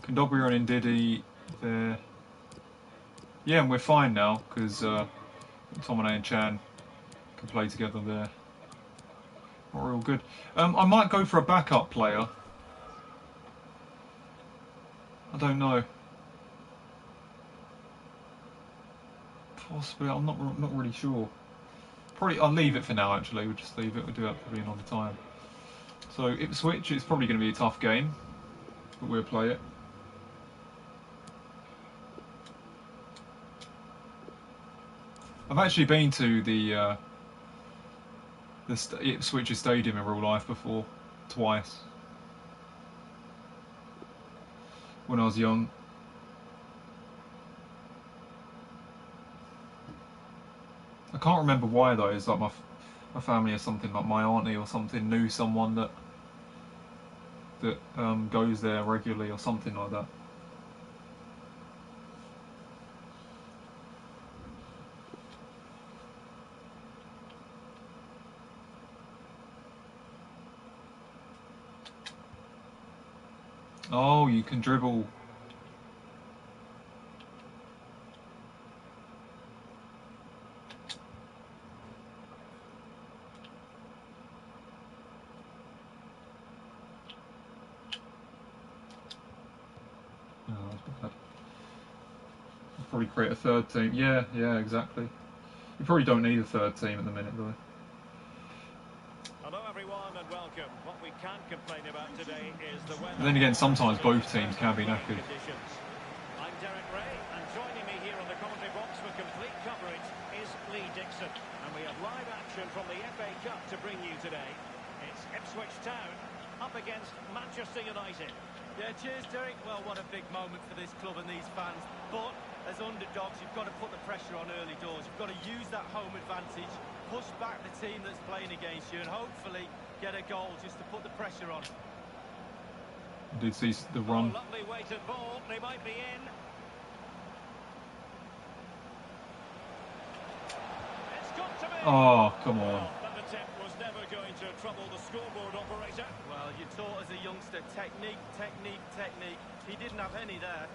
Kondogbia and Ndidi there. Yeah, and we're fine now because Tomine and Chan can play together there. We're all good. I might go for a backup player. I don't know. Possibly, I'm not really sure. Probably, I'll leave it for now. Actually, we'll just leave it. We'll do that probably another time. So Ipswich, it's probably going to be a tough game, but we'll play it. I've actually been to the Ipswich Stadium in real life before, twice. When I was young. I can't remember why though. It's like my family or something, like my auntie or something knew someone that goes there regularly or something like that. Oh, you can dribble. Oh, that's bad. I'll probably create a third team. Yeah, exactly. You probably don't need a third team at the minute, though. Hello everyone and welcome. What we can't complain about today is the weather. But then again, sometimes both teams can be knackered. I'm Derek Ray, and joining me here on the commentary box for complete coverage is Lee Dixon. And we have live action from the FA Cup to bring you today. It's Ipswich Town up against Manchester United. Yeah, cheers, Derek. Well, what a big moment for this club and these fans. But as underdogs, you've got to put the pressure on early doors. You've got to use that home advantage, push back the team that's playing against you, and hopefully get a goal just to put the pressure on. I did see the run. Oh, lovely weighted ball. They might be in. It's got to be. Oh, come on. Well, that attempt was never going to trouble the scoreboard operator. Well, you taught as a youngster technique, technique, technique. He didn't have any there.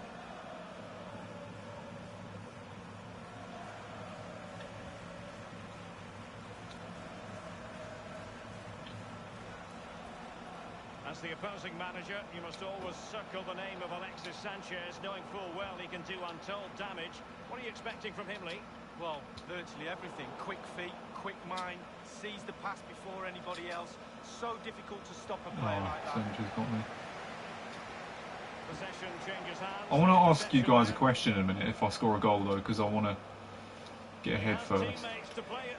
As the opposing manager, you must always circle the name of Alexis Sanchez, knowing full well he can do untold damage. What are you expecting from him, Lee? Well, virtually everything. Quick feet, quick mind, sees the pass before anybody else. So difficult to stop a player like that. Sanchez got me. Possession changes hands. I want to ask you guys a question in a minute if I score a goal though, because I want to get ahead first.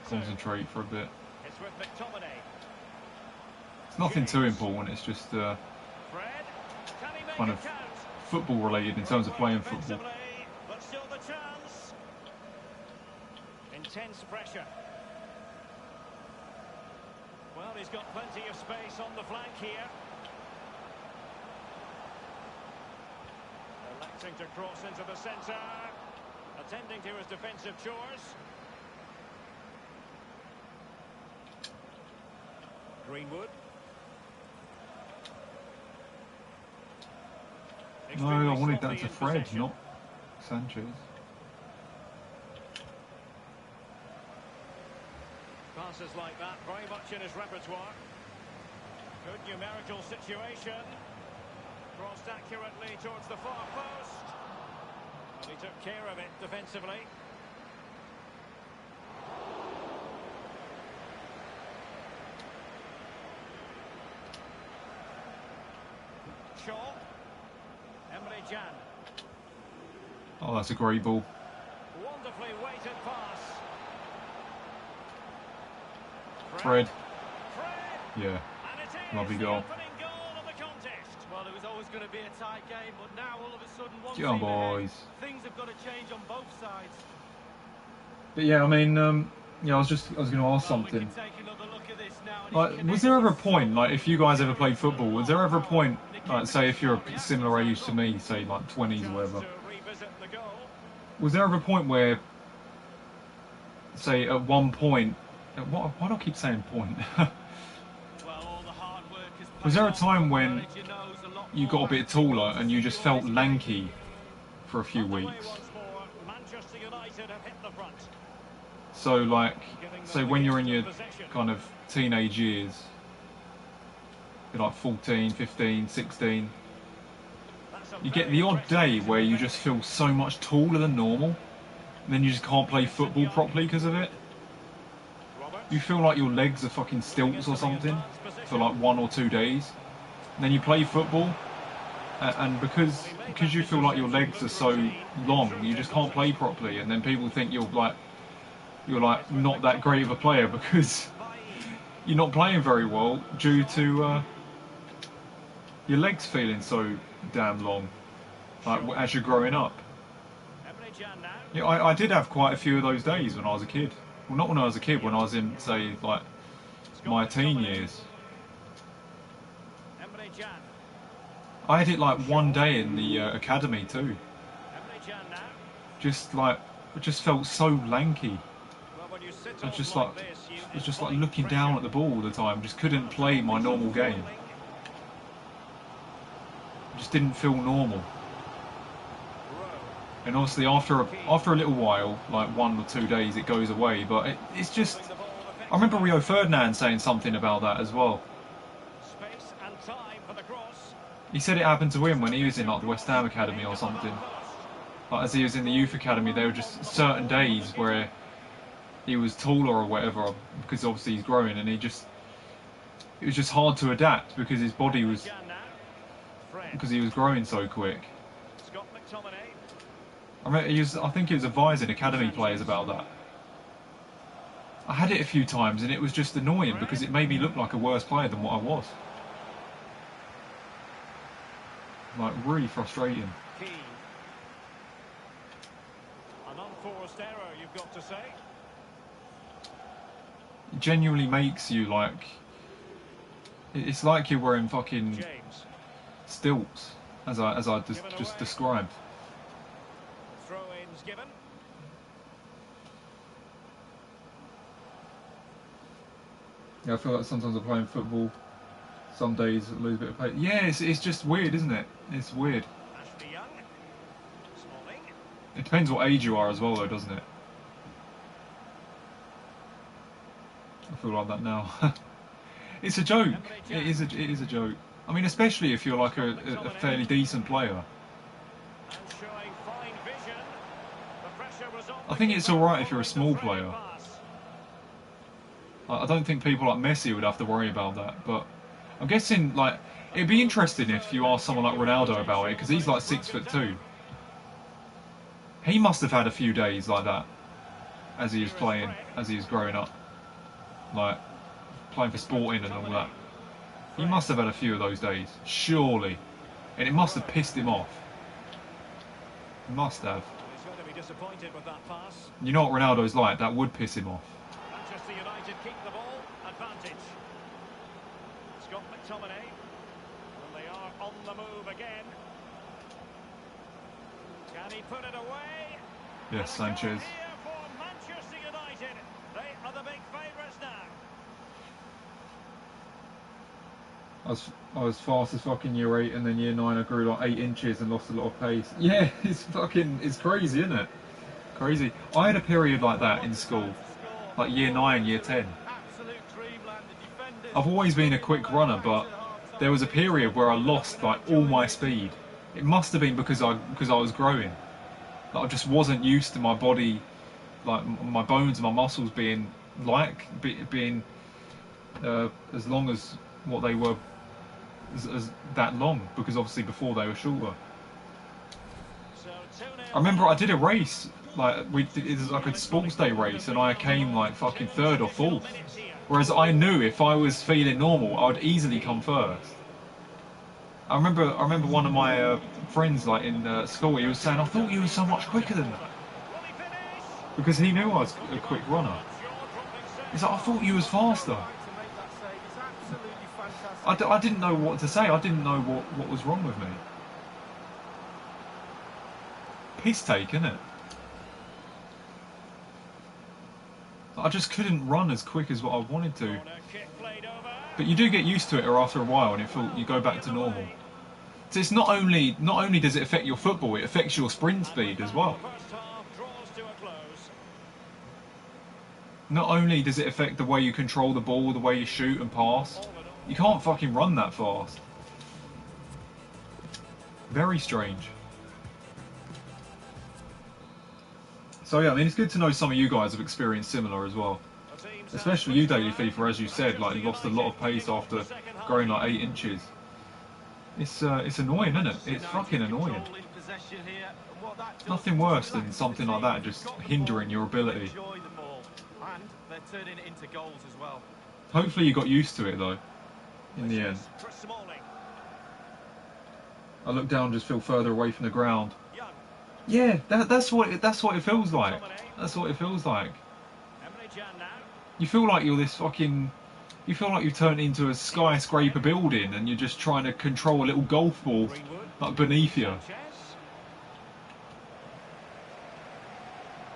Concentrate for a bit. It's with McTominay. It's nothing too important, it's just Fred, can he make kind it of count? football related in terms of playing football. Defensively, but still the chance. Intense pressure. Well, he's got plenty of space on the flank here. Electing to cross into the centre. Attending to his defensive chores. Greenwood. No, I wanted that to Fred, not Sanchez. Passes like that, very much in his repertoire. Good numerical situation. Crossed accurately towards the far post. Well, he took care of it defensively. Shaw. Emre Can. Oh, that's a great ball. Wonderfully weighted pass. Fred. Fred. Yeah. And it is Lovely the goal. opening goal of the contest. Well, it was always going to be a tight game, but now all of a sudden, one Get on, team ahead, boys. things have got to change on both sides. But yeah, I mean, yeah, I was going to ask Well, we something. can take another look at this now, and Like, he was there ever a connects. point, like, if you guys ever played football, was there ever a point, like, say if you're a similar age to me, say like 20s or whatever, To revisit the goal. was there ever a point where, say, at one point, why do I keep saying point? Well, all the hard work has Was there a paid off. time when Manage your nose a lot you got a more. bit taller and you just felt lanky for a few Underway weeks? once more. Manchester United have hit the front. So, like, say when you're in your kind of teenage years, you're like 14, 15, 16, That's a you get very the odd aggressive day piece of where you just feel so much taller than normal, and then you just can't play football properly because of it. Roberts. You feel like your legs are fucking stilts or something for like 1 or 2 days. And then you play football, and because you feel like your legs are so long, you just can't play properly. And then people think you're like not that great of a player because you're not playing very well due to your legs feeling so damn long, like as you're growing up. Emre Can now. Yeah, I did have quite a few of those days when I was a kid. Well, not when I was a kid, when I was in, say, like, my teen years. Emre Can. I had it like one day in the academy too. Emre Can now. Just like, it just felt so lanky. Well, when you sit I was on just like like, this, you I was just like invite looking pressure. down at the ball all the time. Just couldn't play my normal game. Just didn't feel normal. And obviously after a little while, like 1 or 2 days, it goes away. But it's just, I remember Rio Ferdinand saying something about that as well. Space and time for the cross. He said it happened to him when he was in like the West Ham Academy or something. Like as he was in the youth academy, there were just certain days where he was taller or whatever, because obviously he's growing, and it was just hard to adapt because his body was, Can now. Fred. because he was growing so quick. Scott McTominay. I think he was advising academy players about that. I had it a few times and it was just annoying because it made me look like a worse player than what I was. Like, really frustrating. Key. An unforced error, you've got to say. It genuinely makes you like. It's like you're wearing fucking James. stilts, as I just described. Throw-ins given. Yeah, I feel like sometimes I'm playing football. Some days I lose a bit of pace. Yeah, it's just weird, isn't it? It's weird. Ashley Young. Smalling. It depends what age you are as well, though, doesn't it? I feel like that now. It's a joke. It is a joke. I mean, especially if you're like a fairly decent player. And showing fine vision. The pressure was on. I think it's alright if you're a small player. I don't think people like Messi would have to worry about that, but I'm guessing like it'd be interesting if you asked someone like Ronaldo about it, because he's like 6'2". He must have had a few days like that as he was playing, as he was growing up, like playing for Sporting and all that. He must have had a few of those days, surely, and it must have pissed him off. It must have. He's going to be disappointed with that pass. You know what Ronaldo's like? That would piss him off. Manchester United keep the ball. Advantage. Scott McTominay. And they are on the move again. Can he put it away? Yes, Sanchez. Here for Manchester United. They are the big favourites now. I was fast as fucking year 8, and then year 9 I grew like 8 inches and lost a lot of pace. Yeah, it's crazy, isn't it? Crazy. I had a period like that in school, like year 9, year 10. I've always been a quick runner, but there was a period where I lost like all my speed. It must have been because I was growing. Like, I just wasn't used to my body, like my bones and my muscles being as long as what they were. As that long, because obviously before they were shorter. I remember I did a race, like it was like a sports day race, and I came like fucking 3rd or 4th. Whereas I knew if I was feeling normal, I would easily come 1st. I remember one of my friends, like in school, he was saying, "I thought you were so much quicker than that," because he knew I was a quick runner. He's like, "I thought you was faster." I didn't know what to say. I didn't know what was wrong with me. Piss take, innit? I just couldn't run as quick as what I wanted to. But you do get used to it after a while, and you go back to normal. So it's not only does it affect your football, it affects your sprint speed as well. Not only does it affect the way you control the ball, the way you shoot and pass. You can't fucking run that fast. Very strange. So yeah, I mean, it's good to know some of you guys have experienced similar as well. Especially you, Daily FIFA, as you said, like you lost a lot of pace after growing like 8 inches. It's annoying, isn't it? It's fucking annoying. Nothing worse than something like that just hindering your ability. And they're turning it into goals as well. Hopefully you got used to it though. In the end, I look down and just feel further away from the ground. Yeah, that's what it feels like. That's what it feels like. You feel like you're this fucking. You feel like you've turned into a skyscraper building and you're just trying to control a little golf ball like beneath you.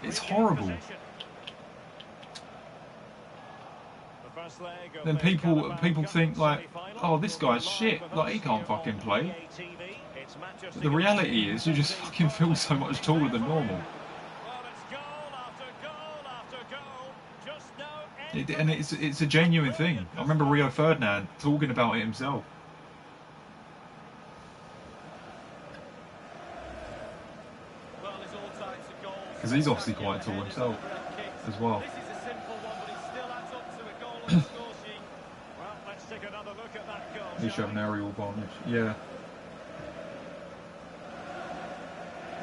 It's horrible. Then people think like, oh, this guy's shit, like he can't fucking play. But the reality is you just fucking feel so much taller than normal. And it's a genuine thing. I remember Rio Ferdinand talking about it himself. Because he's obviously quite tall himself as well. He should have an aerial advantage. Yeah.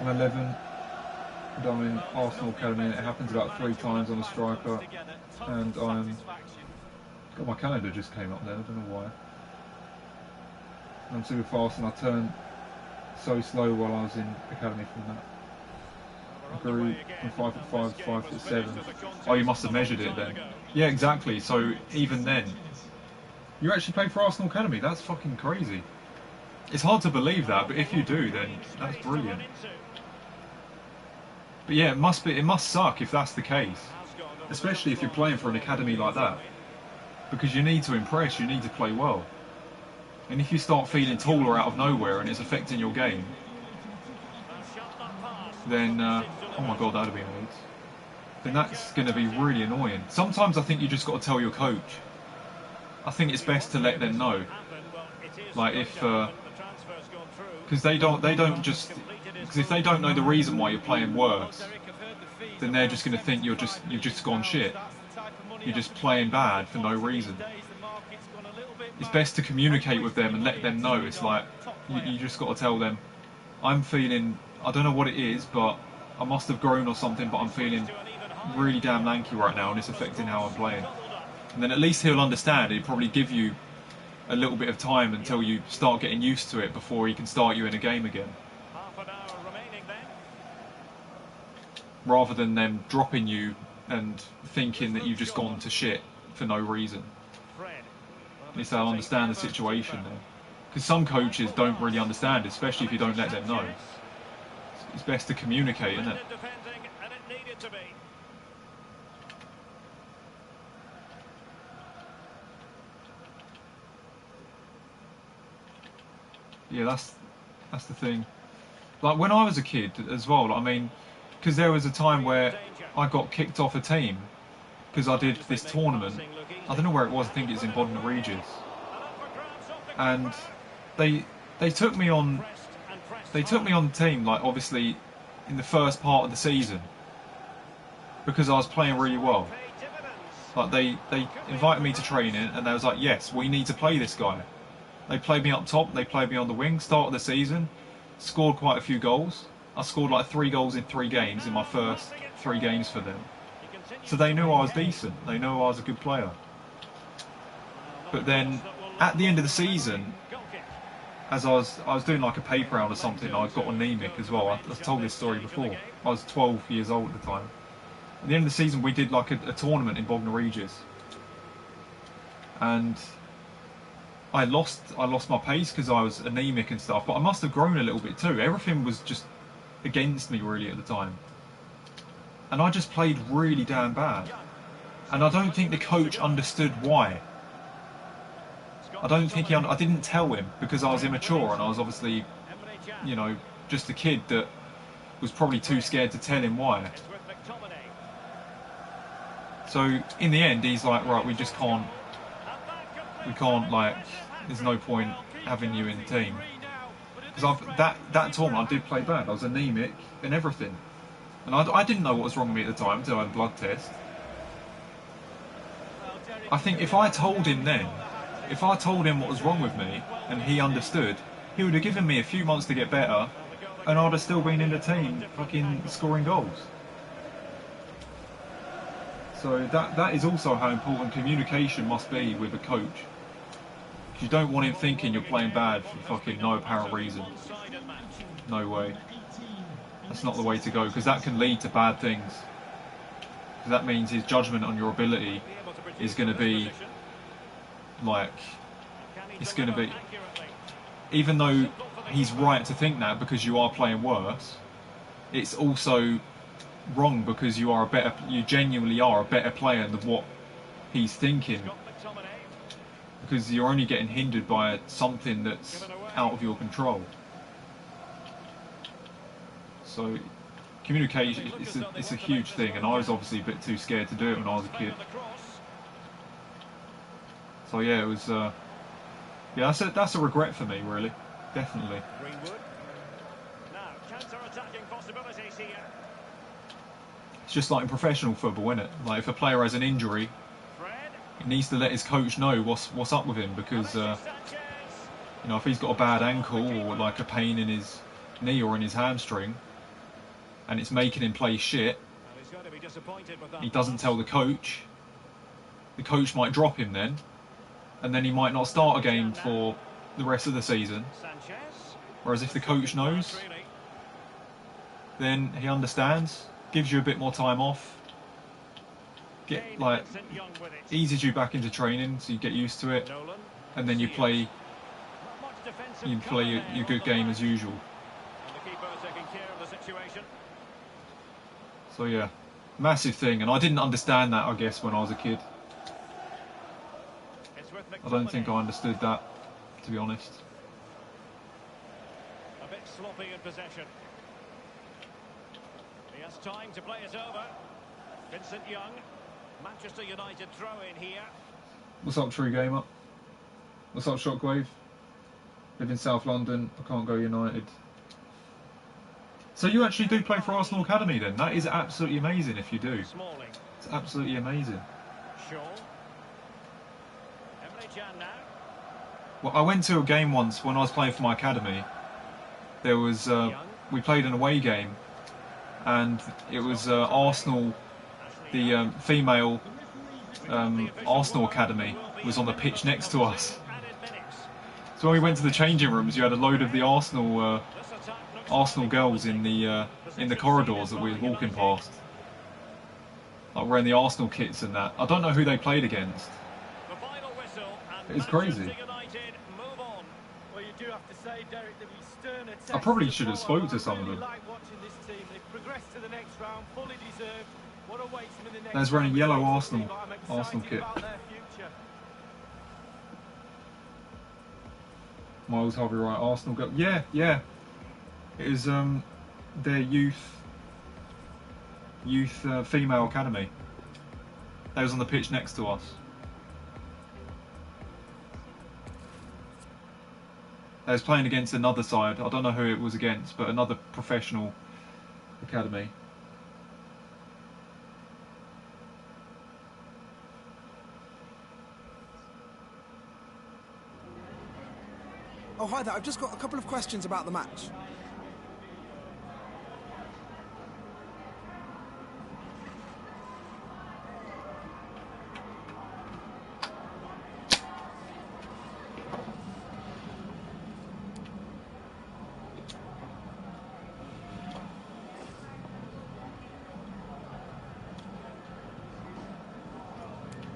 I'm 11. I'm in Arsenal Academy. It happens about 3 times on a striker, and I'm. God, my calendar just came up then. I don't know why. I'm super fast, and I turn so slow while I was in academy from that. I grew from 5'5" to 5'7". Oh, you must have measured it then. Yeah, exactly. So even then, you actually played for Arsenal Academy. That's fucking crazy. It's hard to believe that, but if you do, then that's brilliant. But yeah, it must suck if that's the case, especially if you're playing for an academy like that, because you need to impress, you need to play well. And if you start feeling taller out of nowhere and it's affecting your game, then oh my god, that'd be annoying. Then that's going to be really annoying. Sometimes I think you just got to tell your coach. I think it's best to let them know, like if because they don't just because if they don't know the reason why you're playing worse, then they're just going to think you've just gone shit. You're just playing bad for no reason. It's best to communicate with them and let them know. It's like you just got to tell them, I'm feeling, I don't know what it is, but I must have grown or something, but I'm feeling really damn lanky right now and it's affecting how I'm playing. And then at least he'll understand. He'll probably give you a little bit of time until you start getting used to it before he can start you in a game again. Rather than them dropping you and thinking that you've just gone to shit for no reason. At least they'll understand the situation then. Because some coaches don't really understand, especially if you don't let them know. It's best to communicate, isn't it? Yeah, that's the thing. Like when I was a kid as well, I mean, because there was a time where I got kicked off a team because I did this tournament. I don't know where it was. I think it's in Bodden Regis. And they took me on. They took me on the team, like obviously in the first part of the season because I was playing really well. Like they invited me to training and they was like, yes, we need to play this guy. They played me up top, they played me on the wing, start of the season, scored quite a few goals. I scored like 3 goals in 3 games in my first 3 games for them. So they knew I was decent, they knew I was a good player. But then, at the end of the season, as I was doing like a paper round or something, I got anemic as well. I've told this story before. I was 12 years old at the time. At the end of the season, we did like a tournament in Bognor Regis. And I lost my pace because I was anemic and stuff, but I must have grown a little bit too. Everything was just against me really at the time. And I just played really damn bad. And I don't think the coach understood why. I don't think I didn't tell him because I was immature and I was obviously, you know, just a kid that was probably too scared to tell him why. So in the end, he's like, right, we can't like, there's no point having you in the team. Because that tournament I did play bad. I was anemic and everything. And I didn't know what was wrong with me at the time until I had a blood test. I think if I told him then, if I told him what was wrong with me and he understood, he would have given me a few months to get better and I'd have still been in the team fucking scoring goals. So that is also how important communication must be with a coach. You don't want him thinking you're playing bad for fucking no apparent reason. No way. That's not the way to go, because that can lead to bad things. Because that means his judgment on your ability is going to be like, it's going to be, even though he's right to think that because you are playing worse, it's also wrong because you genuinely are a better player than what he's thinking. Because you're only getting hindered by something that's out of your control. So communication, it's a huge thing, and I was obviously a bit too scared to do it when I was a kid. So yeah, it was yeah, that's a regret for me, really, definitely. It's just like in professional football, isn't it? Like if a player has an injury, he needs to let his coach know what's up with him, because you know, if he's got a bad ankle or like a pain in his knee or in his hamstring and it's making him play shit, he doesn't tell the coach might drop him then, and then he might not start a game for the rest of the season. Whereas if the coach knows, then he understands, gives you a bit more time off, eases you back into training, so you get used to it, and then you play your good game as usual. So yeah, massive thing, and I didn't understand that, I guess, when I was a kid. I don't think I understood that, to be honest. A bit sloppy in possession. He has time to play it over. Vincent Young, Manchester United throw in here. What's up, True Gamer? What's up, Shockwave? Live in South London. I can't go United. So you actually do play for Arsenal Academy then? That is absolutely amazing if you do. It's absolutely amazing. Well, I went to a game once when I was playing for my academy. There was we played an away game, and it was Arsenal. The female Arsenal Academy was on the pitch next to us. So when we went to the changing rooms, you had a load of the Arsenal girls in the corridors that we were walking past, like wearing the Arsenal kits and that. I don't know who they played against. It was crazy. I probably should have spoke to some of them. There's wearing a yellow Arsenal kit. Miles Harvey right, Arsenal go. Yeah. It is their youth female academy. They was on the pitch next to us. They was playing against another side. I don't know who it was against, but another professional academy. Oh, hi there. I've just got a couple of questions about the match.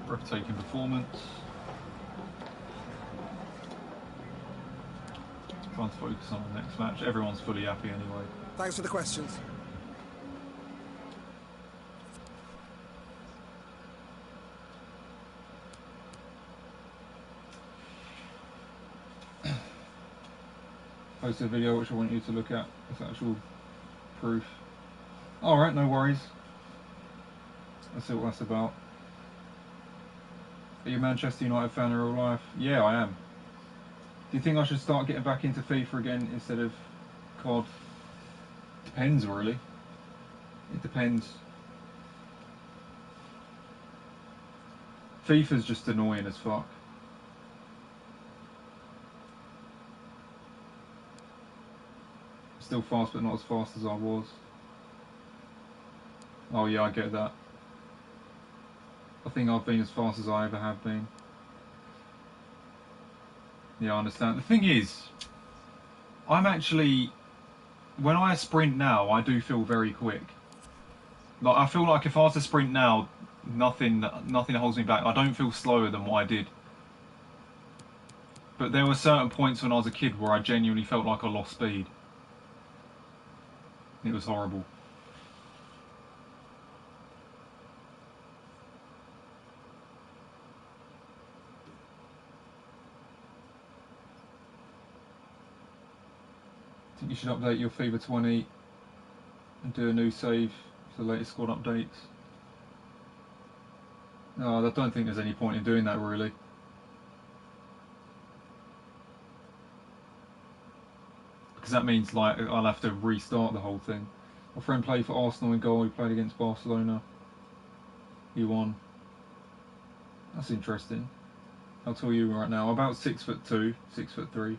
Breathtaking performance. Trying to focus on the next match. Everyone's fully happy anyway. Thanks for the questions. Posted a video which I want you to look at. It's actual proof. Alright, no worries. Let's see what that's about. Are you a Manchester United fan in real life? Yeah, I am. Do you think I should start getting back into FIFA again instead of COD? Depends, really. It depends. FIFA's just annoying as fuck. Still fast, but not as fast as I was. Oh yeah, I get that. I think I've been as fast as I ever have been. Yeah, I understand. The thing is, I'm actually, when I sprint now, I do feel very quick. Like, I feel like if I was to sprint now, nothing holds me back. I don't feel slower than what I did. But there were certain points when I was a kid where I genuinely felt like I lost speed. It was horrible. I think you should update your FIFA 20 and do a new save for the latest squad updates. No, I don't think there's any point in doing that, really. Because that means, like, I'll have to restart the whole thing. My friend played for Arsenal in goal. He played against Barcelona. He won. That's interesting. I'll tell you right now, about 6'2", 6'3".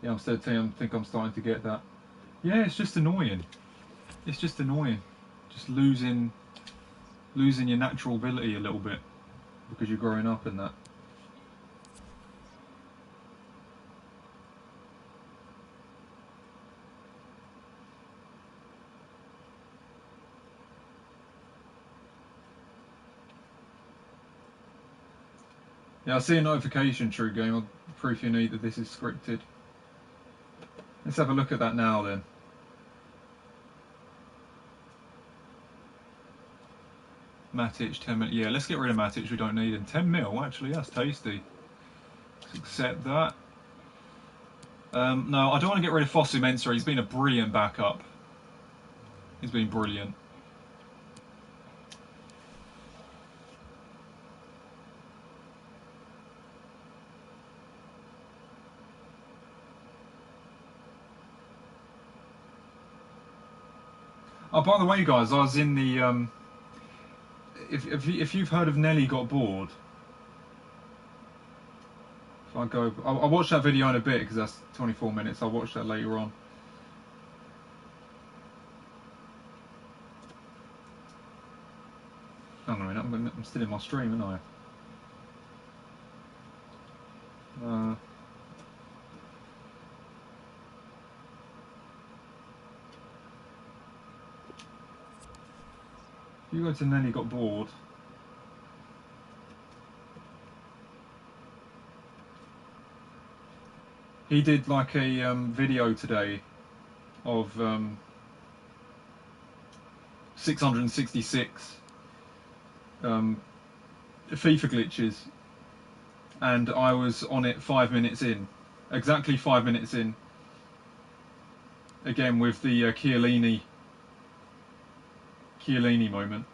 Yeah, I'm 13. I think I'm starting to get that. Yeah, it's just annoying. It's just annoying. Just losing your natural ability a little bit because you're growing up and that. Yeah, I see a notification, True Game. I'll proof you need that this is scripted. Let's have a look at that now then. Matic, 10 mil. Yeah, let's get rid of Matic. We don't need him. 10 mil, actually, that's tasty. Let's accept that. No, I don't want to get rid of Fosu Mensah. He's been a brilliant backup. He's been brilliant. Oh, by the way, guys, I was in the. If you've heard of Nelly Got Bored, if I go, I'll watch that video in a bit because that's 24 minutes. I'll watch that later on. Hang on a minute, I'm still in my stream, aren't I? If you go to Nelly Got Bored. He did like a video today of 666 FIFA glitches, and I was on it 5 minutes in, exactly 5 minutes in. Again with the Chiellini moment.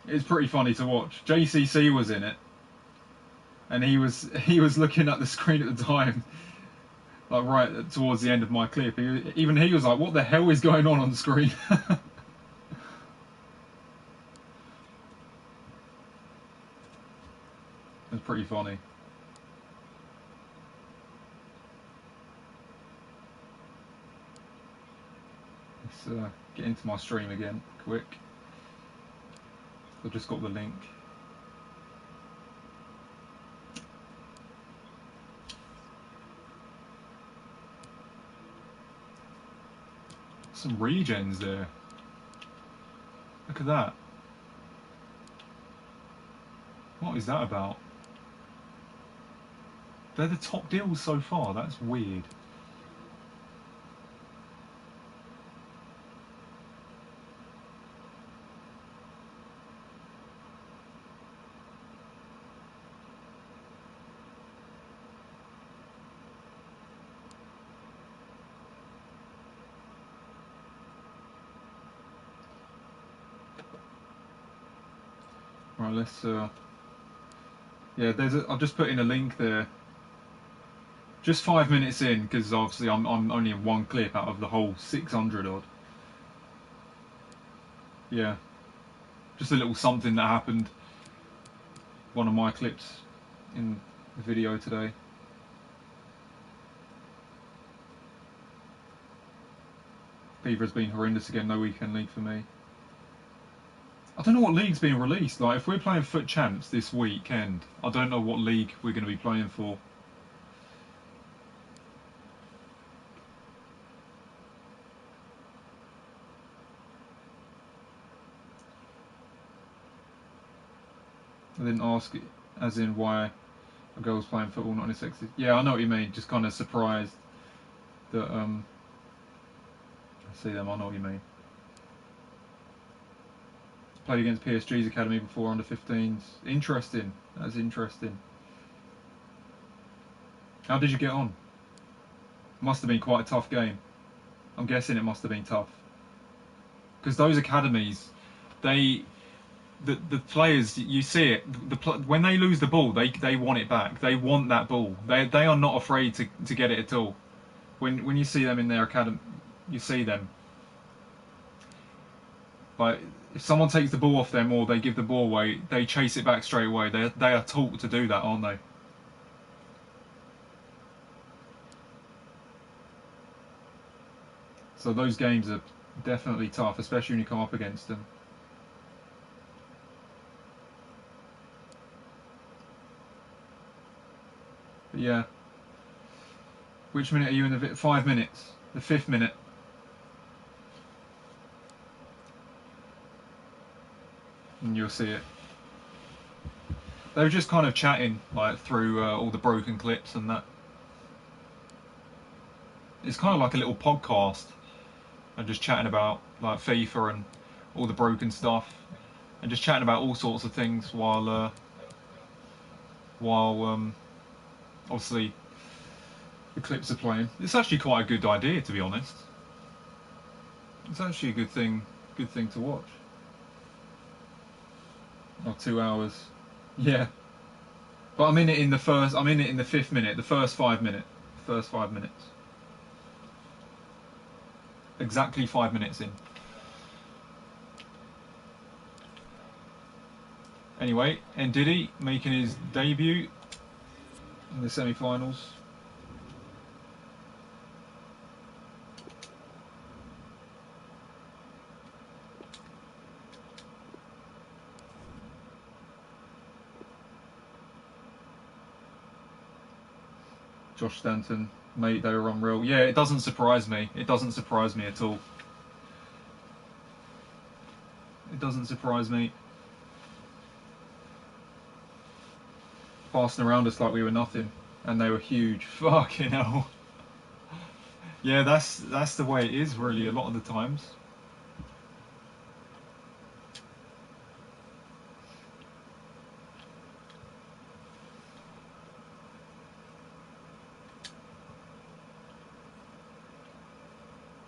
It's pretty funny to watch. JCC was in it, and he was looking at the screen at the time, like right towards the end of my clip. Even he was like, "What the hell is going on the screen?" It's pretty funny. Let's get into my stream again, quick. I've just got the link. Some regens there. Look at that. What is that about? They're the top deals so far. That's weird. Right, let's. Yeah, I've just put in a link there. Just 5 minutes in, because obviously I'm only in one clip out of the whole 600 odd. Yeah, just a little something that happened. One of my clips in the video today. FIFA's been horrendous again. No weekend league for me. I don't know what league's being released. Like, if we're playing FUT Champs this weekend, I don't know what league we're going to be playing for. I didn't ask, as in why a girl's playing football, not in a sexy. Yeah, I know what you mean. Just kind of surprised that I see them. I know what you mean. Played against PSG's academy before, under 15s. Interesting. That's interesting. How did you get on? Must have been quite a tough game. I'm guessing it must have been tough. Because those academies, the players, you see it. When they lose the ball, they want it back. They want that ball. They are not afraid to get it at all. When you see them in their academy, you see them. Like, if someone takes the ball off them or they give the ball away, they chase it back straight away. They are taught to do that, aren't they? So those games are definitely tough, especially when you come up against them. But yeah. Which minute are you in the 5 minutes? The 5th minute. And you'll see it. They were just kind of chatting like through all the broken clips and that. It's kind of like a little podcast, and just chatting about like FIFA and all the broken stuff, and just chatting about all sorts of things while obviously the clips are playing. It's actually quite a good idea, to be honest. It's actually a good thing to watch. Oh, 2 hours. Yeah. But I'm in it in the 5th minute, the first 5 minutes. First 5 minutes. Exactly 5 minutes in. Anyway, Ndidi making his debut in the semi-finals. Josh Stanton, mate, they were unreal. Yeah, it doesn't surprise me. It doesn't surprise me at all. It doesn't surprise me. Passing around us like we were nothing, and they were huge. Fucking hell. Yeah, that's the way it is really a lot of the times.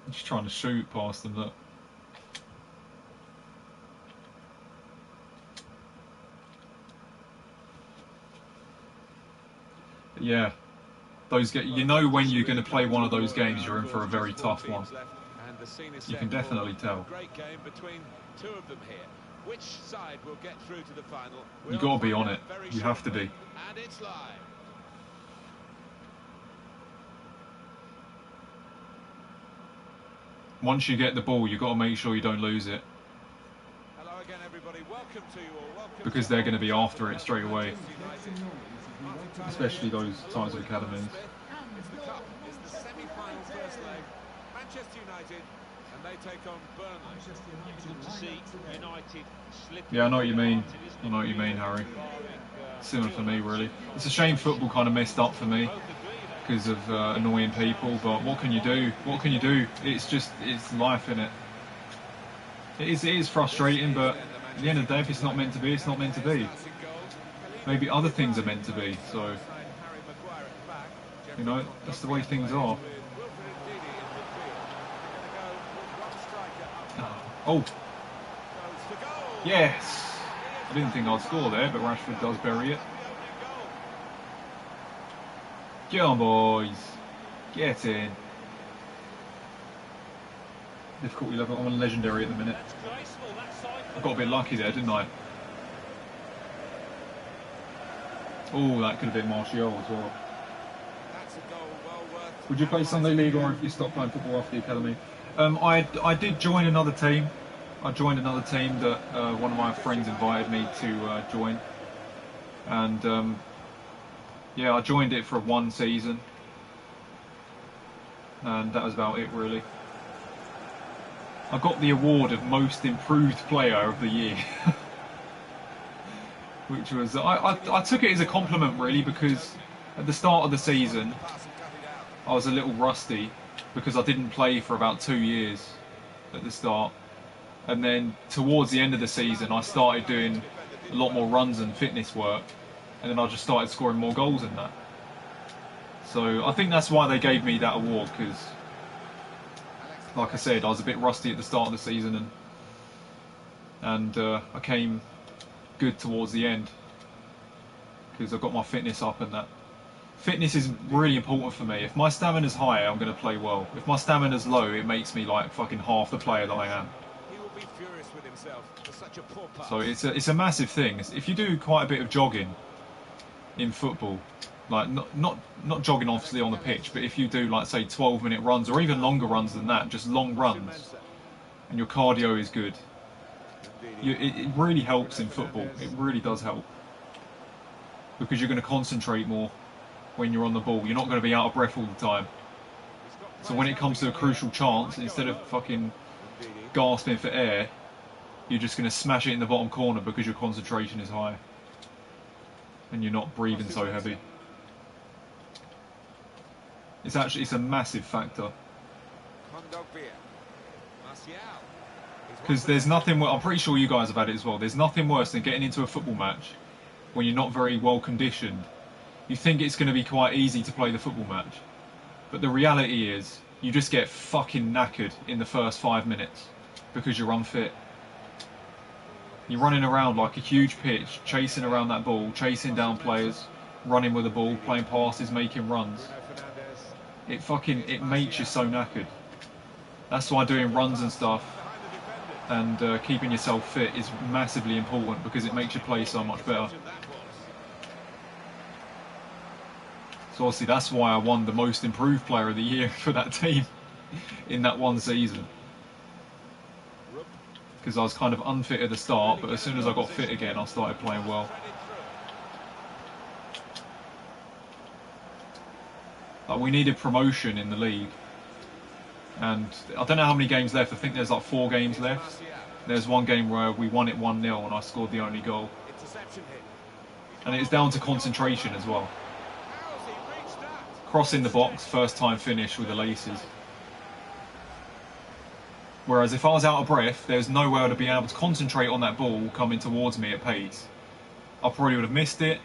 I'm just trying to shoot past them, look. But yeah, you know when you're going to play one of those games, you're in for a very tough one. You can definitely tell. Great game between two of them here. Which side will get through to the final? You got to be on it. You have to be. And it's live. Once you get the ball, you've got to make sure you don't lose it. Hello again, everybody. Welcome to you all. Welcome because they're going to be after it straight away. Especially those types of academies. It's the cup. It's the semi-final first leg. Manchester United, and they take on Burnley. Good to see United slipping. Yeah, I know what you mean. I know what you mean, Harry. Similar for me, really. It's a shame football kind of messed up for me because of annoying people, but what can you do? What can you do? It's life, innit? It is frustrating, but at the end of the day, if it's not meant to be, it's not meant to be. Maybe other things are meant to be, so, you know, that's the way things are. Oh! Yes! I didn't think I'd score there, but Rashford does bury it. Get on, boys! Get in! Difficulty level, I'm on legendary at the minute. I got a bit lucky there, didn't I? Oh, that could have been Martial as well. Would you play Sunday League or have you stopped playing football after the academy? I did join another team. I joined another team that one of my friends invited me to join. And yeah, I joined it for one season. And that was about it, really. I got the award of Most Improved Player of the Year. Which was, I took it as a compliment, really, because at the start of the season, I was a little rusty because I didn't play for about 2 years at the start. And then towards the end of the season, I started doing a lot more runs and fitness work. And then I just started scoring more goals in that. So I think that's why they gave me that award, because, like I said, I was a bit rusty at the start of the season, and I came good towards the end because I got my fitness up, and that fitness is really important for me. If my stamina's high, I'm going to play well. If my stamina's low, it makes me like fucking half the player that I am. He will be furious with himself for such a poor pass. So it's a massive thing. If you do quite a bit of jogging in football, like not jogging obviously on the pitch, but if you do like say 12-minute runs or even longer runs than that, just long runs, and your cardio is good, it really helps in football. It really does help, because you're going to concentrate more when you're on the ball. You're not going to be out of breath all the time. So when it comes to a crucial chance, instead of fucking gasping for air, you're just going to smash it in the bottom corner because your concentration is high. and you're not breathing so heavy. It's a massive factor. Because there's nothing, I'm pretty sure you guys have had it as well, there's nothing worse than getting into a football match when you're not very well conditioned. You think it's going to be quite easy to play the football match, but the reality is you just get fucking knackered in the first 5 minutes because you're unfit. You're running around like a huge pitch, chasing around that ball, chasing down players, running with the ball, playing passes, making runs. It makes you so knackered. That's why doing runs and stuff and keeping yourself fit is massively important, because it makes you play so much better. So obviously that's why I won the most improved player of the year for that team in that one season. Because I was kind of unfit at the start, but as soon as I got fit again, I started playing well. Like, we needed promotion in the league, and I don't know how many games left. I think there's like 4 games left. There's one game where we won it 1-0 and I scored the only goal. And it's down to concentration as well. Crossing the box, first time finish with the laces. Whereas if I was out of breath, there's nowhere to be able to concentrate on that ball coming towards me at pace. I probably would have missed it,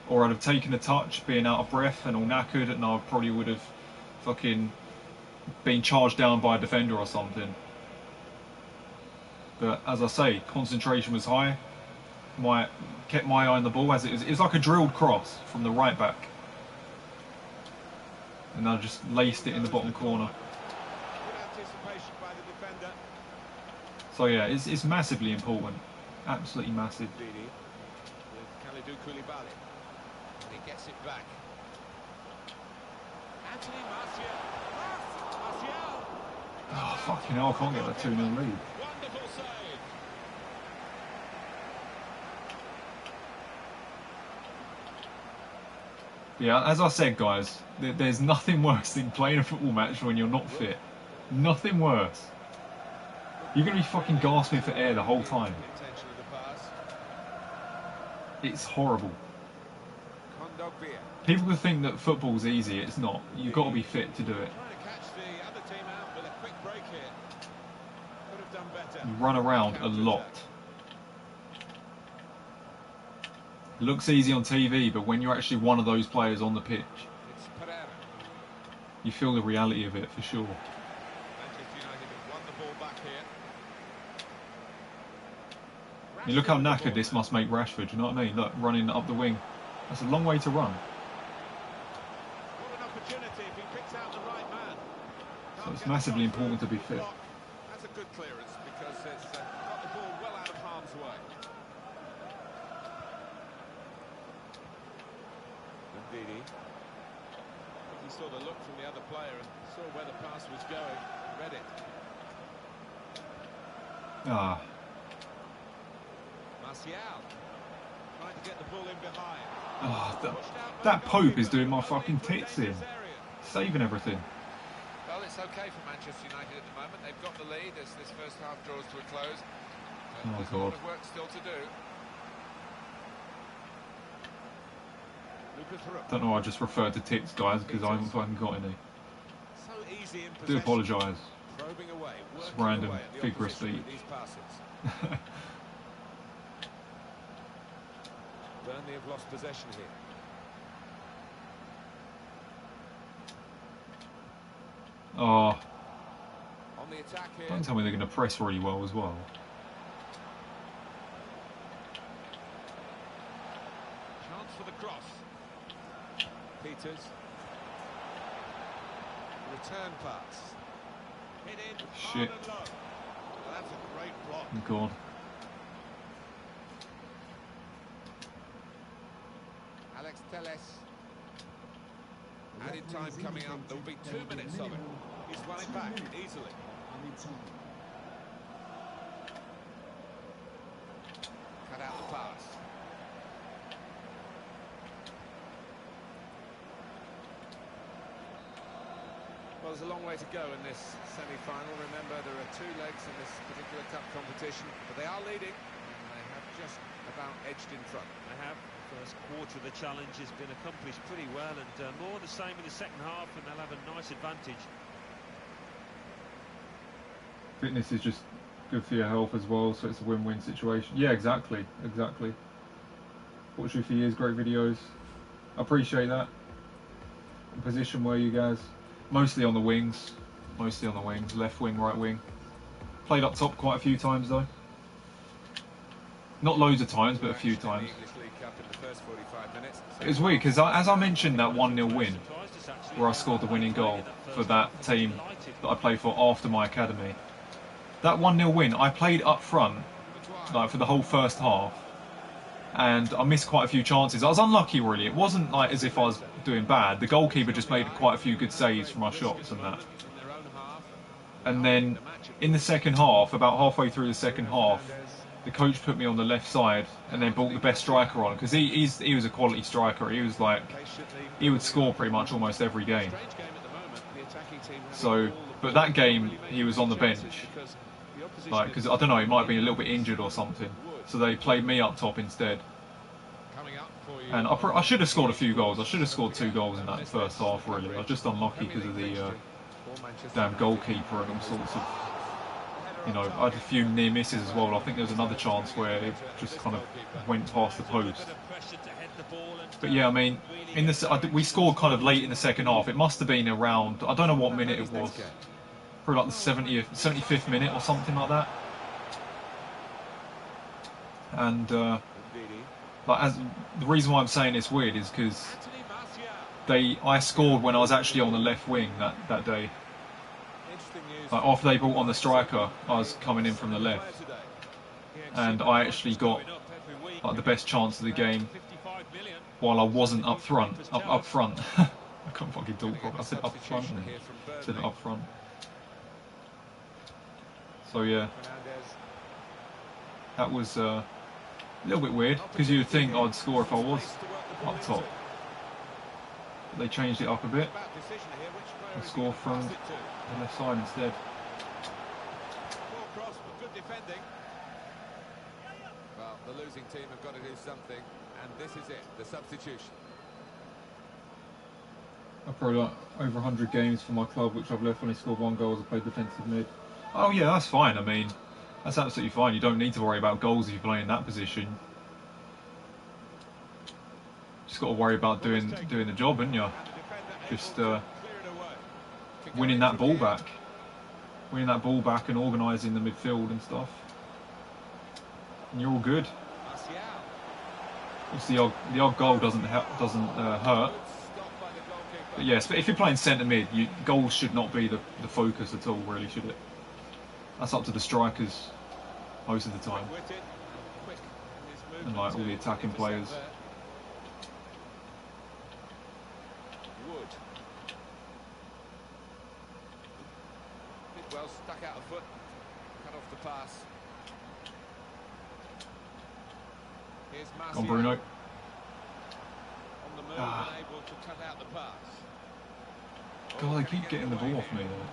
or I'd have taken a touch being out of breath and all knackered, and I probably would have fucking been charged down by a defender or something. But as I say, concentration was high. Kept my eye on the ball as it was like a drilled cross from the right back. And I just laced it in the bottom corner. So yeah, it's massively important. Absolutely massive. He gets it back. Oh, fucking hell, I can't get that 2-0 lead. Wonderful save. Yeah, as I said, guys, there's nothing worse than playing a football match when you're not fit. Nothing worse. You're going to be fucking gasping for air the whole time. It's horrible. People who think that football's easy, it's not. You've got to be fit to do it. You run around a lot. It looks easy on TV, but when you're actually one of those players on the pitch, you feel the reality of it for sure. You look how knackered this must make Rashford, you know what I mean? Look, running up the wing. That's a long way to run. So it's massively important to be fit. That's a good clearance, because it's got the ball well out of harm's way. Manutd. He saw the look from the other player and saw where the pass was going. Read it. Ah. Martial trying to get the ball in behind. Oh, that Pope is doing my fucking tits in. Saving everything. Well, it's okay for Manchester United at the moment. They've got the lead as this first half draws to a close. But there's a lot of work still to do. Don't know why I just referred to tits, guys, because I haven't fucking got any. So easy in Do apologise. Probing away, it's random figure of speech. Burnley have lost possession here. Oh. On the attack here. Don't tell me they're going to press really well as well. Chance for the cross. Peters. Return pass. Hit in. Shit. Well, that's a great block. Oh, God. Alex Telles. Added time coming up. There'll be 2 minutes of it. He's run it back easily. Cut out the pass. Well, there's a long way to go in this semi-final. Remember, there are 2 legs in this particular cup competition, but they are leading, and they have just a about edged in front. They have. First quarter of the challenge has been accomplished pretty well, and more the same in the second half, and they'll have a nice advantage. Fitness is just good for your health as well, so it's a win-win situation. Yeah, exactly. Watched you for years, great videos. I appreciate that. The position were you guys? Mostly on the wings. Left wing, right wing. Played up top quite a few times though. Not loads of times, but a few times. It was weird because as I mentioned that 1-0 win, where I scored the winning goal for that team that I played for after my academy. That 1-0 win, I played up front, like for the whole first half, and I missed quite a few chances. I was unlucky really. It wasn't like as if I was doing bad. The goalkeeper just made quite a few good saves from my shots and that. And then in the second half, about halfway through the second half, the coach put me on the left side and then brought the best striker on because he was a quality striker. He was like, he would score pretty much almost every game. So, but that game he was on the bench, like because I don't know, he might have been a little bit injured or something. So they played me up top instead. And I should have scored a few goals. I should have scored 2 goals in that first half. Really, I was just unlucky because of the damn goalkeeper and all sorts of. You know, I had a few near misses as well. I think there was another chance where it just kind of went past the post. But yeah, I mean, we scored kind of late in the second half. It must have been around, I don't know what minute it was, probably like the 75th minute or something like that. And like, the reason why I'm saying it's weird is because I scored when I was actually on the left wing that day. Like after they brought on the striker, I was coming in from the left, and I actually got like the best chance of the game while I wasn't up front. Up front. I couldn't fucking talk properly. I said up front instead of up front. So yeah, that was a little bit weird because you would think I'd score if I was up top. But they changed it up a bit. I score from the left side instead. Well, the losing team have got to do something, and this is it, the substitution. I've probably like over 100 games for my club, which I've left when I scored 1 goal as I played defensive mid. Oh yeah, that's fine. I mean, that's absolutely fine. You don't need to worry about goals if you play in that position. Just got to worry about doing the job, haven't you? Just winning that ball back. And organising the midfield and stuff. And you're all good. Obviously, the odd goal doesn't hurt. But yes, but if you're playing centre mid, goals should not be the focus at all, really, should it? That's up to the strikers most of the time, and like all the attacking players. Well, stuck out a foot, cut off the pass. Here's Martial. Go on, Bruno. On the move, and able to cut out the pass. God, they keep getting the ball off me though.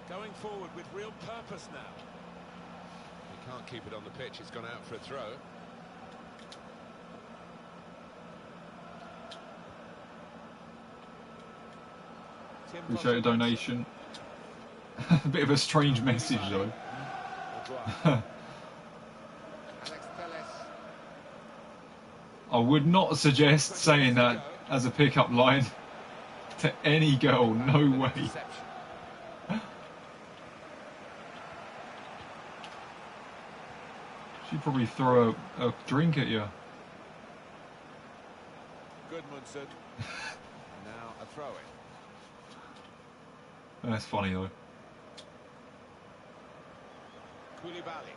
Going forward with real purpose now. He can't keep it on the pitch, it's gone out for a throw. Appreciate a donation. A bit of a strange message though. I would not suggest saying that as a pickup line to any girl, no way. She'd probably throw a drink at you. Good Manutd. Now a throw in. That's funny though. Koulibaly.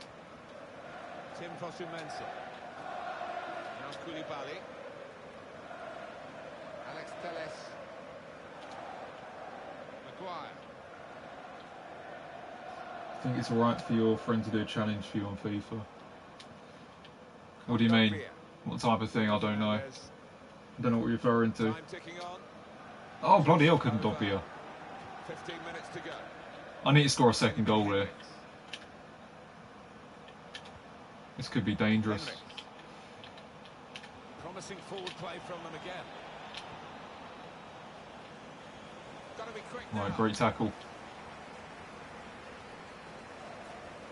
Tim Fosu-Mensah. Now Koulibaly. Alex Telles. Maguire. I think it's alright for your friend to do a challenge for you on FIFA. What do you mean? What type of thing? I don't know. I don't know what you're referring to. Time ticking on. Oh, bloody hell, couldn't Dobbia. 15 minutes to go. I need to score a second goal there. This could be dangerous. Promising forward play from them again. Got to be quick now. Right, great tackle.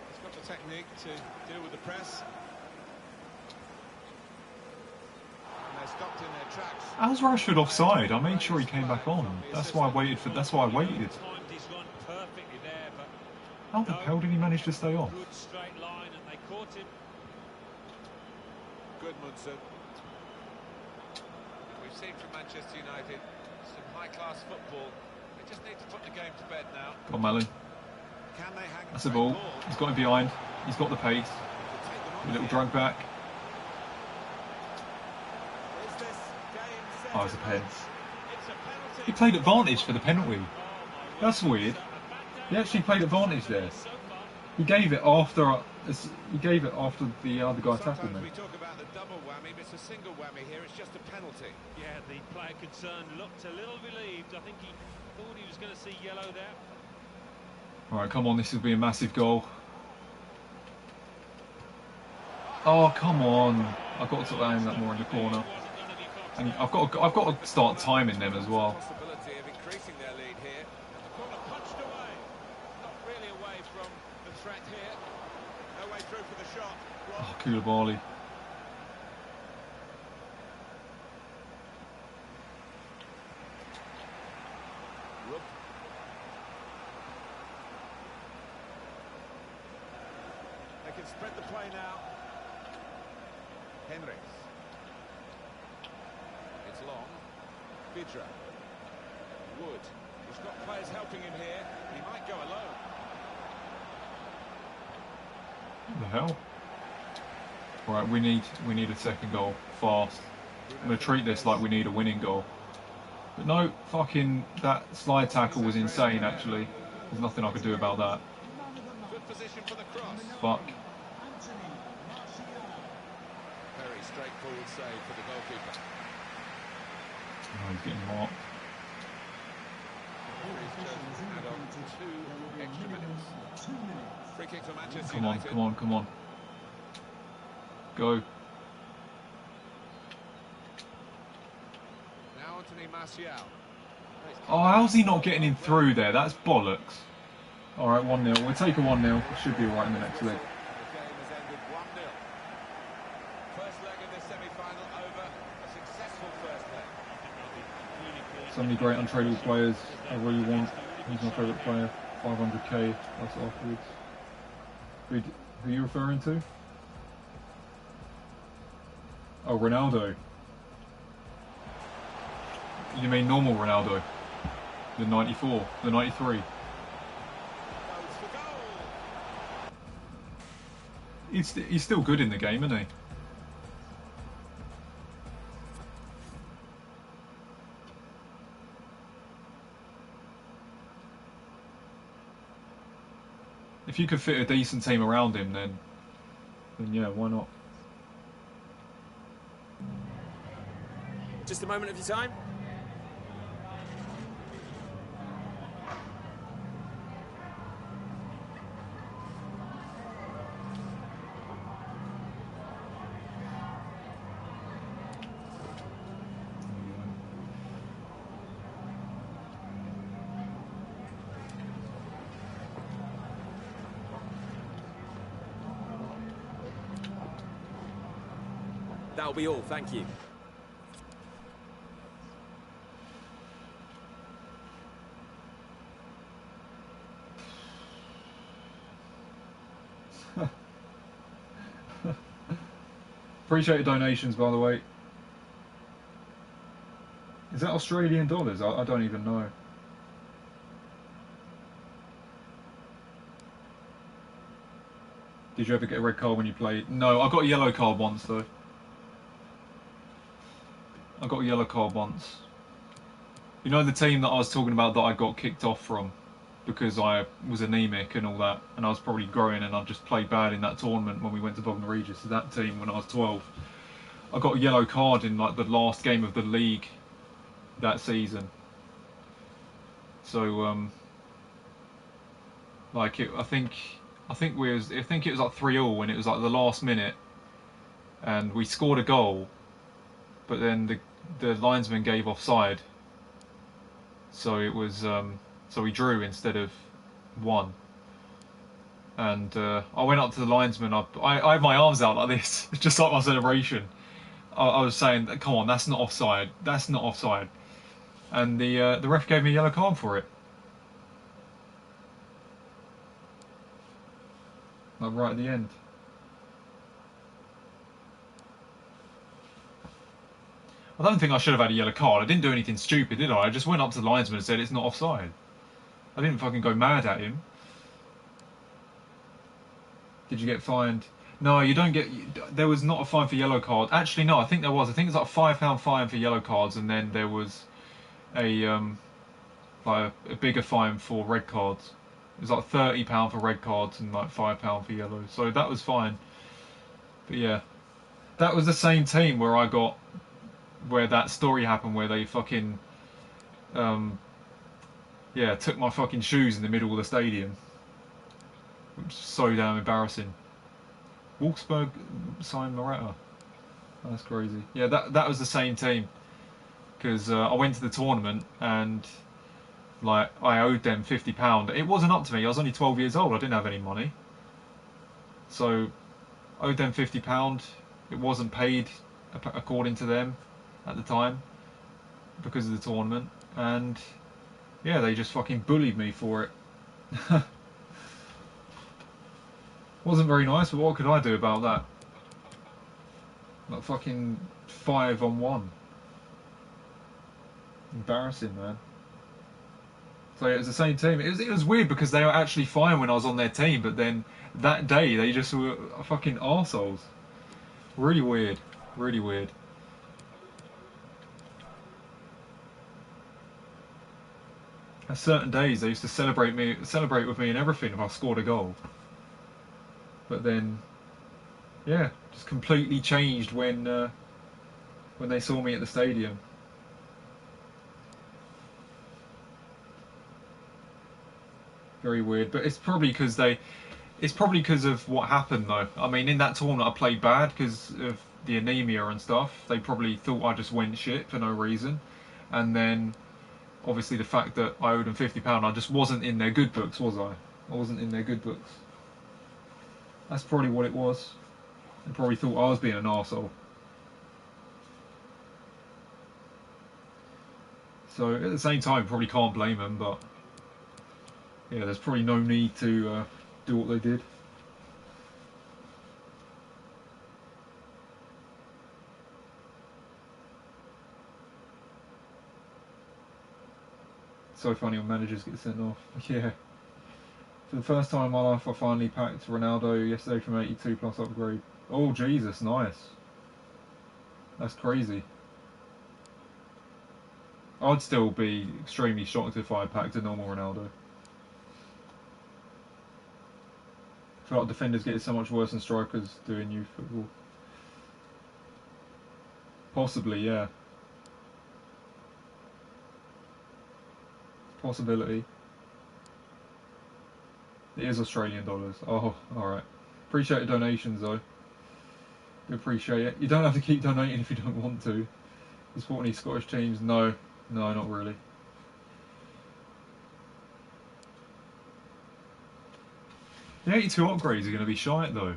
He's got the technique to deal with the press. And they're stopped in their tracks. How's Rashford offside? I made sure he came back on. That's why I waited for. That's why I waited. How the hell did he manage to stay off? Good straight line, and they caught him. Good, Manutd. We've seen from Manchester United some high-class football. They just need to put the game to bed now. Go on, Malin. Can they hang That's the ball. He's got him behind. He's got the pace. A little drag back. Oh, it's a pen. He played advantage for the penalty. That's weird. He actually played advantage there. He gave it after. He gave it after the other guy tackled me. We talk about the double whammy, but it's a single whammy here. It's just a penalty. Yeah, the player concerned looked a little relieved. I think he thought he was going to see yellow there. All right, come on. This will be a massive goal. Oh, come on! I've got to aim that more in the corner. And I've got to start timing them as well. Possibility of increasing their lead here. The corner punched away. Not really away from the threat here. No way through for the shot. Oh, Koulibaly. Rupp. They can spread the play now. Henry. It's long. Vidra. Wood. He's got players helping him here. He might go alone. What the hell? Right, we need a second goal fast. I'm gonna treat this like we need a winning goal. But no, fucking that slide tackle was insane. Actually, there's nothing I could do about that. Good position for the cross. Fuck. Very straightforward save for the goalkeeper. Oh, he's getting marked. He's just add on 2 extra minutes. Free kick for Manchester Come on, United. come on, come on. Go. Now Anthony Martial. Oh, how's he not getting him through there? That's bollocks. Alright, 1-0. We'll take a 1-0. It should be alright in the next leg. The game has ended 1-0. First leg of this semi-final over. A successful first leg. So many great untradeable players I really want. He's my favourite player. 500k plus afterwards. Who are you referring to? Oh, Ronaldo. You mean normal Ronaldo? The 94, the 93. He's still good in the game, isn't he? If you could fit a decent team around him, then yeah, why not? Just a moment of your time. That'll be all, thank you. Appreciate your donations, by the way. Is that Australian dollars? I don't even know. Did you ever get a red card when you played? No, I got a yellow card once though. I got a yellow card once. You know the team that I was talking about that I got kicked off from because I was anemic and all that, and I was probably growing, and I just played bad in that tournament when we went to Bognor Regis. So that team when I was 12, I got a yellow card in like the last game of the league that season, So like I think it was like 3-3 when it was like the last minute, and we scored a goal, but then the linesman gave offside, so it was so we drew instead of won. And I went up to the linesman. I had my arms out like this, just like my celebration. I was saying, "Come on, that's not offside. That's not offside." And the ref gave me a yellow card for it. Like right at the end. I don't think I should have had a yellow card. I didn't do anything stupid, did I? I just went up to the linesman and said it's not offside. I didn't fucking go mad at him. Did you get fined? No, you don't get. There was not a fine for yellow card. Actually, no, I think there was. I think it's like £5 fine for yellow cards, and then there was a like a bigger fine for red cards. It was like £30 for red cards and like £5 for yellow. So that was fine. But yeah, that was the same team where that story happened, where they fucking yeah, took my fucking shoes in the middle of the stadium, which is so damn embarrassing. Wolfsburg signed Morata. That's crazy. Yeah, that was the same team, because I went to the tournament and like I owed them £50. It wasn't up to me. I was only 12 years old. I didn't have any money, so I owed them £50. It wasn't paid according to them at the time because of the tournament, and yeah, they just fucking bullied me for it. Wasn't very nice, but what could I do about that? Like fucking 5-on-1. Embarrassing, man. So it was the same team. It was weird because they were actually fine when I was on their team, but then that day they just were fucking arseholes. Really weird. Really weird. At certain days they used to celebrate with me and everything if I scored a goal. But then, yeah, just completely changed when they saw me at the stadium. Very weird, but it's probably because of what happened though. I mean, in that tournament I played bad because of the anemia and stuff. They probably thought I just went shit for no reason, and then obviously the fact that I owed them £50, I just wasn't in their good books, was I? I wasn't in their good books. That's probably what it was. They probably thought I was being an arsehole. So at the same time, probably can't blame them, but yeah, there's probably no need to do what they did. So funny when managers get sent off. Yeah. For the first time in my life, I finally packed Ronaldo yesterday from 82 plus upgrade. Oh Jesus, nice. That's crazy. I'd still be extremely shocked if I packed a normal Ronaldo. I feel like defenders get so much worse than strikers doing youth football. Possibly, yeah. Possibility. It is Australian dollars. Oh, alright. Appreciate the donations though. Do appreciate it. You don't have to keep donating if you don't want to. Support any Scottish teams? No. No, not really. The 82 upgrades are going to be shite though.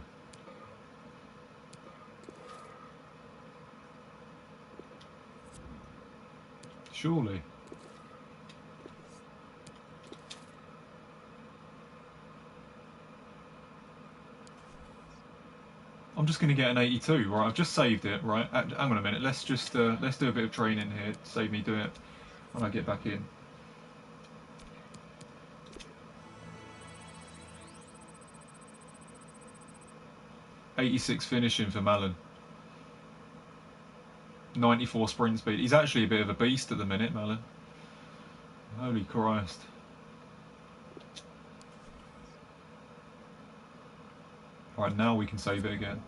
Surely. I'm just going to get an 82, right? I've just saved it, right? Hang on a minute. Let's do a bit of training here to save me doing it when I get back in. '86 finishing for Malin. 94 sprint speed. He's actually a bit of a beast at the minute, Malin. Holy Christ. Right, now we can save it again.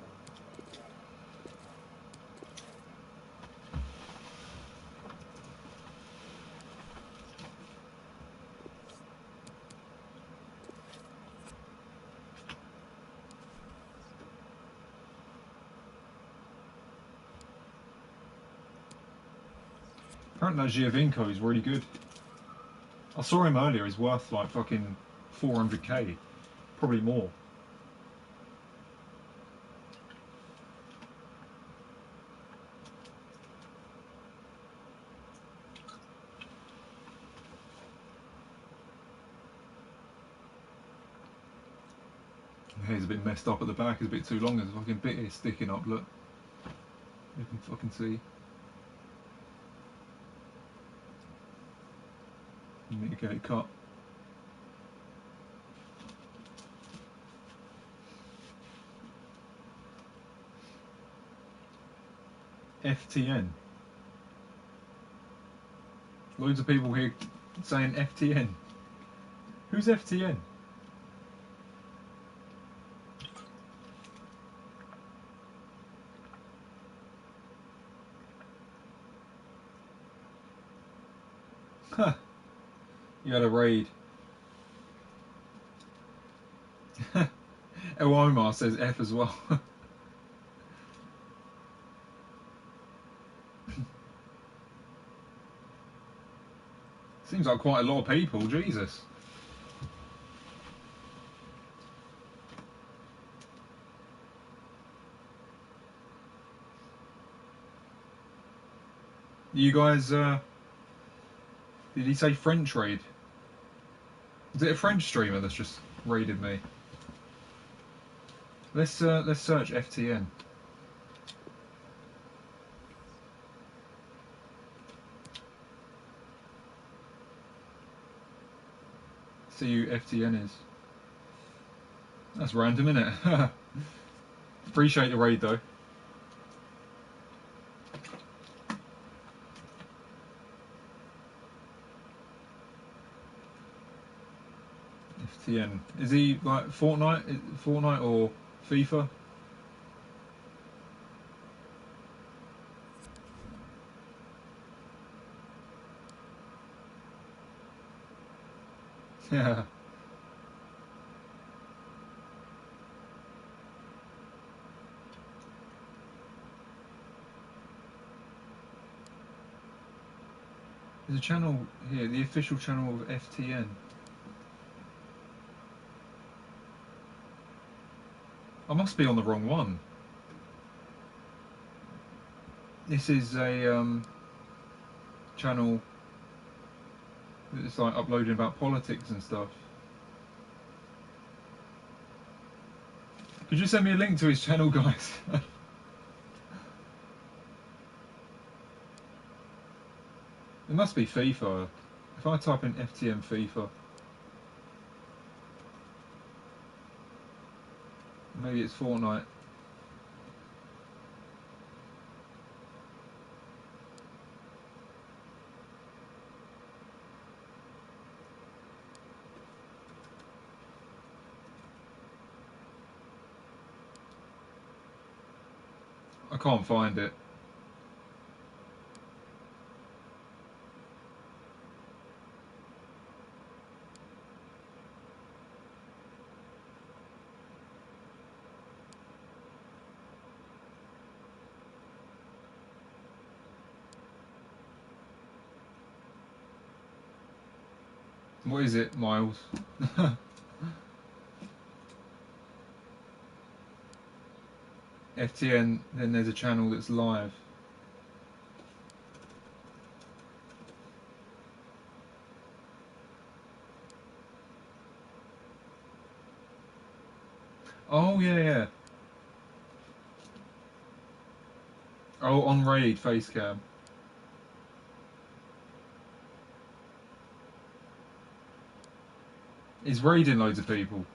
Apparently that Giovinco is really good. I saw him earlier, he's worth like fucking 400k. Probably more. He's a bit messed up at the back, it's a bit too long, there's a fucking bit here sticking up, look. You can fucking see. You need to get it cut. FTN. Loads of people here saying FTN. Who's FTN? Huh. You had a raid. El Omar says F as well. Seems like quite a lot of people, Jesus. You guys, did he say French raid? Is it a French streamer that's just raided me? Let's search FTN. See who FTN is. That's random, isn't it? Appreciate the raid though. FTN. Is he like Fortnite or FIFA? Yeah. There's a channel here, the official channel of FTN. I must be on the wrong one. This is a channel that's like uploading about politics and stuff. Could you send me a link to his channel, guys? It must be FIFA. If I type in FTN FIFA, maybe it's Fortnite. I can't find it. What is it, Miles? FTN, then there's a channel that's live. Oh yeah, yeah. Oh, on raid facecam. He's raiding loads of people.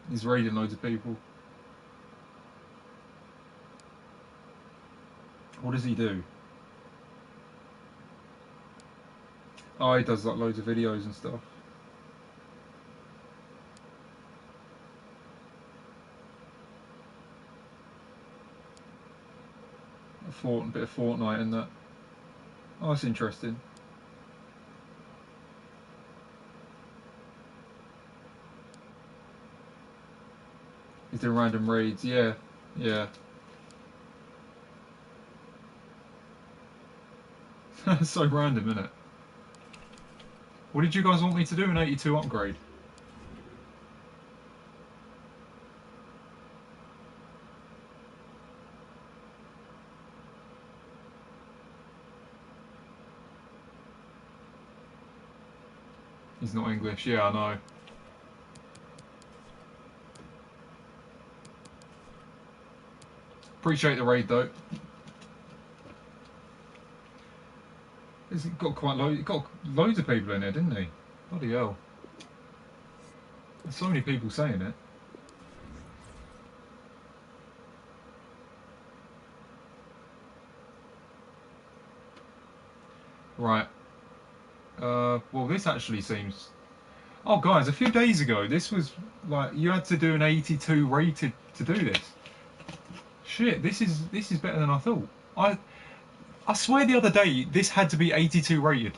He's raiding loads of people. What does he do? Oh, he does like loads of videos and stuff. bit of Fortnite and that. Oh, that's interesting. He's doing random reads, yeah, yeah. That's so random, isn't it? What did you guys want me to do? An 82 upgrade? He's not English, yeah, I know. Appreciate the raid though. He's got loads of people in there, didn't he? Bloody hell. There's so many people saying it. Right. Well, this actually seems... Oh, guys, a few days ago, this was like you had to do an 82 rated to do this. Shit, this is better than I thought. I swear the other day this had to be 82 rated.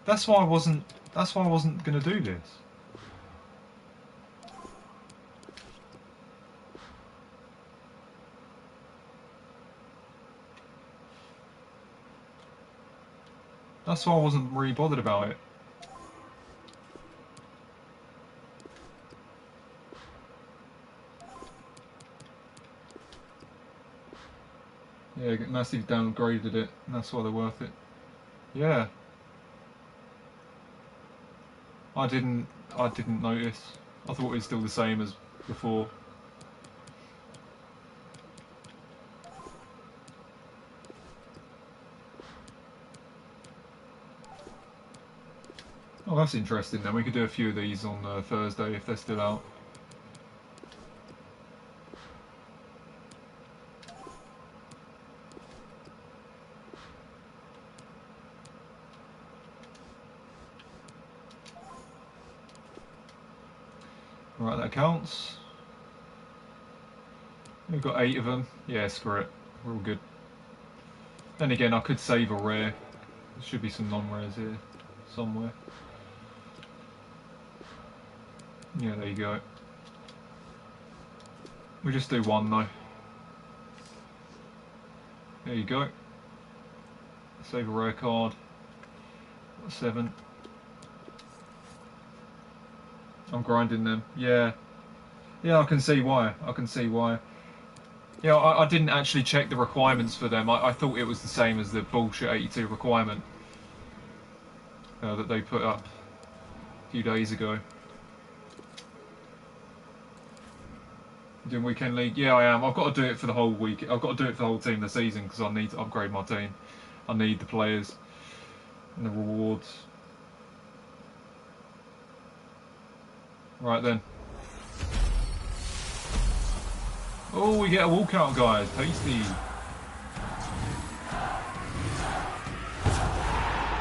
That's why I wasn't gonna do this. That's why I wasn't really bothered about it. Yeah, massive downgraded it, and that's why they're worth it. Yeah. I didn't notice. I thought it was still the same as before. Oh, that's interesting then. We could do a few of these on Thursday if they're still out. Right, that counts. We've got 8 of them. Yeah, screw it. We're all good. Then again, I could save a rare. There should be some non-rares here somewhere. Yeah, there you go. We just do one though. There you go. Save a rare card. 7. I'm grinding them. Yeah. Yeah, I can see why. I can see why. Yeah, I didn't actually check the requirements for them. I thought it was the same as the bullshit 82 requirement that they put up a few days ago. Doing weekend league? Yeah, I am. I've got to do it for the whole week. I've got to do it for the whole team this season because I need to upgrade my team. I need the players and the rewards. Right then. Oh, we get a walkout, guys. Tasty.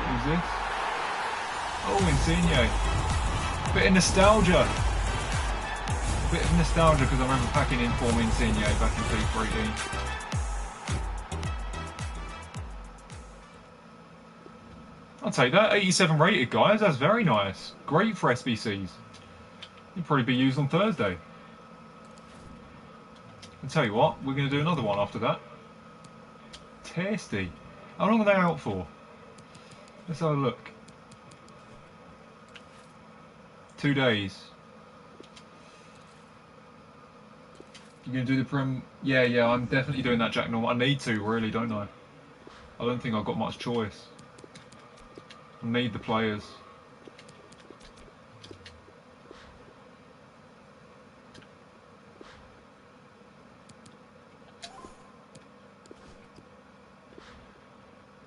Who's this? Oh, Insigne. Bit of nostalgia. Bit of nostalgia because I remember packing in for Insigne back in FIFA 18. I'll take that. 87 rated, guys. That's very nice. Great for SBCs. You'll probably be used on Thursday. I'll tell you what, we're going to do another one after that. Tasty. How long are they out for? Let's have a look. 2 days. You're going to do the Prem? Yeah, I'm definitely doing that Jack Normal. I need to, really, don't I? I don't think I've got much choice. I need the players.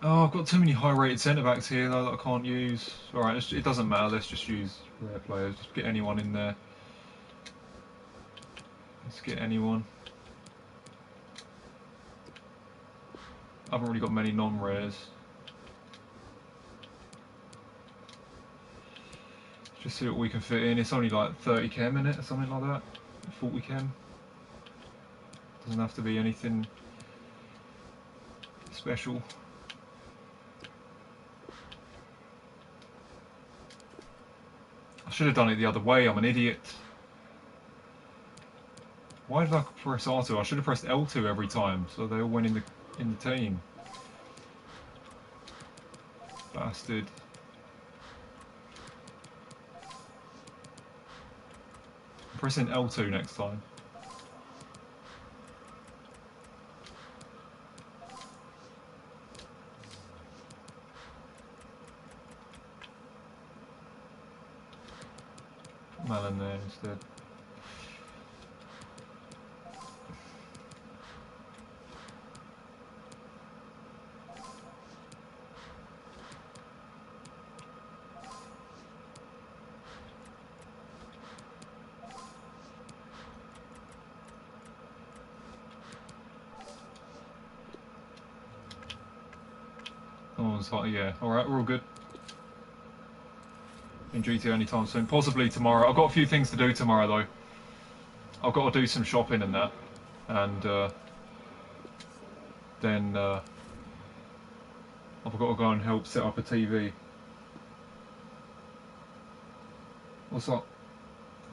Oh, I've got too many high-rated centre-backs here though that I can't use. Alright, it doesn't matter, let's just use rare players. Just get anyone in there. Let's get anyone. I haven't really got many non-rares. Just See what we can fit in. It's only like 30 chem in it or something like that. 40 chem. Doesn't have to be anything special. I should have done it the other way, I'm an idiot. Why did I press R2? I should have pressed L2 every time, so they all went in the team. Bastard. I'm pressing L2 next time. Melon there instead. Oh, it's like, yeah. Alright, we're all good. In GTA anytime soon. Possibly tomorrow. I've got a few things to do tomorrow though. I've got to do some shopping and that. And then I've got to go and help set up a TV. What's up?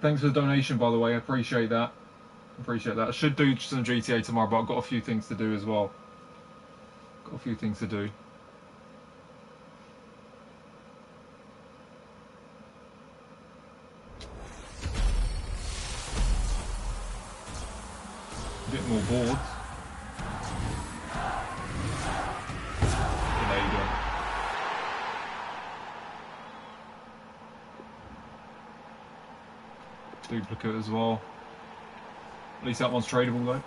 Thanks for the donation, by the way. I appreciate that. Appreciate that. I should do some GTA tomorrow, but I've got a few things to do as well. Got a few things to do. A bit more boards. There you go. Duplicate as well. At least that one's tradable though.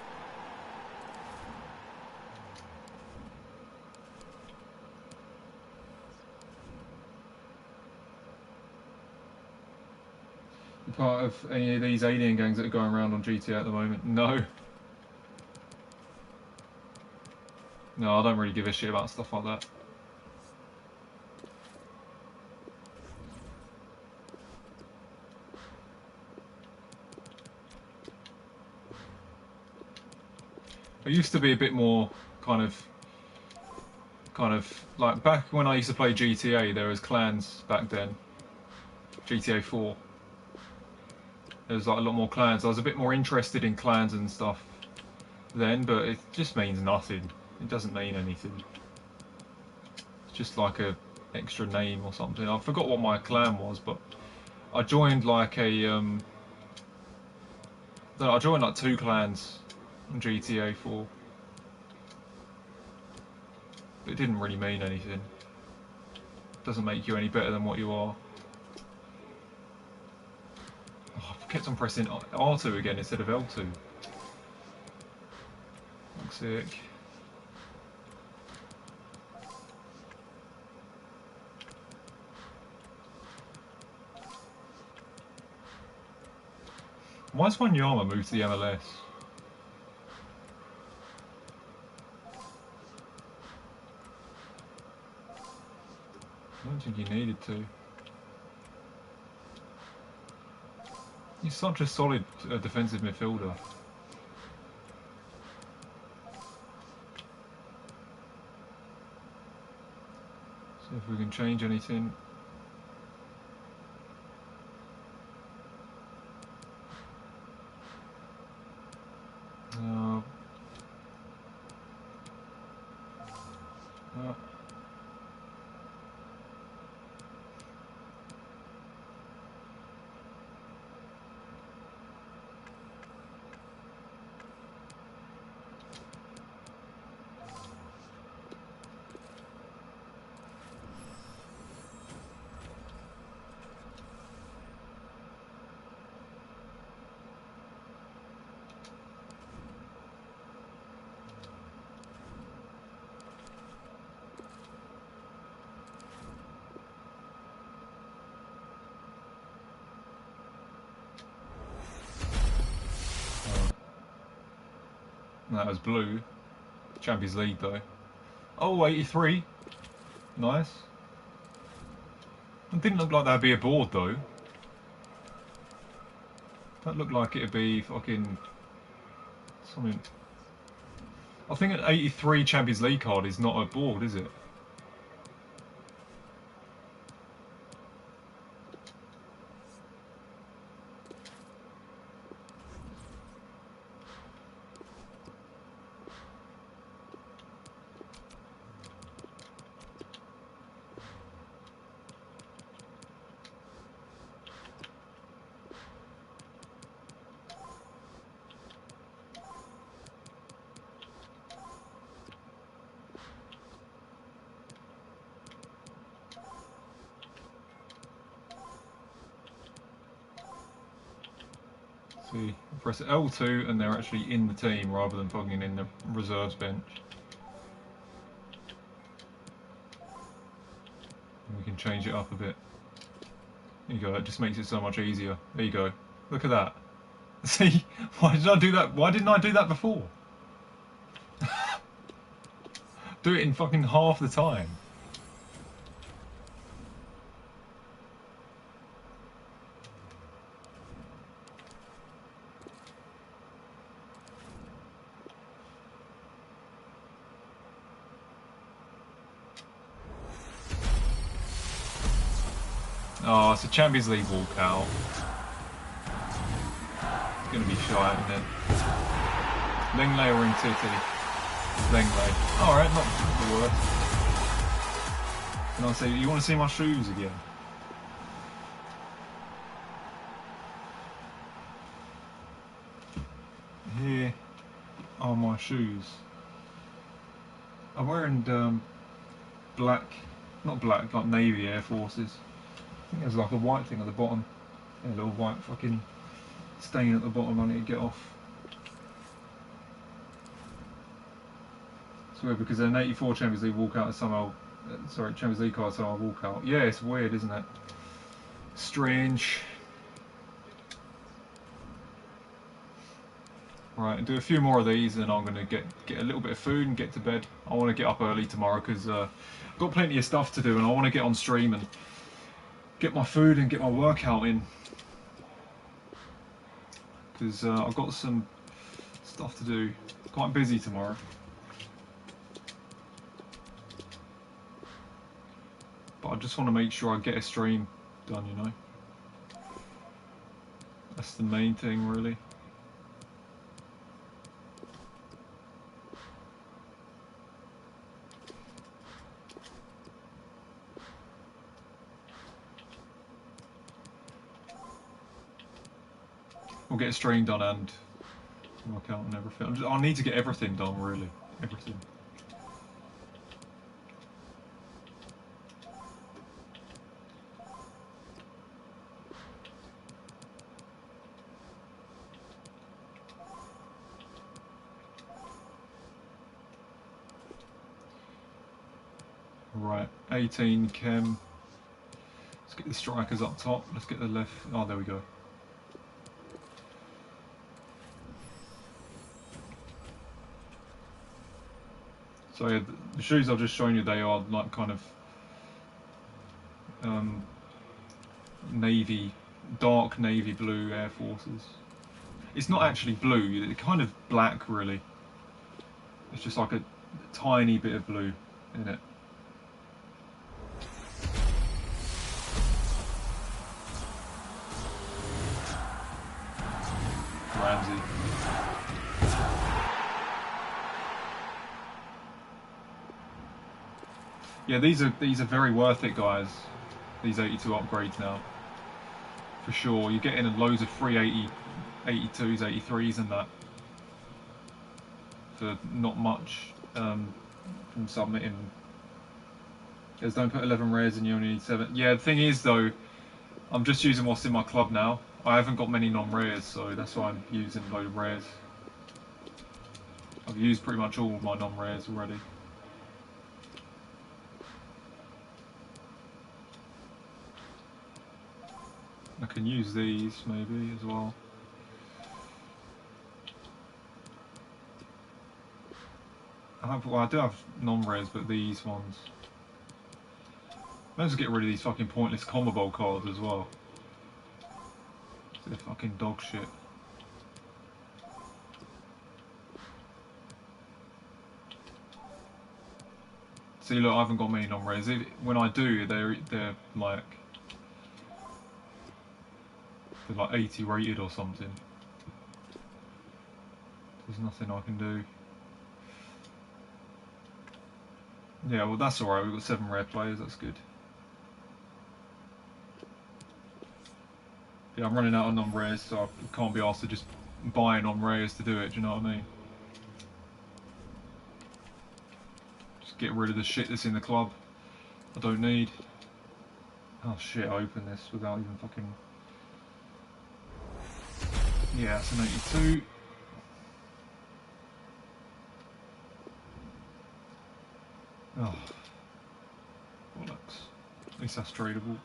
You part of any of these alien gangs that are going around on GTA at the moment? No. No, I don't really give a shit about stuff like that. I used to be a bit more kind of like back when I used to play GTA, there was clans back then. GTA 4. There was like a lot more clans. I was a bit more interested in clans and stuff then, but it just means nothing. It doesn't mean anything. It's just like a extra name or something. I forgot what my clan was, but I joined like a I joined like 2 clans on GTA 4. But it didn't really mean anything. It doesn't make you any better than what you are. Oh, I kept on pressing R2 again instead of L2. Looks sick. Why has Wanyama moved to the MLS? I don't think he needed to. He's such a solid defensive midfielder. See if we can change anything. That was blue. Champions League though. Oh, 83. Nice. It didn't look like that'd be a board though. That looked like it'd be fucking something. I think an 83 Champions League card is not a board, is it? See, press L2 and they're actually in the team rather than fucking in the reserves bench. And we can change it up a bit. There you go, that just makes it so much easier. There you go. Look at that. See, why did I do that? Why didn't I do that before? Do it in fucking half the time. Oh, it's a Champions League walkout. It's going to be shy, isn't it? Lenglet or City? Lenglet. Alright, not the worst. And I'll say, you want to see my shoes again? Here are my shoes. I'm wearing black, not black, like navy Air Forces. I think there's like a white thing at the bottom. Yeah, a little white fucking stain at the bottom I need to get off. It's weird because an 84 Champions League walkout is somehow, sorry, Champions League card somehow walkout. Yeah, it's weird, isn't it? Strange. Right, and do a few more of these, and then I'm going to get a little bit of food and get to bed. I want to get up early tomorrow because I've got plenty of stuff to do, and I want to get on stream and get my food and get my workout in. Because I've got some stuff to do. Quite busy tomorrow. But I just want to make sure I get a stream done, you know. That's the main thing, really. We'll get a stream done and workout and everything. I need to get everything done, really. Everything. Right, 18 chem. Let's get the strikers up top. Let's get the left. Oh, there we go. So yeah, the shoes I've just shown you, they are like kind of navy, dark navy blue Air Forces. It's not actually blue, it's kind of black really. It's just like a tiny bit of blue in it. Ramsey. Yeah, these are very worth it, guys. These 82 upgrades now, for sure. You're getting loads of free 82s, 83s, and that for not much from submitting. Because don't put 11 rares and you only need 7. Yeah, the thing is though, I'm just using what's in my club now. I haven't got many non-rares, so that's why I'm using a load of rares. I've used pretty much all of my non-rares already. I can use these maybe as well. I do have non-res, but these ones. Let's get rid of these fucking pointless combo bowl cards as well. They're fucking dog shit. See, look, I haven't got many non-res. When I do, they're like 80 rated or something. There's nothing I can do. Yeah, well that's alright. We've got 7 rare players. That's good. Yeah, I'm running out of non-rares, so I can't be asked to just buy non-rares to do it. Do you know what I mean? Just get rid of the shit that's in the club. I don't need. Oh shit! I opened this without even fucking. Yeah, it's an 82. Oh, bollocks. At least that's tradable.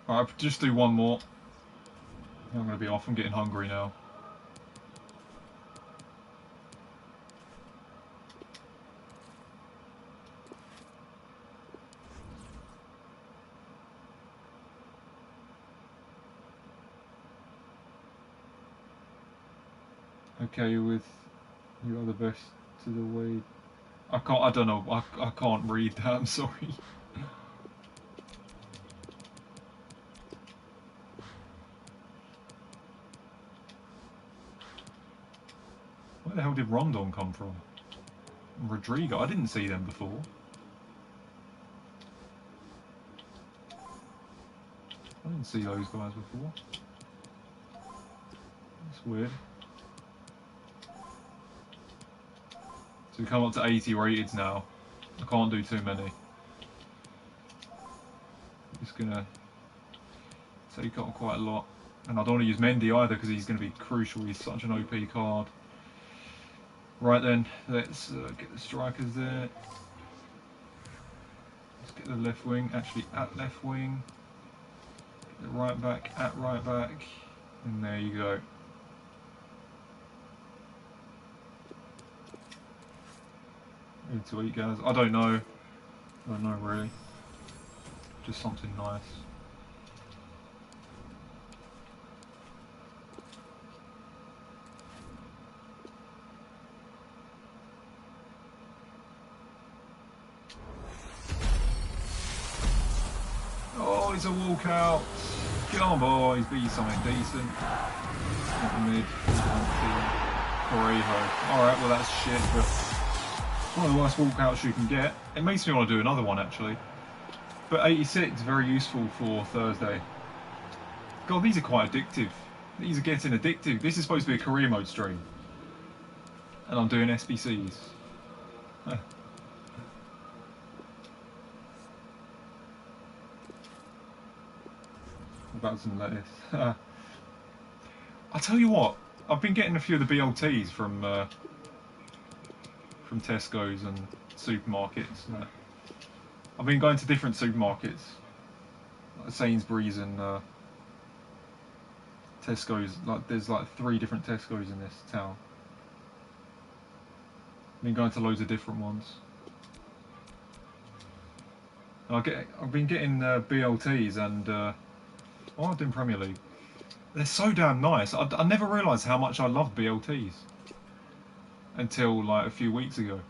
Alright, just do one more. I'm going to be off. I'm getting hungry now. Okay, with you are the best to the way. I don't know. I can't read that. I'm sorry. Where the hell did Rondon come from? Rodrigo? I didn't see them before. I didn't see those guys before. That's weird. So we come up to 80 rated now. I can't do too many. Just gonna take out quite a lot. And I don't want to use Mendy either because he's going to be crucial. He's such an OP card. Right then, let's get the strikers there. Let's get the left wing, actually at left wing. Get the right back at right back. And there you go. Need to eat, guys. I don't know. I don't know really. Just something nice. Oh, it's a walkout. Get on, boys. Be something decent. Not mid. Alright, well that's shit, but one of the worst walkouts you can get. It makes me want to do another one actually. But 86, very useful for Thursday. God, these are quite addictive. These are getting addictive. This is supposed to be a career mode stream. And I'm doing SBCs. About some lettuce. I'll tell you what, I've been getting a few of the BLTs from Tesco's and supermarkets. I've been going to different supermarkets, like Sainsbury's and Tesco's. Like there's like 3 different Tesco's in this town. I've been going to loads of different ones. And I've been getting BLTs and oh, I'm doing Premier League. They're so damn nice. I never realised how much I loved BLTs until like a few weeks ago.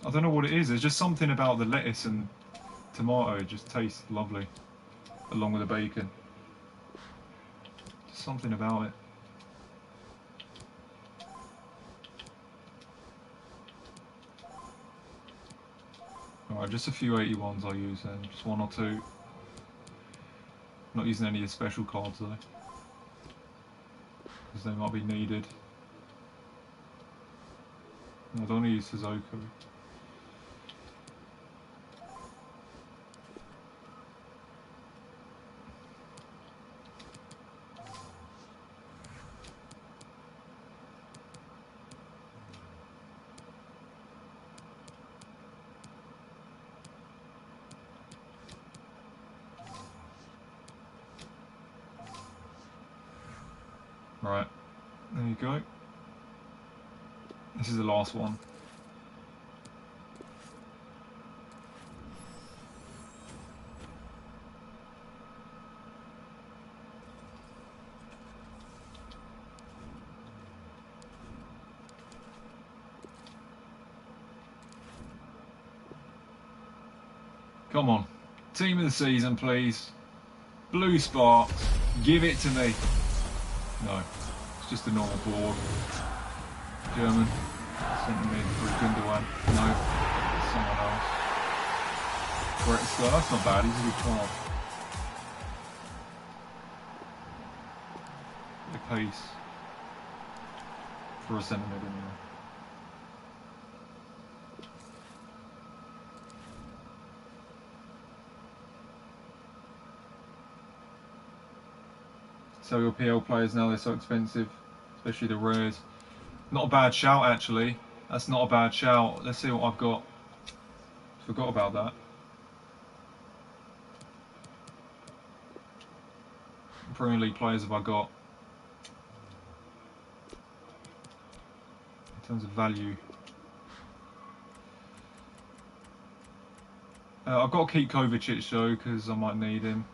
I don't know what it is. There's just something about the lettuce and tomato. It just tastes lovely, along with the bacon. Just something about it. Alright, just a few 81s I'll use then. Just 1 or 2. Not using any of the special cards though, because they might be needed. No, I don't want to use Sissoko. Right, there you go. This is the last one. Come on. Team of the season, please. Blue Sparks. Give it to me. No. It's just a normal board. German. Centre mid for Gundogan. No. Someone else. That's not bad. He's a good player. The pace. For a centre mid anyway. So your PL players now, they're so expensive, especially the rares. Not a bad shout actually. That's not a bad shout. Let's see what I've got. Forgot about that. Premier League players have I got? In terms of value. I've got to keep Kovacic though, because I might need him.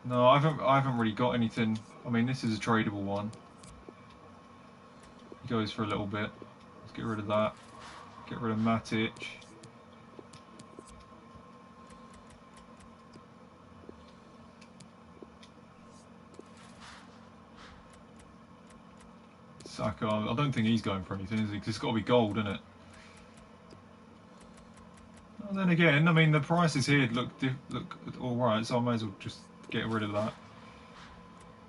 No, I haven't really got anything. I mean, this is a tradable one. He goes for a little bit. Let's get rid of that. Get rid of Matic. Saka, I don't think he's going for anything, is he? Because it's got to be gold, isn't it? Well, then again, I mean, the prices here look all right, so I may as well just get rid of that.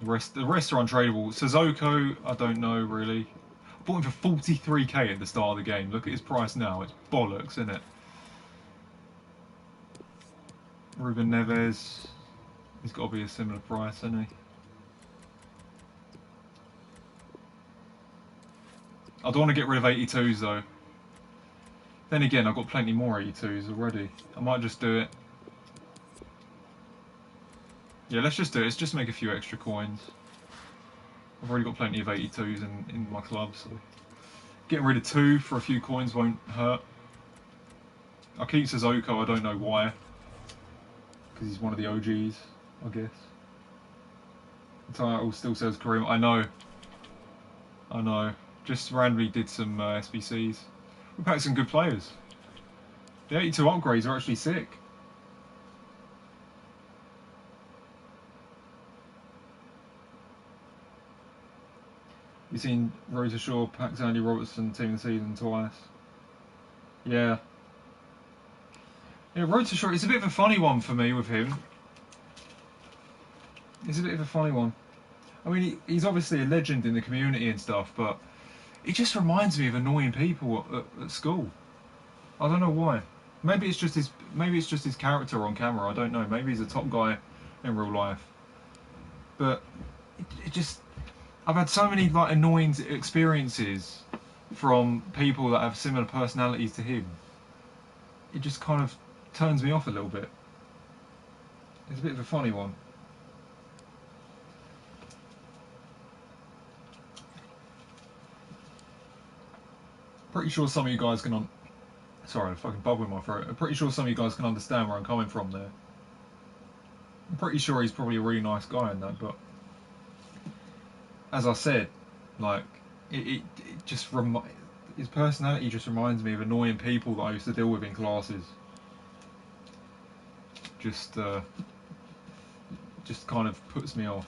The rest are untradeable. Sissoko, I don't know really. I bought him for 43k at the start of the game. Look at his price now. It's bollocks, isn't it? Ruben Neves. He's got to be a similar price, hasn't he? I don't want to get rid of 82s though. Then again, I've got plenty more 82s already. I might just do it. Yeah, let's just do it. Let's just make a few extra coins. I've already got plenty of 82s in my club, so getting rid of 2 for a few coins won't hurt. I'll keep Sissoko, I don't know why. Because he's one of the OGs, I guess. The title still says Kareem. I know. Just randomly did some SBCs. We packed some good players. The 82 upgrades are actually sick. You've seen Rosa Shaw, packs Andy Robertson, team of the season twice. Yeah. Yeah, Rosa Shaw, it's a bit of a funny one for me with him. It's a bit of a funny one. I mean, he's obviously a legend in the community and stuff, but he just reminds me of annoying people at school. I don't know why. Maybe it's just his character on camera. I don't know. Maybe he's a top guy in real life. But it just, I've had so many like annoying experiences from people that have similar personalities to him. It just kind of turns me off a little bit. It's a bit of a funny one. Pretty sure some of you guys can sorry, a fucking bubble in my throat. I'm pretty sure some of you guys can understand where I'm coming from there. I'm pretty sure he's probably a really nice guy in that, but as I said, like it just his personality just reminds me of annoying people that I used to deal with in classes. Just kind of puts me off.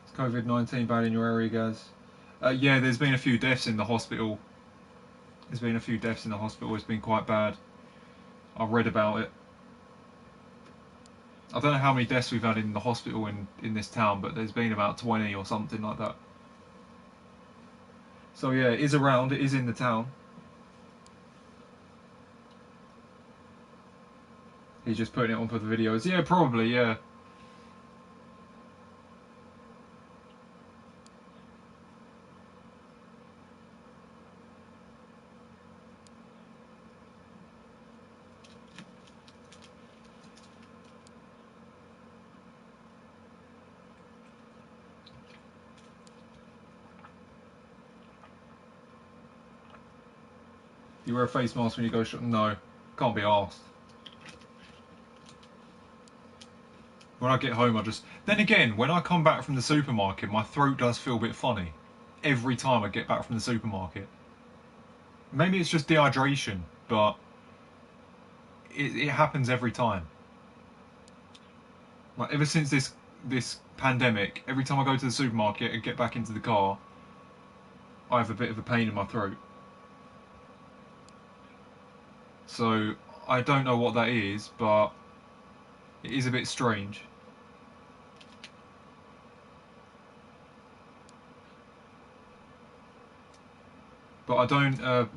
Is COVID-19 bad in your area, guys? Yeah, there's been a few deaths in the hospital. It's been quite bad. I've read about it. I don't know how many deaths we've had in the hospital in this town, but there's been about 20 or something like that. So yeah, it is around. It is in the town. He's just putting it on for the videos. Yeah, probably, yeah. You wear a face mask when you go shopping? No, can't be asked. When I get home, I just... Then again, when I come back from the supermarket, my throat does feel a bit funny. Every time I get back from the supermarket. Maybe it's just dehydration, but it happens every time. Like, ever since this pandemic, every time I go to the supermarket and get back into the car, I have a bit of a pain in my throat. So, I don't know what that is, but it is a bit strange. But I don't...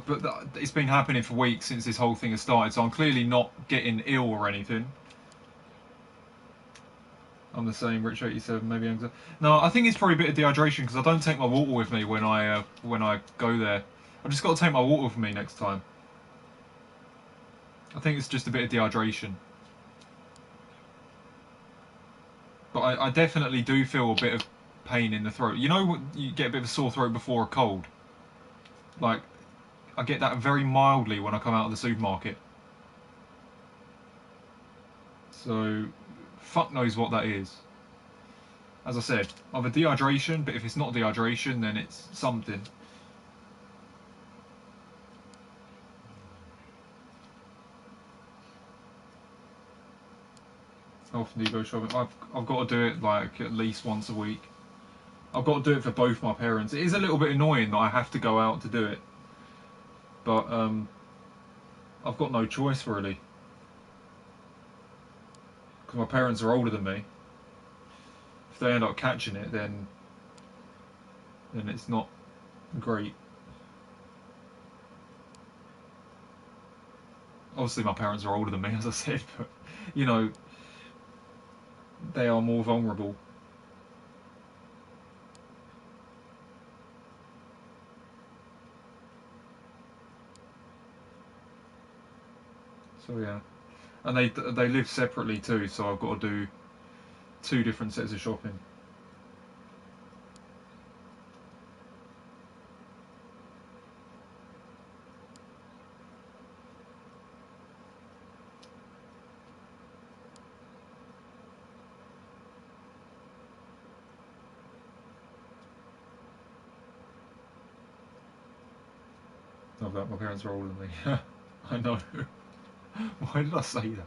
but it's been happening for weeks since this whole thing has started, so I'm clearly not getting ill or anything. I'm the same, Rich 87, maybe anxiety. No, I think it's probably a bit of dehydration because I don't take my water with me when I go there. I've just got to take my water with me next time. I think it's just a bit of dehydration. But I definitely do feel a bit of pain in the throat. You know, you get a bit of a sore throat before a cold. Like, I get that very mildly when I come out of the supermarket. So, fuck knows what that is. As I said, either dehydration, but if it's not dehydration, then it's something. How often do you go shopping? I've got to do it like at least once a week. I've got to do it for both my parents. It is a little bit annoying that I have to go out to do it. But I've got no choice really. Because my parents are older than me. If they end up catching it, then it's not great. Obviously my parents are older than me, as I said, but, you know, they are more vulnerable. So yeah, and they live separately too, so I've got to do 2 different sets of shopping. Oh, but my parents are older than me. I know. Why did I say that?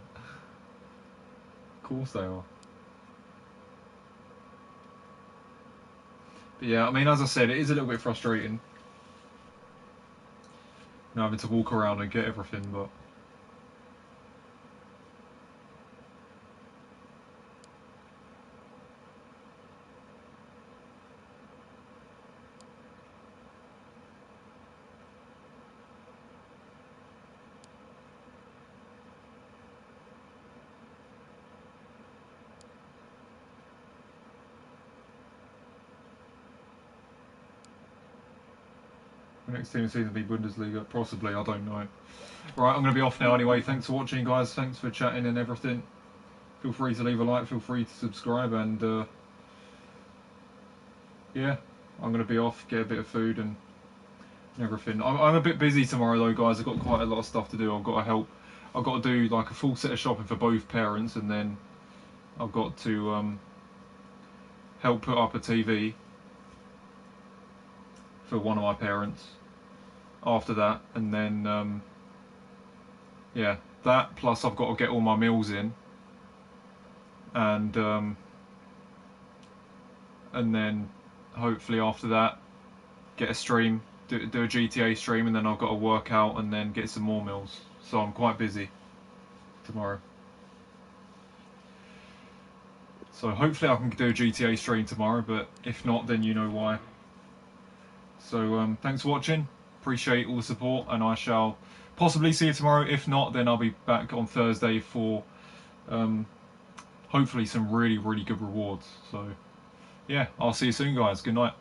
Of course they are. But yeah, I mean, as I said, it is a little bit frustrating. You know, having to walk around and get everything, but... The next team season will be Bundesliga, possibly, I don't know. Right, I'm going to be off now anyway. Thanks for watching, guys. Thanks for chatting and everything. Feel free to leave a like, feel free to subscribe, and yeah, I'm going to be off, get a bit of food and everything. I'm a bit busy tomorrow though, guys. I've got quite a lot of stuff to do. I've got to do like a full set of shopping for both parents, and then I've got to help put up a TV for one of my parents after that, and then yeah, that plus I've got to get all my meals in, and then hopefully after that get a stream, do a GTA stream, and then I've got to work out and then get some more meals. So I'm quite busy tomorrow. So hopefully I can do a GTA stream tomorrow, but if not, then you know why. So thanks for watching, appreciate all the support, and I shall possibly see you tomorrow. If not, then I'll be back on Thursday for hopefully some really, really good rewards. So yeah, I'll see you soon, guys. Good night.